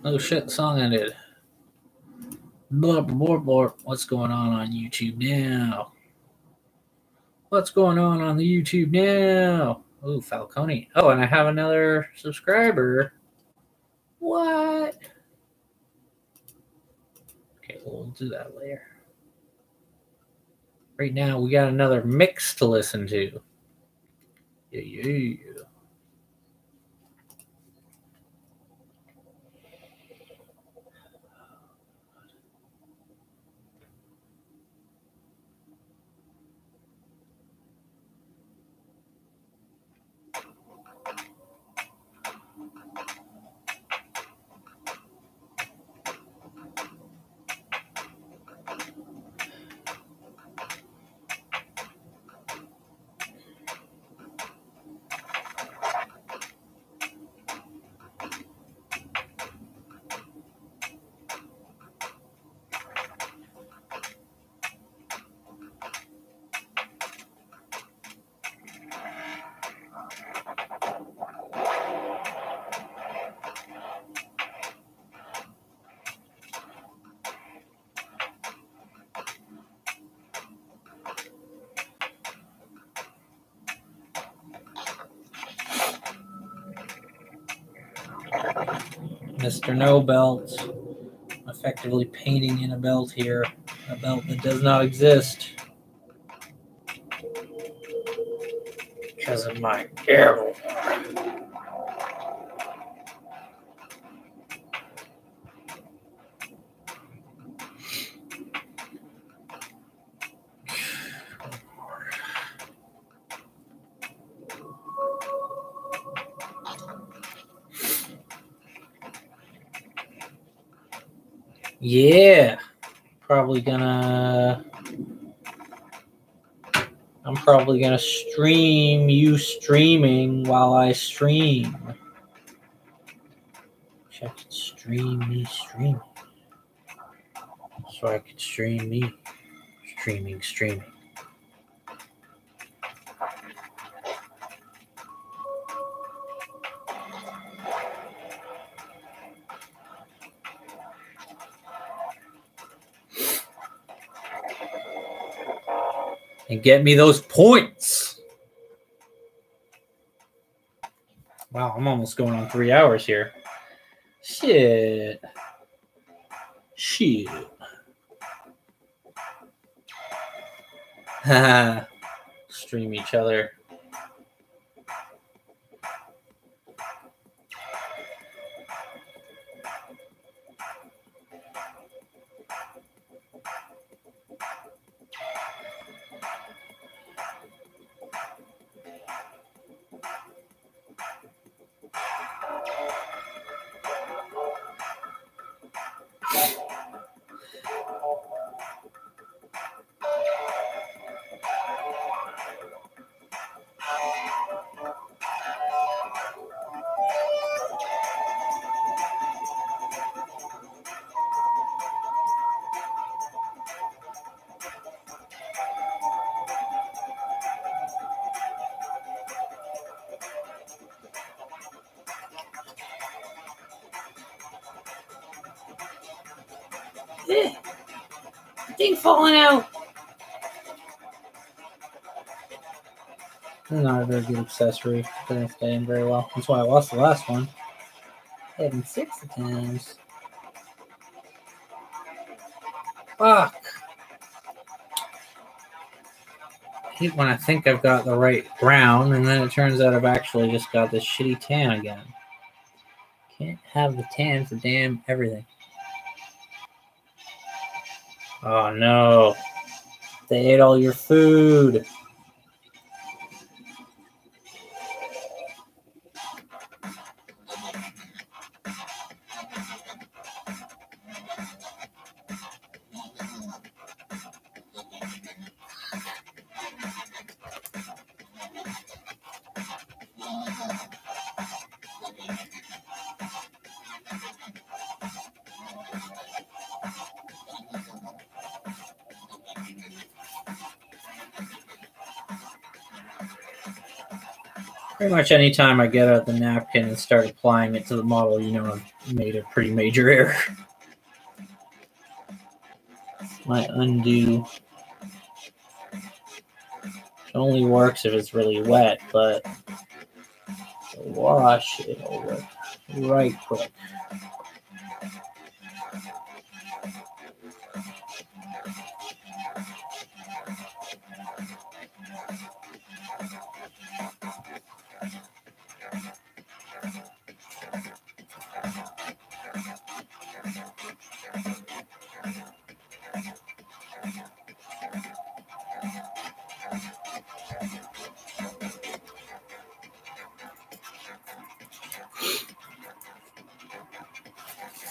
Oh shit, the song ended. Blurp, blurp, blurp. What's going on YouTube now? What's going on the YouTube now? Oh, Falcone. Oh, and I have another subscriber. What? Okay, well, we'll do that later. Right now, we got another mix to listen to. Yeah. Mr. No Belt. Effectively painting in a belt here. A belt that does not exist. Because of my arrow. Yeah. I'm probably gonna stream you streaming while I stream. Wish I could stream me streaming. So I could stream me streaming. And get me those points. Wow, I'm almost going on 3 hours here. Shit. Haha. Stream each other. Thing falling out. Not a very good accessory. Didn't stay in very well. That's why I lost the last one. Having 6 attempts. Fuck. I hate when I think I've got the right brown, and then it turns out I've actually just got this shitty tan again. Can't have the tan for damn everything. Oh no. They ate all your food. Pretty much any time I get out the napkin and start applying it to the model, you know I've made a pretty major error. My undo. It only works if it's really wet, but wash it over right quick.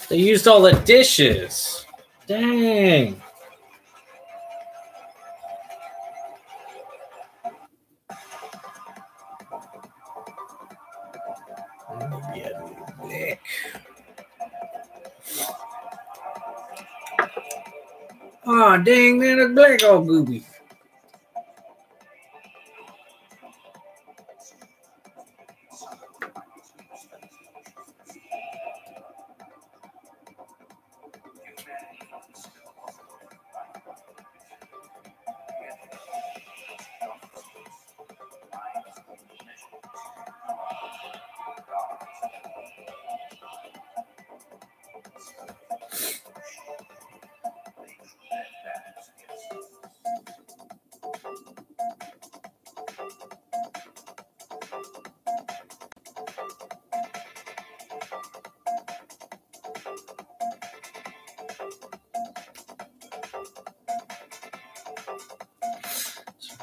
They used all the dishes. Dang. Oh, dang, man, it's black all goopy.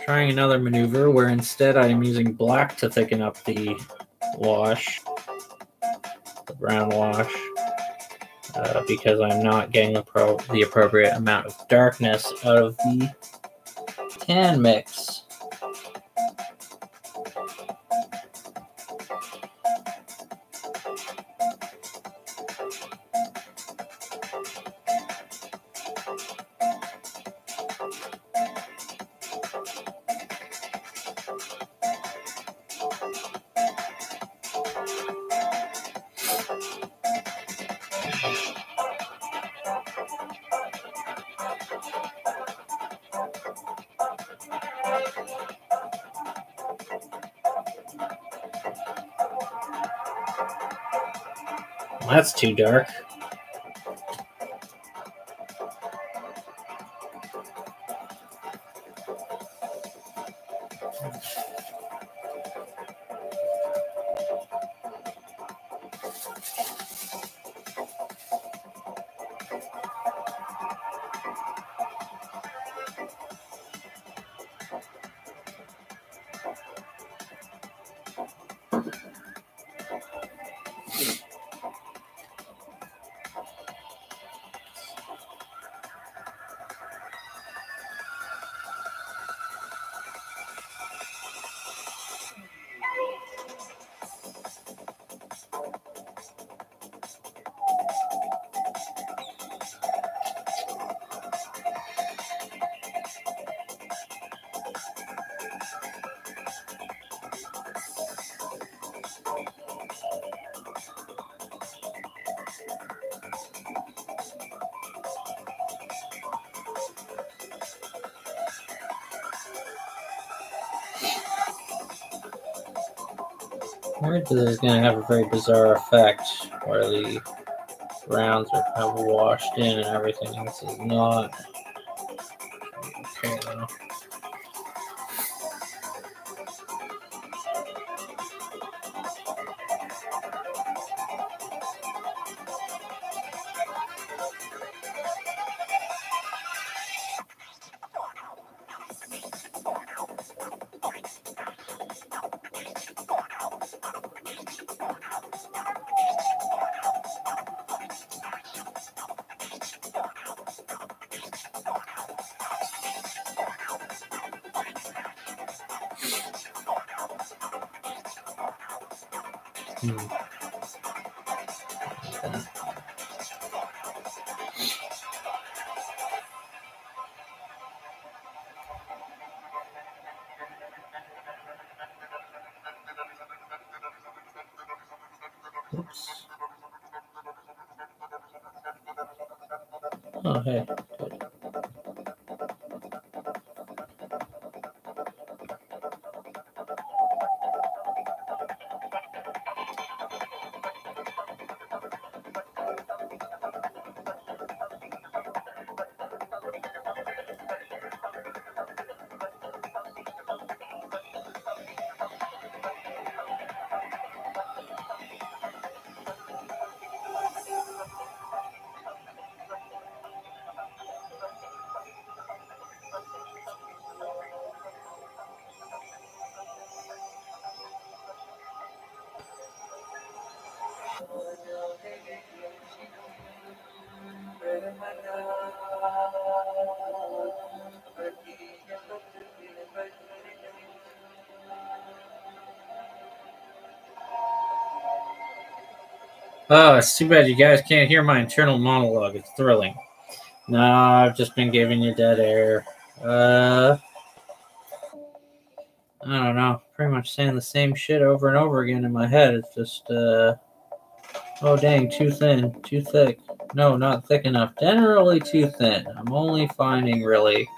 trying another maneuver where instead I'm using black to thicken up the wash, the brown wash, because I'm not getting the appropriate amount of darkness out of the tan mix. That's too dark. This is going to have a very bizarre effect where the browns are kind of washed in and everything. This is not okay though. Oops. Oh, hey. Good. Oh, it's too bad you guys can't hear my internal monologue. It's thrilling. No, I've just been giving you dead air. I don't know. Pretty much saying the same shit over and over again in my head. It's just, oh dang, too thin, too thick. No, not thick enough. Generally too thin. I'm only finding really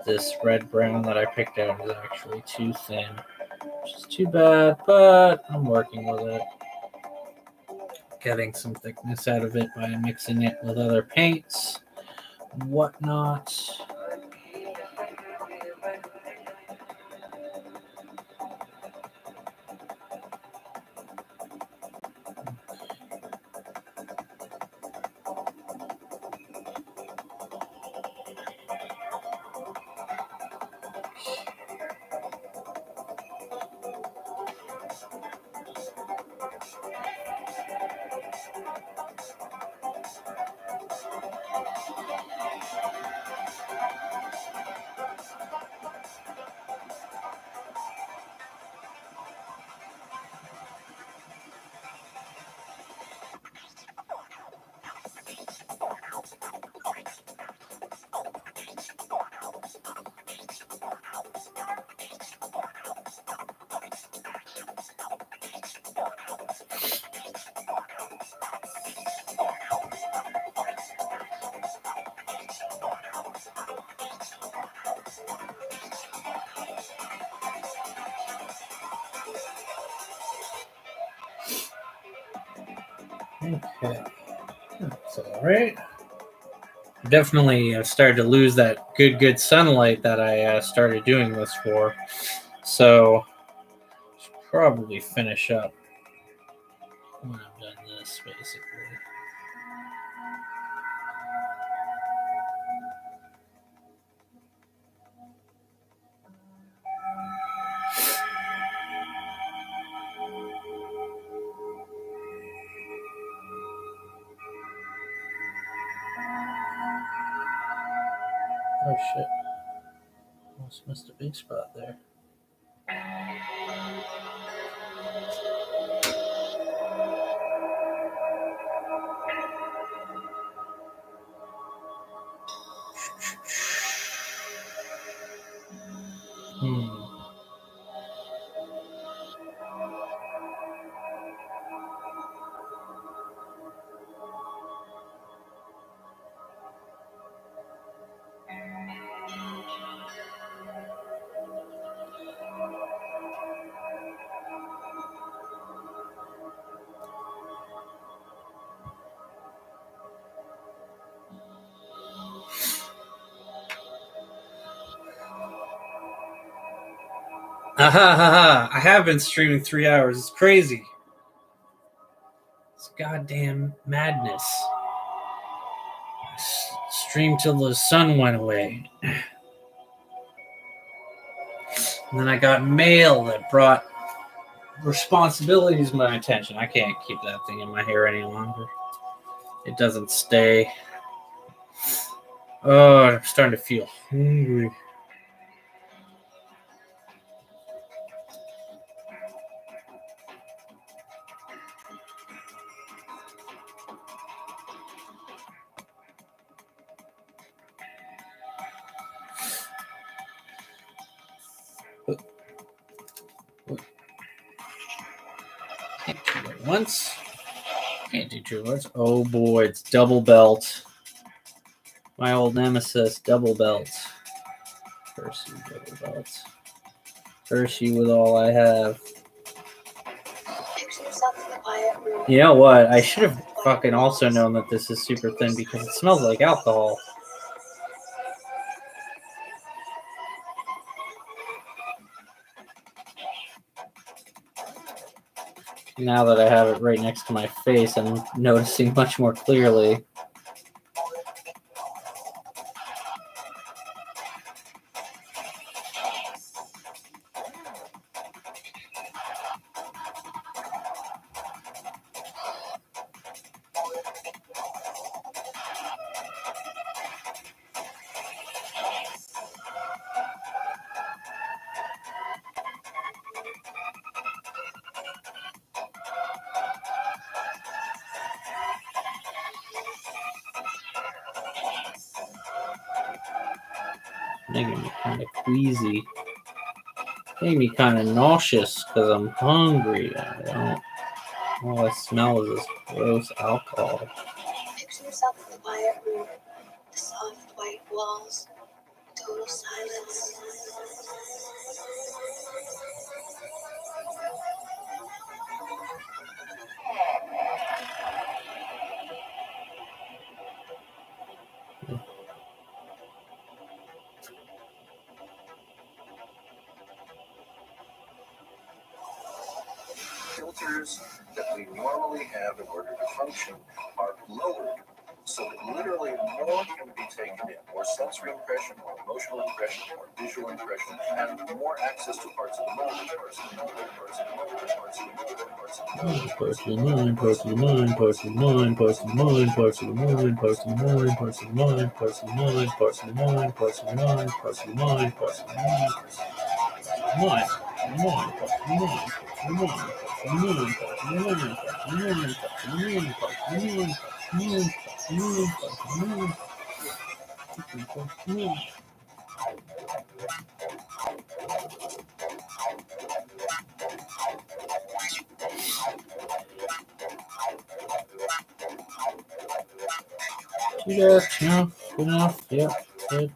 this red-brown that I picked out is actually too thin. Which is too bad, but I'm working with it. Getting some thickness out of it by mixing it with other paints and whatnot. Okay. That's all right. Definitely started to lose that good sunlight that I started doing this for. So, should probably finish up when I've done this, basically. Oh shit. Almost missed a big spot there. I have been streaming 3 hours. It's crazy. It's goddamn madness. Streamed till the sun went away. And then I got mail that brought responsibilities to my attention. I can't keep that thing in my hair any longer. It doesn't stay. Oh, I'm starting to feel hungry. Can't do it once. Can't do two words. Oh boy, it's double belt. My old nemesis, double belt. Percy, double belt. Percy with all I have. You know what? I should have fucking also known that this is super thin because it smells like alcohol. Now that I have it right next to my face, I'm noticing much more clearly. Making me kind of queasy. Making me kind of nauseous because I'm hungry. All I smell is this gross alcohol. Picture yourself in the quiet room, the soft white walls, total silence. Filters that we normally have in order to function are lowered so that literally more can be taken in, more sensory impression, more emotional impression, more visual impression, and more access to parts of the mind, parts of the mind, parts of the mind, parts of the mind, parts of the mind, Parts of the mind, parts of the mind, parts of the mind, parts of the mind, parts of the mind, parts of the mind, parts of the mind, parts of the mind, parts of the mind, parts of the mind, parts of the mind, parts of the mind, Good enough. Yep. Good.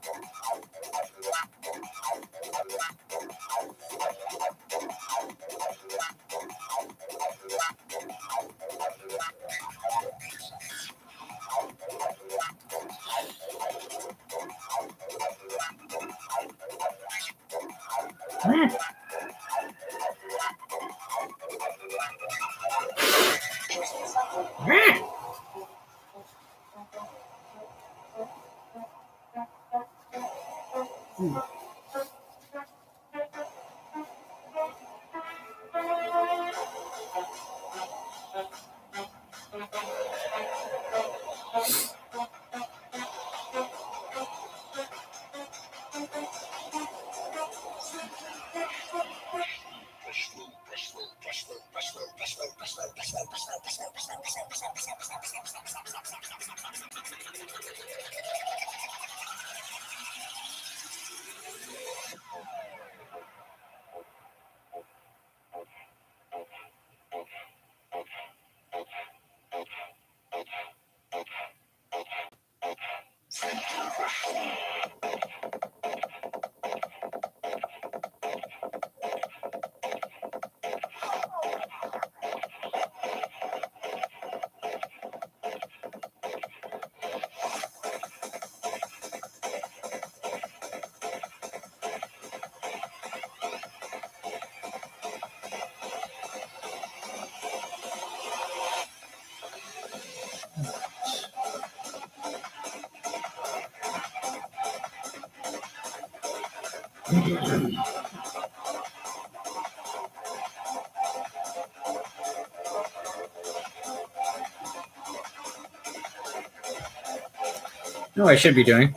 No, I should be doing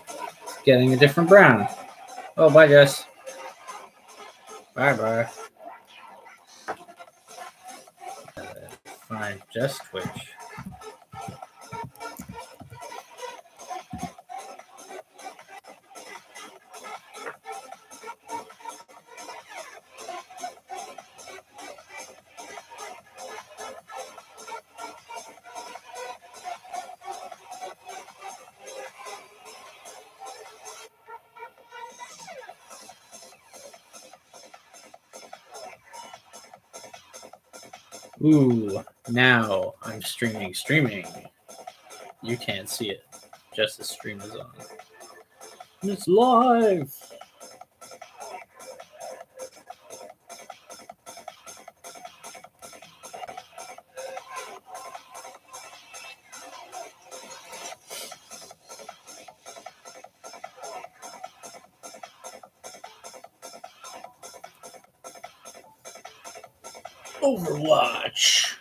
getting a different brown. Oh, bye, Jess. Bye. Fine, just Twitch. Ooh, now I'm streaming. You can't see it. Just the stream is on. It's live. Overwatch.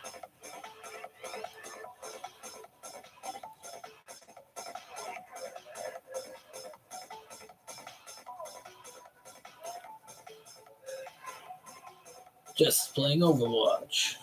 Just playing Overwatch.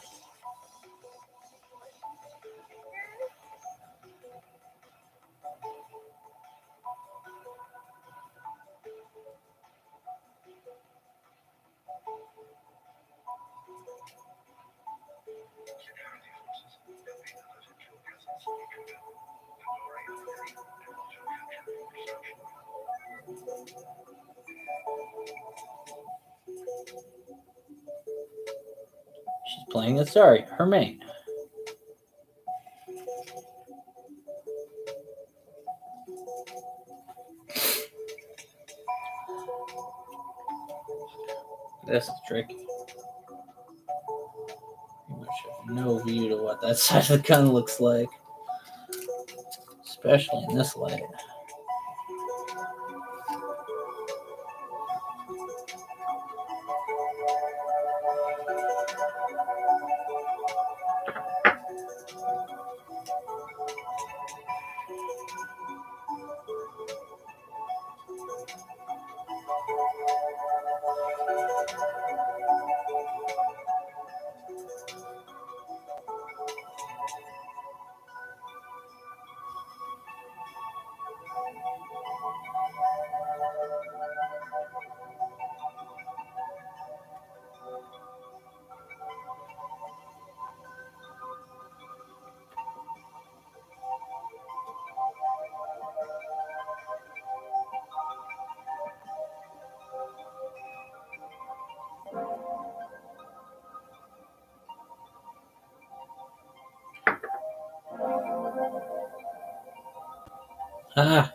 She's playing Asari, her main. This is tricky. Pretty much have no view to what that side of the gun looks like, especially in this light. Ah.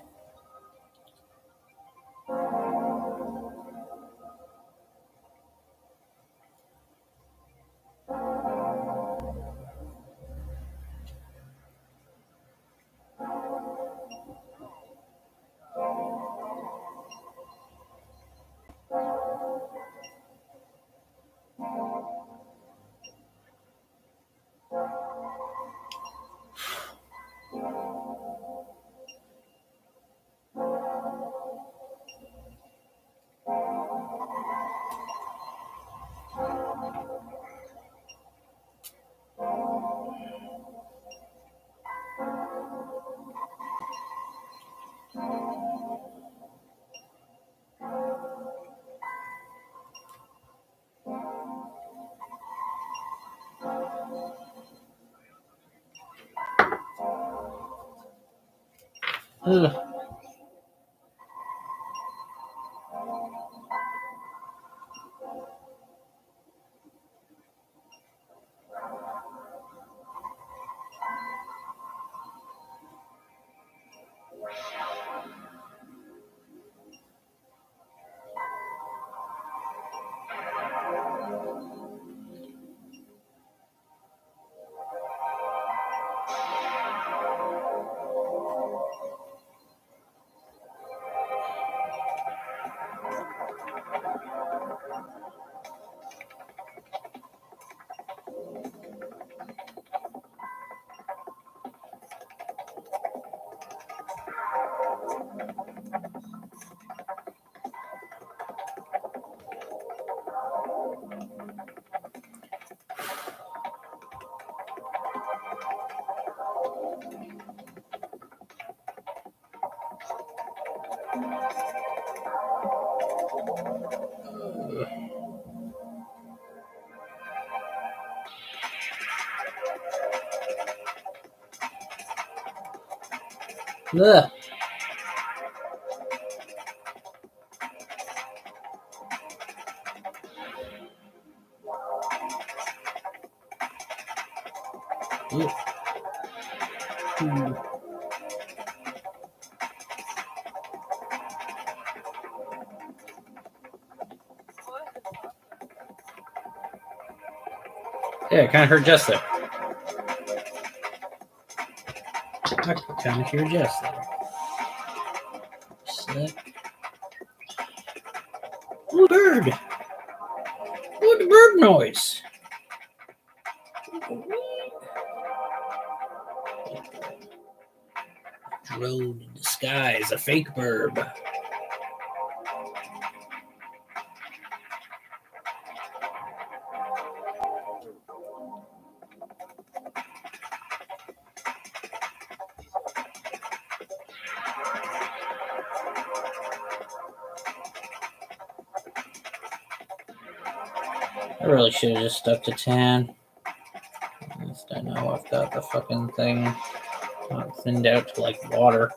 Ugh. Ugh. Ugh. Ooh. Yeah, I kind of heard Jess there. I could kind of hear Jess there. Sick. Ooh, bird. Ooh, the bird noise. Drone in disguise, a fake burb. I really should have just stuck to 10. At least I know I've got the fucking thing not thinned out to like water.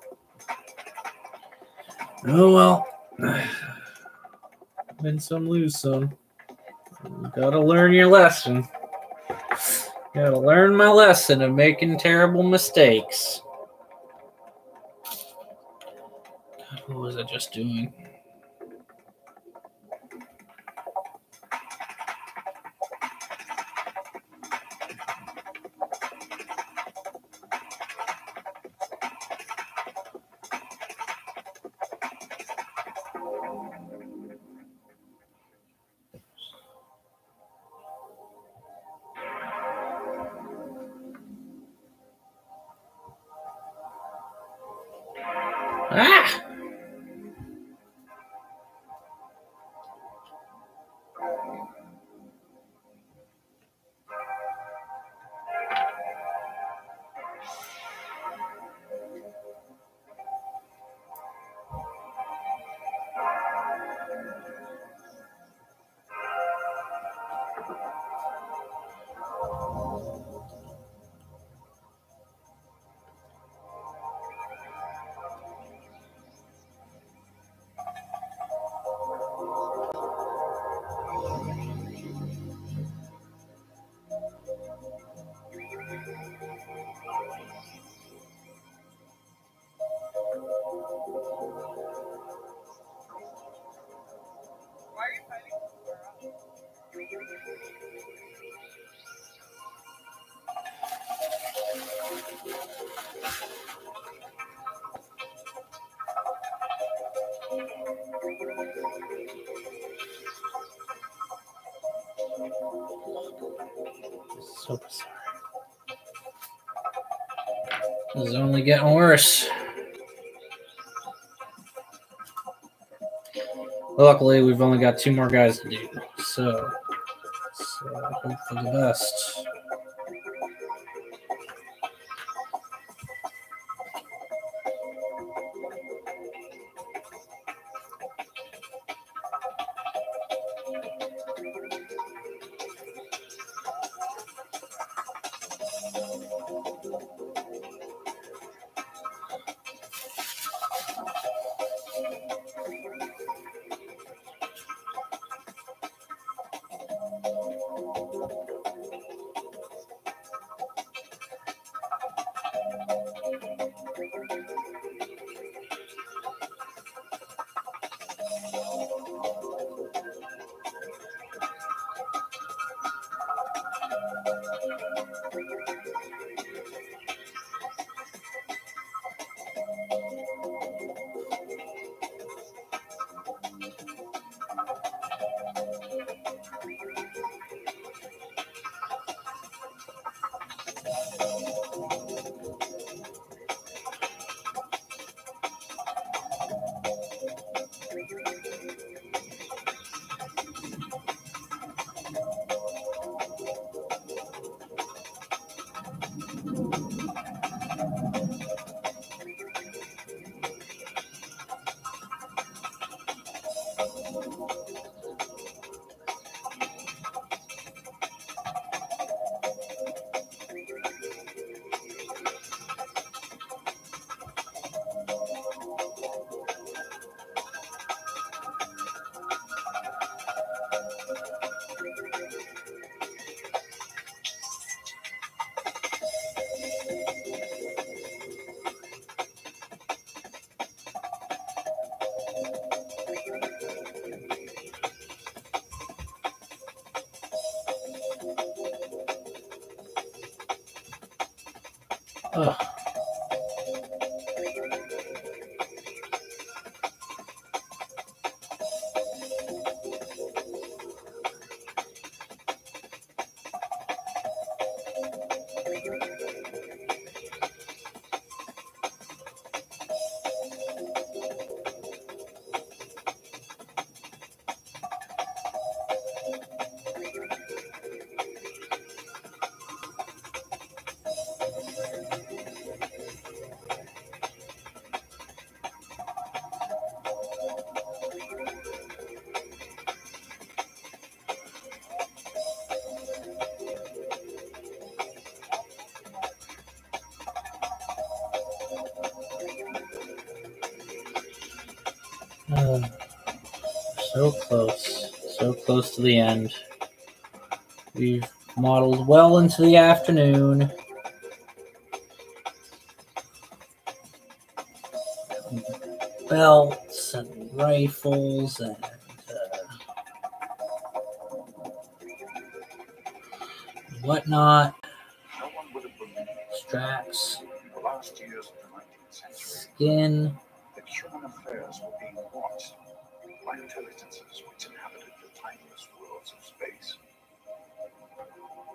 Oh well. Win some, lose some. You gotta learn your lesson. Gotta learn my lesson of making terrible mistakes. God, what was I just doing? Ah! Why are you fighting this So bizarre. This is only getting worse. Luckily, we've only got 2 more guys to do, so hope for the best. Ugh. So close to the end. We've modeled well into the afternoon. Belts and rifles and whatnot. No one would have believed Straps, in the last years of the 19th century skin. that human affairs were being watched by intelligences which inhabited the timeless worlds of space.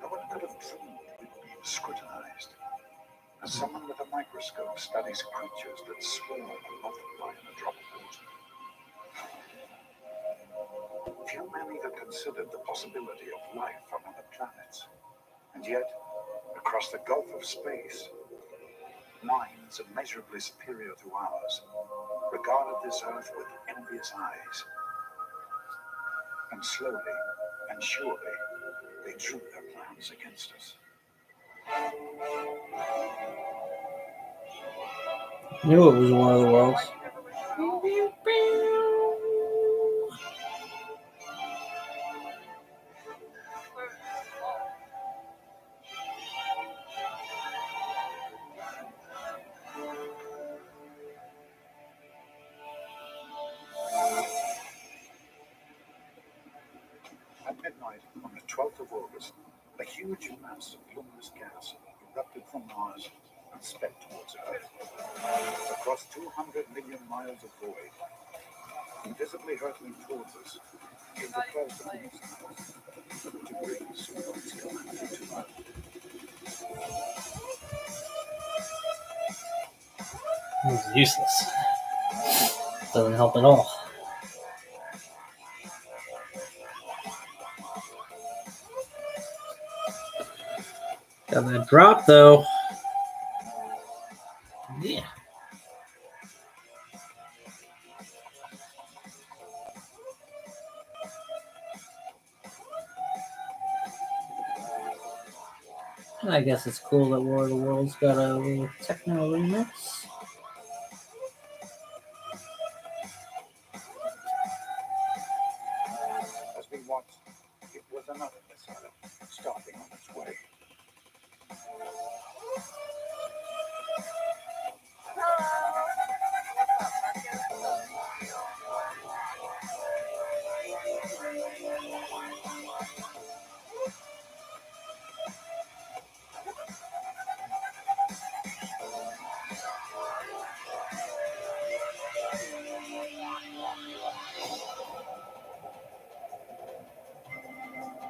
No one could have dreamed it would be scrutinized as someone with a microscope studies creatures that swarm and multiply in a drop of water. Few men even considered the possibility of life on other planets. And yet, across the gulf of space, minds immeasurably superior to ours regarded this Earth with envious eyes. And slowly and surely, they drew their plans against us. Knew it was War of the Worlds. At midnight on the 12th of August, a huge mass of luminous gas erupted from Mars and sped towards Earth. Across 200 million miles of void, invisibly hurtling towards us, came the first of the missiles to bring Superman's calamity to Earth. It was useless. Doesn't help at all. Got that drop though. Yeah. I guess it's cool that War of the Worlds got a little techno remix. As we watched, it was another missile starting on its way.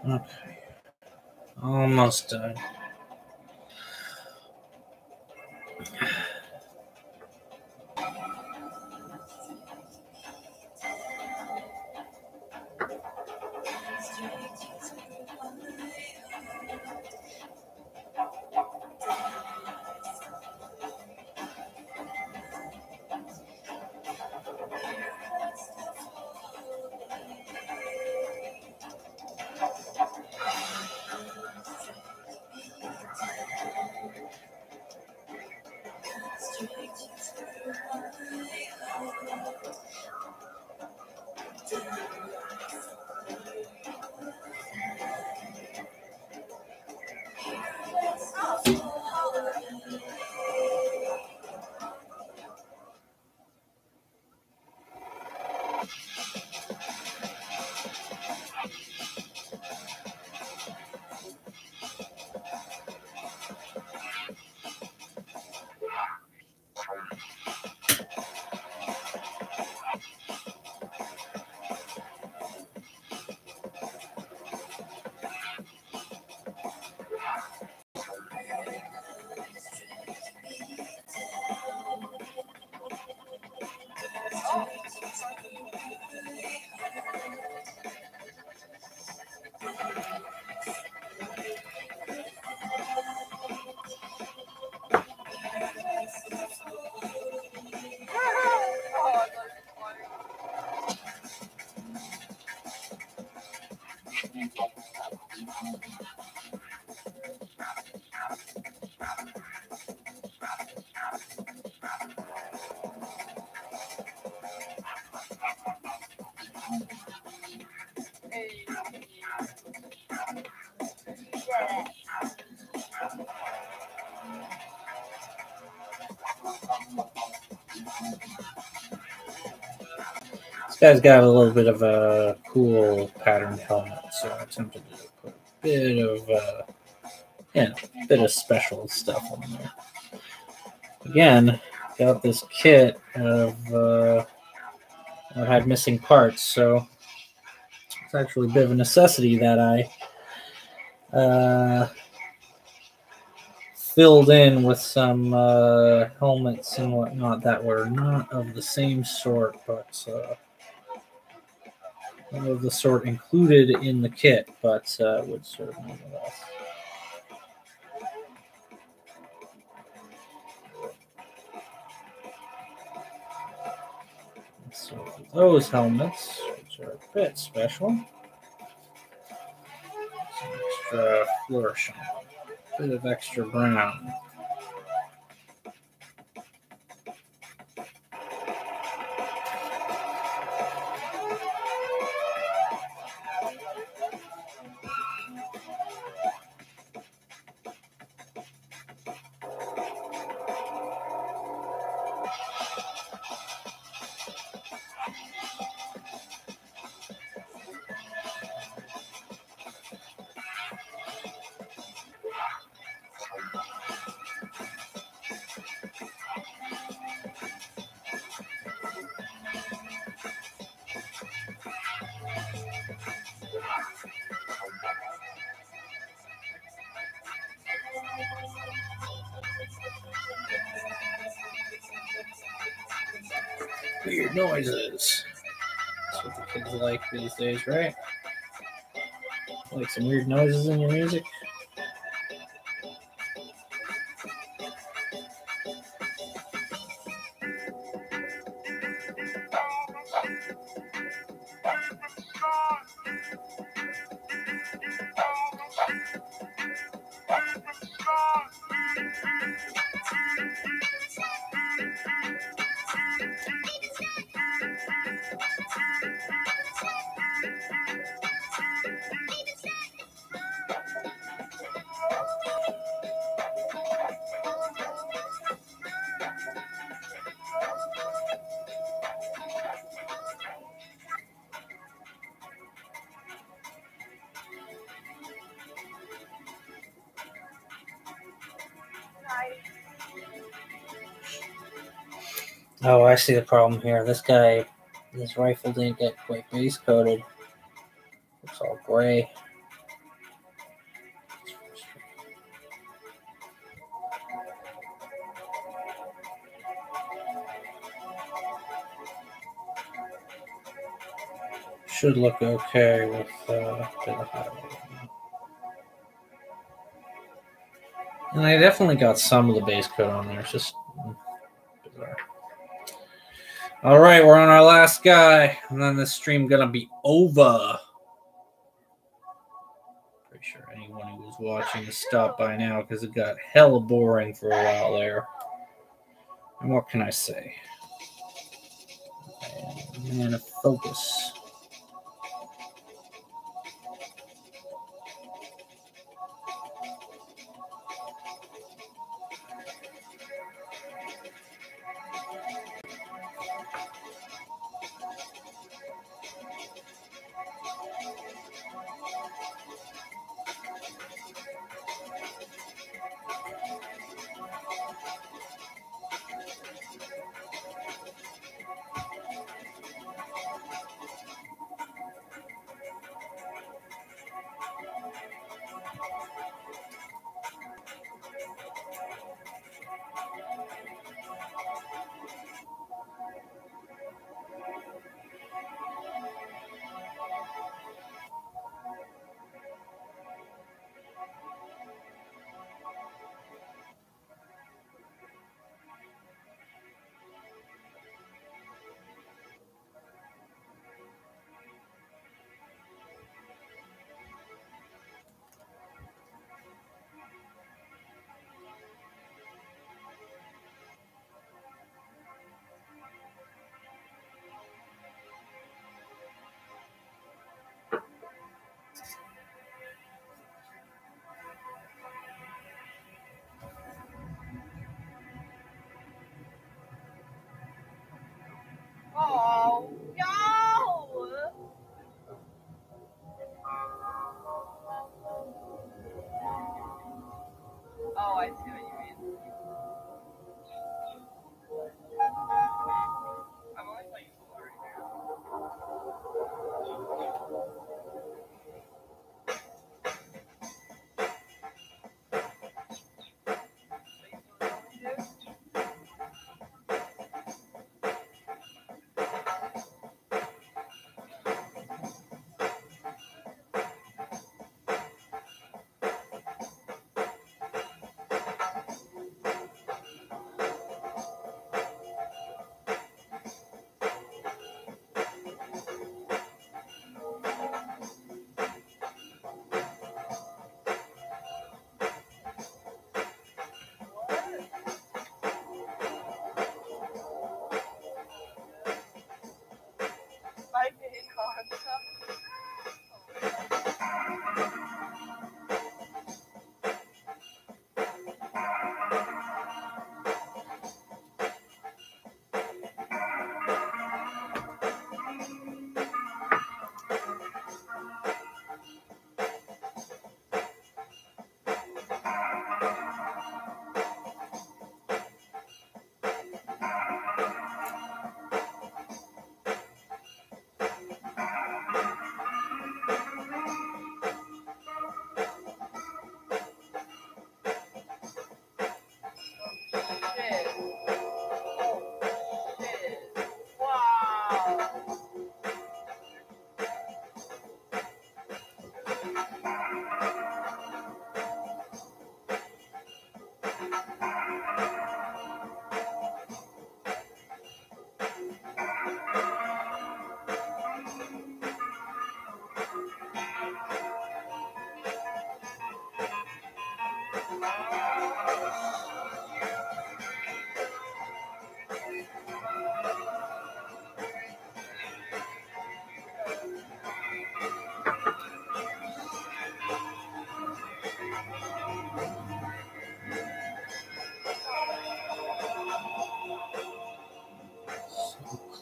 Okay. Almost done. This guy's got a little bit of a cool patterned helmet, so I attempted to put a bit of special stuff on there. Again, got this kit of that had missing parts, so it's actually a bit of a necessity that I filled in with some helmets and whatnot that were not of the same sort, but of the sort included in the kit, but would serve nonetheless. So for those helmets, which are a bit special, some extra flourish on them, a bit of extra brown. Weird noises. That's what the kids like these days, right? Like some weird noises in your music? Oh, I see the problem here. This guy, this rifle didn't get quite base coated. Looks all gray. Should look okay with a bit of highlight. And I definitely got some of the base coat on there. It's just bizarre. All right, we're on our last guy, and then this stream gonna be over. Pretty sure anyone who was watching has stopped by now because it got hella boring for a while there. And what can I say? Man of focus.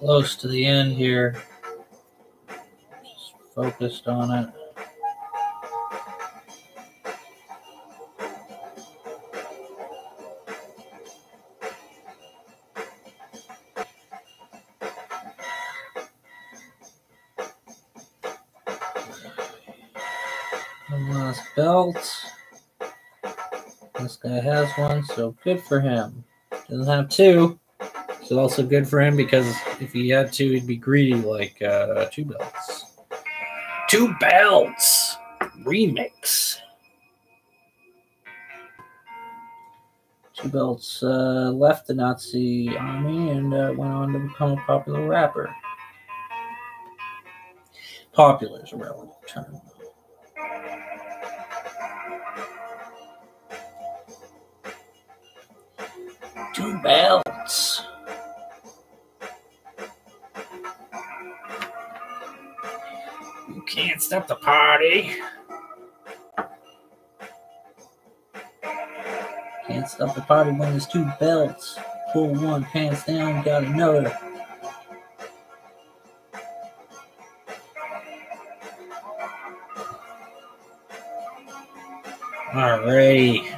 close to the end here. Just focused on it. One last belt. This guy has one, so good for him. Doesn't have two. It's also good for him because if he had two, he'd be greedy like 2 belts. 2 belts! Remix. 2 belts left the Nazi army and went on to become a popular rapper. Popular is a relative term. Two belts. You can't stop the party. Can't stop the party when there's 2 belts. Pull one, pants down, got another. Alrighty.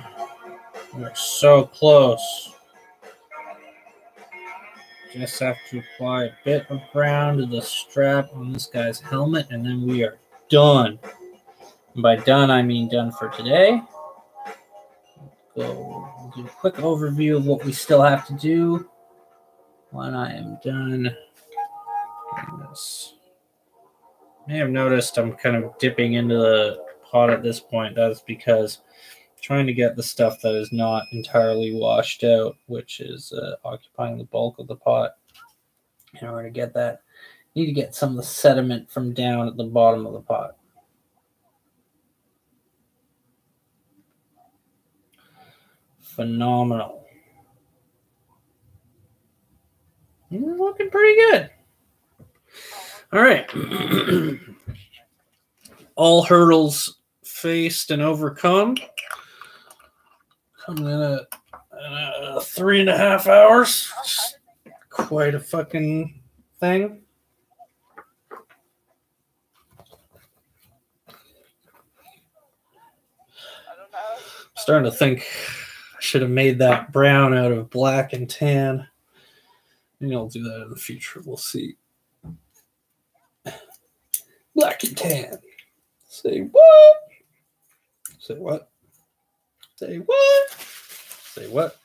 We're so close. Just have to apply a bit of brown to the strap on this guy's helmet, and then we are done. And by done, I mean done for today. We'll do a quick overview of what we still have to do when I am done. You may have noticed I'm kind of dipping into the pot at this point. That's because I'm trying to get the stuff that is not entirely washed out, which is occupying the bulk of the pot. In order to get that, you need to get some of the sediment from down at the bottom of the pot. Phenomenal. You're looking pretty good. All right. All hurdles faced and overcome. Coming in at 3.5 hours. Quite a fucking thing. Starting to think I should have made that brown out of black and tan. Maybe I'll do that in the future. We'll see. Black and tan. Say what? Say what? Say what? Say what?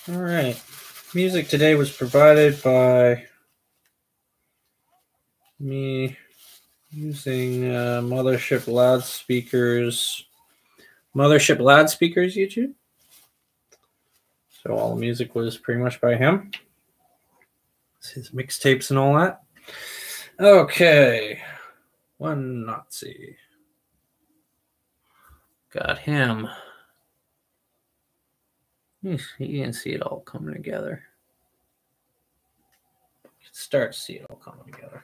All right. Music today was provided by me using Mothership Loudspeakers. Mothership Loudspeakers, YouTube. So all the music was pretty much by him. His mixtapes and all that. Okay. One Nazi. Got him. You can see it all coming together. You can start to see it all coming together.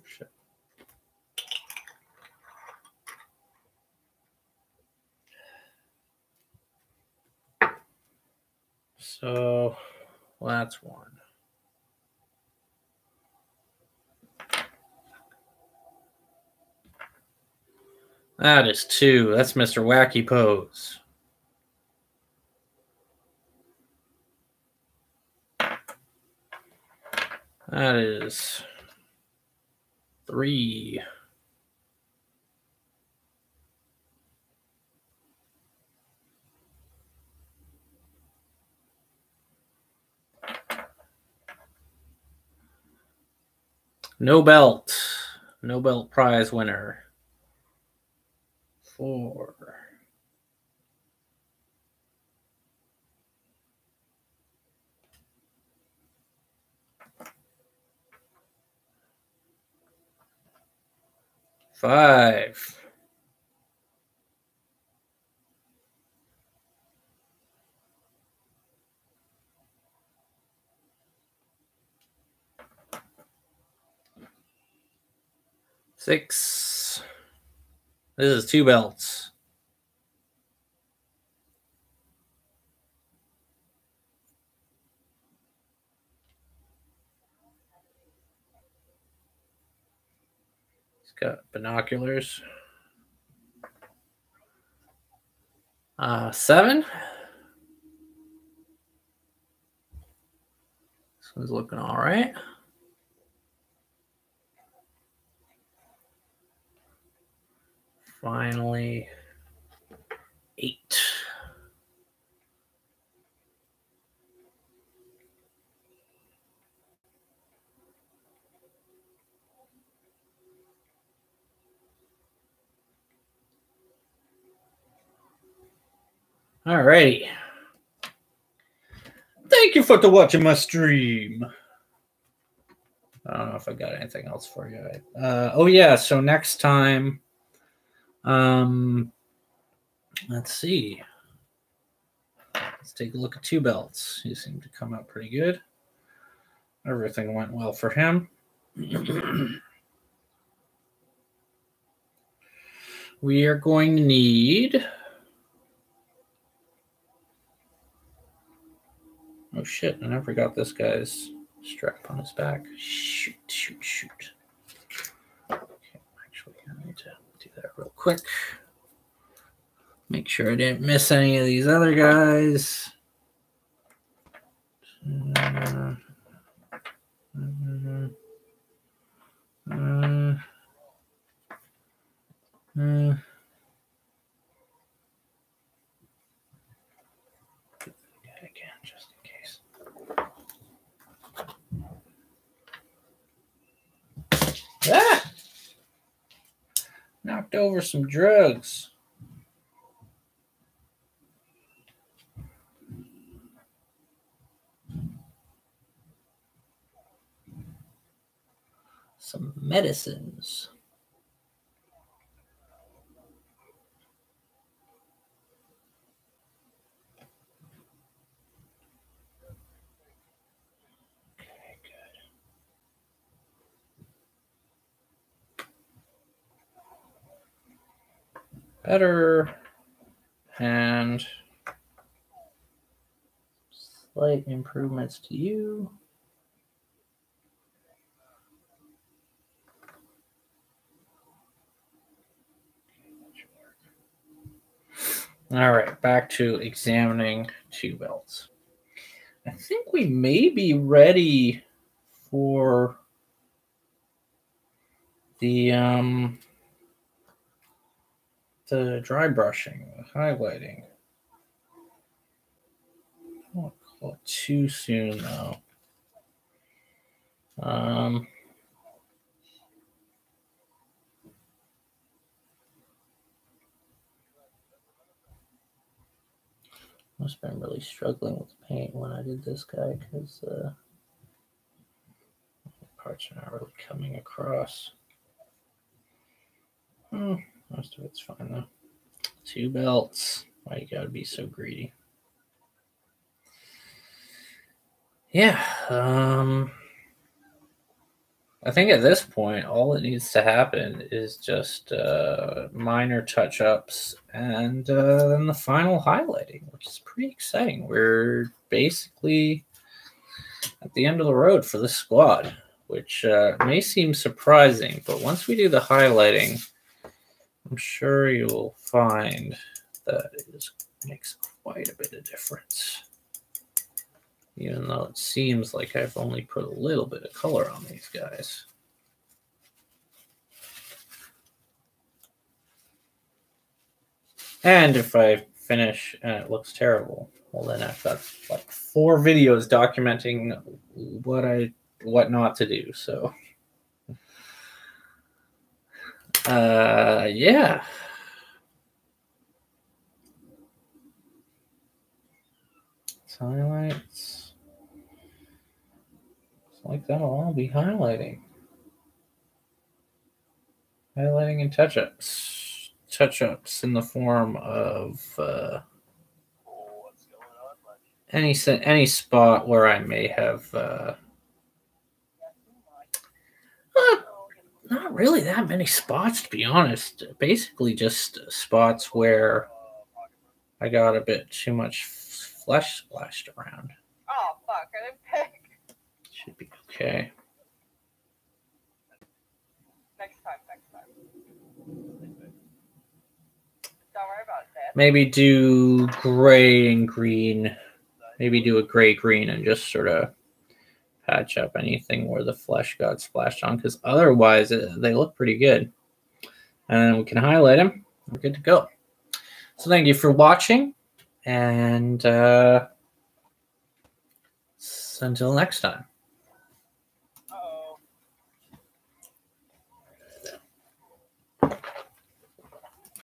Shit. So, well, that's one. That is 2. That's Mr. Wacky Pose. That is 3. No belt. No belt prize winner. 4. 5. Six. This is 2 belts. He's got binoculars. 7. This one's looking all right. Finally, 8. Alrighty. Thank you for watching my stream. I don't know if I got anything else for you. Oh yeah, so next time, let's see. Let's take a look at 2 belts. He seemed to come out pretty good. Everything went well for him. We are going to need... Oh shit, I never got this guy's strap on his back. Shoot. Okay, actually, I need to do that real quick. Make sure I didn't miss any of these other guys. Again, just in case. Ah! Knocked over some drugs. Some medicines. Okay, good. Better. And slight improvements to you. All right, back to examining 2 belts. I think we may be ready for the dry brushing, the highlighting. I don't want to call it too soon though. Must have been really struggling with paint when I did this guy because parts are not really coming across. Most of it's fine though. 2 belts. Why you gotta be so greedy? Yeah. I think at this point, all that needs to happen is just minor touch-ups and then the final highlighting, which is pretty exciting. We're basically at the end of the road for this squad, which may seem surprising, but once we do the highlighting, I'm sure you'll find that it makes quite a bit of difference. Even though it seems like I've only put a little bit of color on these guys. And if I finish and it looks terrible, well then I've got like 4 videos documenting what not to do. So yeah. Highlights. It's like that'll all be highlighting. Highlighting and touch-ups. Touch-ups in the form of any spot where I may have not really that many spots, to be honest. Basically just spots where I got a bit too much flesh splashed around. Oh, fuck. I didn't pick. Should be okay. Next time. Don't worry about that. Maybe do gray and green. Maybe do a gray-green and just sort of patch up anything where the flesh got splashed on, because otherwise they look pretty good. And then we can highlight them. We're good to go. So thank you for watching, and until next time.